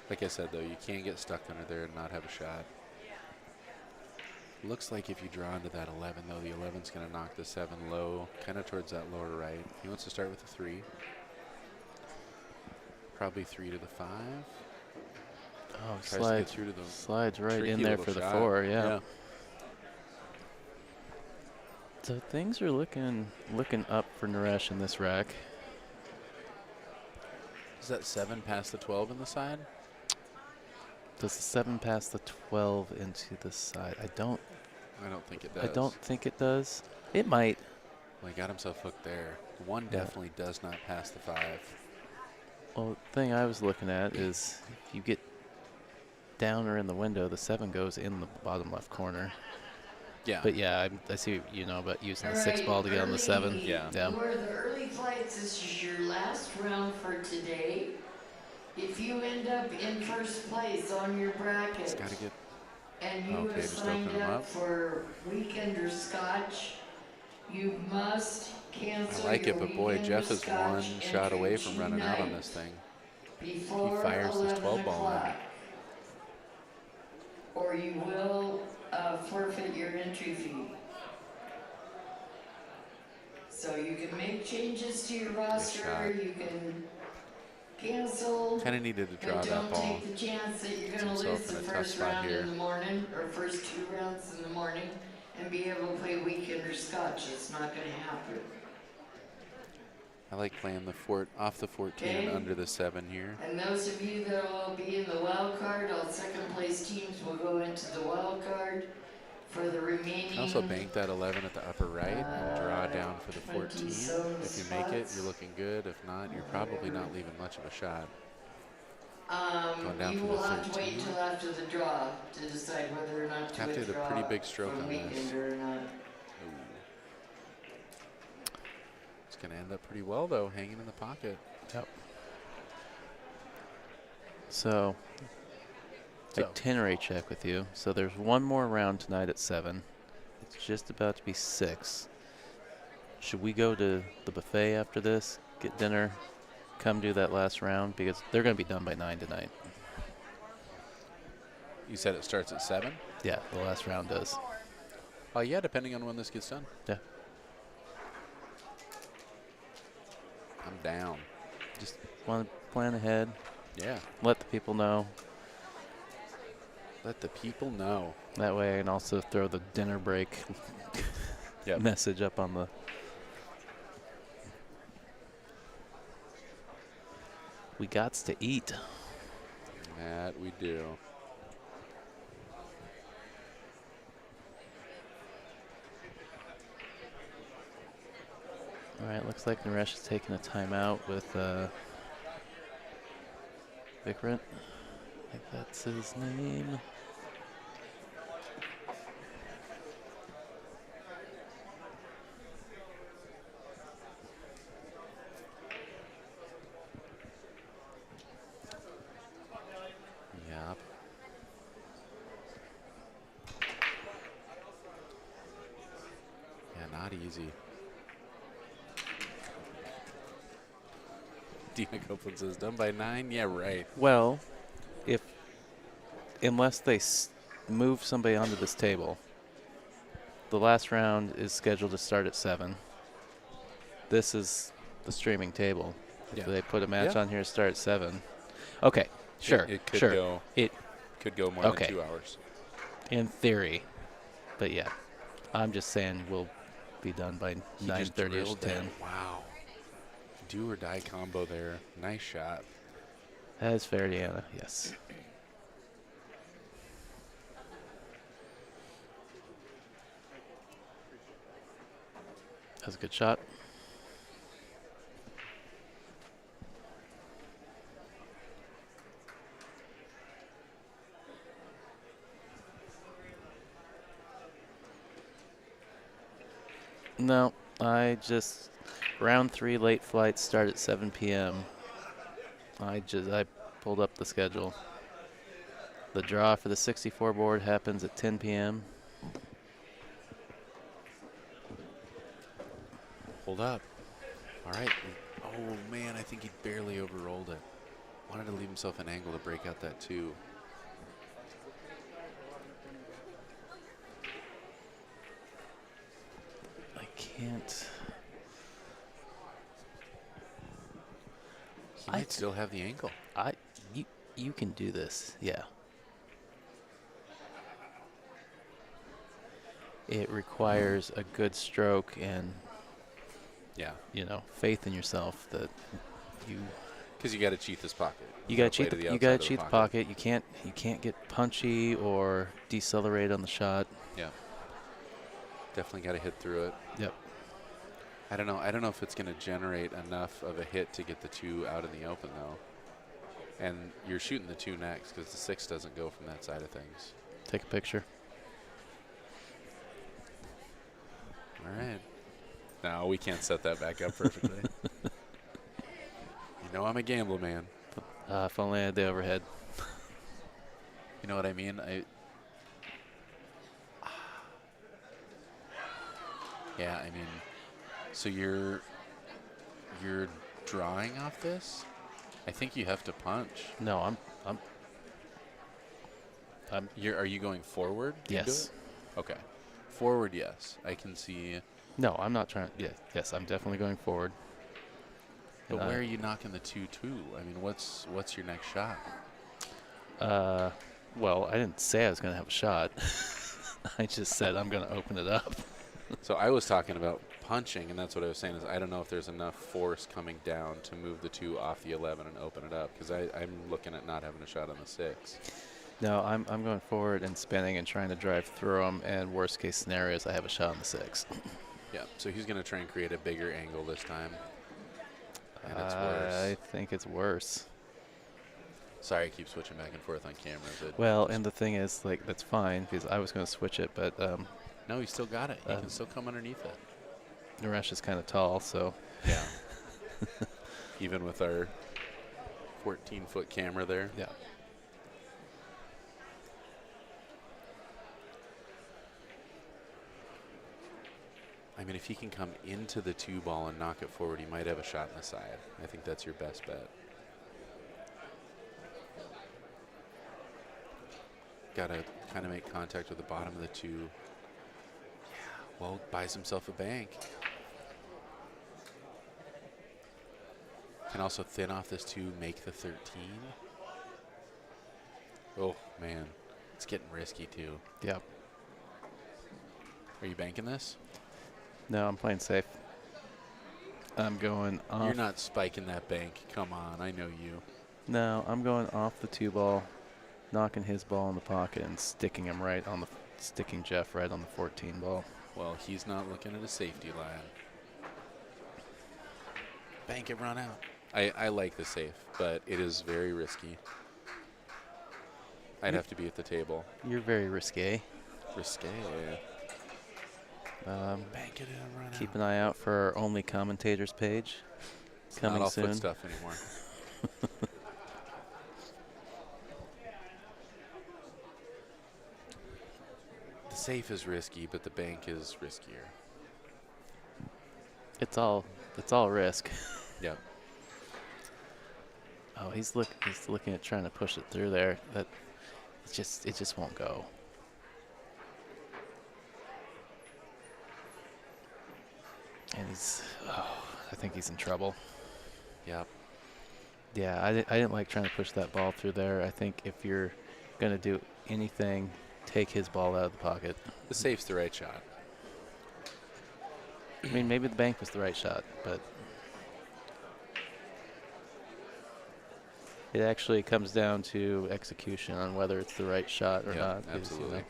Like I said, though, you can't get stuck under there and not have a shot. Looks like if you draw into that 11, though, the 11's going to knock the 7 low, kind of towards that lower right. He wants to start with the 3. Probably 3 to the 5. Oh, Tries to get slides, through to the slides right tricky in there little for the shot. 4, yeah. So things are looking up for Naresh in this rack. Is that 7 past the 12 in the side? Does the 7 pass the 12 into the side? I don't think it does. I don't think it does. It might. Well, he got himself hooked there. 1 Yeah. definitely does not pass the 5. Well, the thing I was looking at is if you get down or in the window, the 7 goes in the bottom left corner. Yeah. But yeah, I see what you know about using the All 6 right, ball to get on the early 7. heat. Yeah. Yeah. For the early flights, this is your last round for today. If you end up in first place on your He's bracket got to get. and you Okay, have just signed open 'em up up. for Weekender Scotch, you must I cancel like your it, but boy, Weekender Jeff is Scotch 1 shot entry away from running out on tonight this thing. before fires this 11 12 ball in. o'clock, or you will forfeit your entry fee. So you can make changes to your roster, shot. you can cancel, Kind of needed to draw but that don't ball. take the chance that you're gonna himself lose in the a tough first spot round here. in the morning, or first 2 rounds in the morning, and be able to play Weekender Scotch. It's not gonna happen. I like playing the off the 14 and Okay. under the 7 here. And those of you that will be in the wild card, all second place teams will go into the wild card for the remaining. Can also bank that 11 at the upper right and draw down for the 14. 27 If you make it, spots. you're looking good. If not, you're probably not leaving much of a shot. Going down You for will the have to wait 13. till after the draw to decide whether or not to Have to hit a withdraw pretty big stroke from on this. Weekender or not. It's going to end up pretty well, though, hanging in the pocket. Yep. So, itinerary check with you. So there's one more round tonight at 7. It's just about to be 6. Should we go to the buffet after this, get dinner, come do that last round? Because they're going to be done by 9 tonight. You said it starts at 7? Yeah, the last round does. Oh, yeah, depending on when this gets done. Yeah. I'm down. Just want to plan ahead, Yeah. let the people know. Let the people know. That way I can also throw the dinner break Yep. message up on the... We gots to eat. That we do. All right, looks like Naresh is taking a timeout with Vikrant. I think that's his name. Yep. easy. Dina Copeland says, done by 9? Yeah, right. Well, unless they move somebody onto this table, the last round is scheduled to start at 7. This is the streaming table. If Yeah. they put a match Yeah. on here, start at 7. Okay, sure. It could sure. go. It Could go more Okay. than 2 hours. in theory, but yeah, I'm just saying we'll be done by He just 9:30 drilled to that. 10. Wow. Do or die combo there. Nice shot. That is fair, Deanna. Yes. That was a good shot. No, round 3 late flights start at 7 p.m. I pulled up the schedule. The draw for the 64 board happens at 10 p.m. Hold up. All right. Oh, man, I think he barely overrolled it. Wanted to leave himself an angle to break out that 2. I can't. He might still have the angle. You can do this. Yeah. It requires a good stroke and Yeah. faith in yourself that you Because you got to cheat this pocket. You gotta play cheat. to the You outside gotta of cheat the pocket. You can't get punchy or decelerate on the shot. Yeah. Definitely got to hit through it. Yep. I don't know if it's going to generate enough of a hit to get the 2 out in the open, though. And you're shooting the 2 next because the 6 doesn't go from that side of things. Take a picture. All right. No, we can't set that back up perfectly. You know I'm a gambler, man. If only I had the overhead. You know what I mean? Yeah, I mean, so you're drawing off this? I think you have to punch. No, Are you going forward? Yes. Okay. Forward, yes. I can see. No, I'm not trying. Yeah, yes, I'm definitely going forward. But And where are you knocking the 2-2? I mean, what's your next shot? Well, I didn't say I was going to have a shot. I just said I'm going to open it up. So I was talking about punching, and that's what I was saying is I don't know if there's enough force coming down to move the 2 off the 11 and open it up because I'm looking at not having a shot on the 6. No, I'm going forward and spinning and trying to drive through them. And worst case scenario is I have a shot on the 6. Yeah, so he's going to try and create a bigger angle this time. And it's worse. I think it's worse. Sorry, I keep switching back and forth on camera. But Well, and the thing is, like, that's fine because I was going to switch it, but no, he still got it. He can still come underneath it. Naresh is kind of tall, so. Yeah. Even with our 14-foot camera there. Yeah. I mean, if he can come into the 2 ball and knock it forward, he might have a shot in the side. I think that's your best bet. Got to kind of make contact with the bottom of the 2. Yeah, well, buys himself a bank. Can also thin off this 2, make the 13. Oh, man. It's getting risky, too. Yep. Are you banking this? No, I'm playing safe. I'm going off. You're not spiking that bank. Come on, I know you. No, I'm going off the 2 ball, knocking his ball in the pocket and sticking Jeff right on the 14 ball. Well, he's not looking at a safety line. Bank it, run out. I like the safe, but it is very risky. I'd have to be at the table. You're very risque. Risque. Bank it and run Keep out. an eye out for our Only Commentators page. It's Coming not all soon. foot stuff anymore. The safe is risky, but the bank is riskier. It's all risk. Yep. Oh, he's looking at trying to push it through there. That it just won't go. And I think he's in trouble. Yep. Yeah, I didn't like trying to push that ball through there. I think if you're going to do anything, take his ball out of the pocket. The safe's the right shot. I mean, maybe the bank was the right shot, but it actually comes down to execution on whether it's the right shot or Yep, not. 'Cause, absolutely.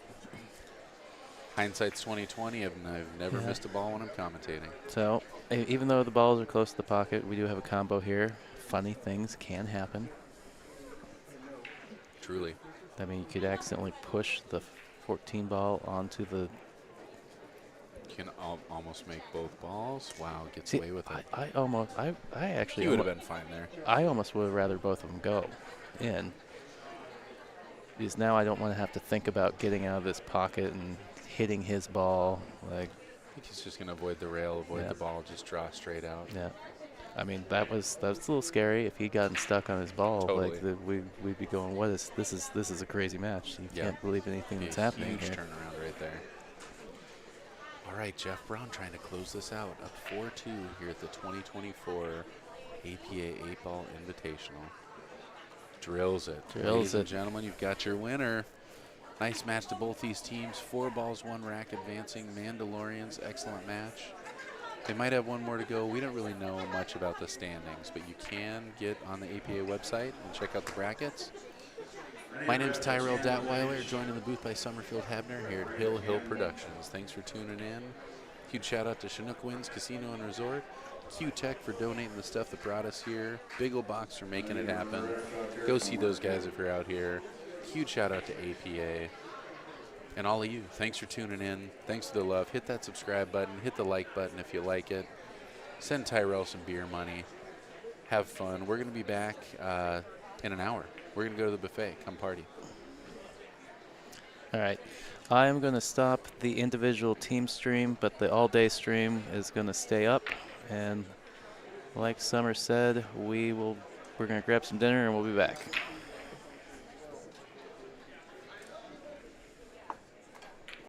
Hindsight's 20/20. I've never Yeah. missed a ball when I'm commentating. So even though the balls are close to the pocket, we do have a combo here. Funny things can happen. Truly. I mean, you could accidentally push the 14 ball onto the. Can almost make both balls. Wow, gets See, away with it. I actually. He would have been fine there. I almost would have rather both of them go in. Because now I don't want to have to think about getting out of this pocket and hitting his ball. Like, I think he's just going to avoid the rail, avoid Yeah. the ball, just draw straight out. yeah. I mean, that was a little scary. If he'd gotten stuck on his ball, Totally. like we'd be going, this is a crazy match. You Yeah. can't believe anything Be that's a happening huge here. turnaround right there. All right, Jeff Brown trying to close this out. Up 4-2 here at the 2024 APA 8-Ball Invitational. Drills it. Drills Ladies and it. gentlemen, you've got your winner. Nice match to both these teams. 4 balls, 1 rack advancing. Mandalorians, excellent match. They might have one more to go. We don't really know much about the standings, but you can get on the APA website and check out the brackets. My name's Tyrell Datweiler, joined in the booth by Summerfield Hebner here at Hill Hill Productions. Thanks for tuning in. Huge shout out to Chinook Winds Casino and Resort. Q-Tech for donating the stuff that brought us here. Big ol' Box for making it happen. Go see those guys if you're out here. Huge shout out to APA. And all of you, thanks for tuning in. Thanks for the love. Hit that subscribe button. Hit the like button if you like it. Send Tyrell some beer money. Have fun. We're going to be back in an hour. We're going to go to the buffet. Come party. All right. I am going to stop the individual team stream, but the all-day stream is going to stay up. And like Summer said, we're going to grab some dinner and we'll be back.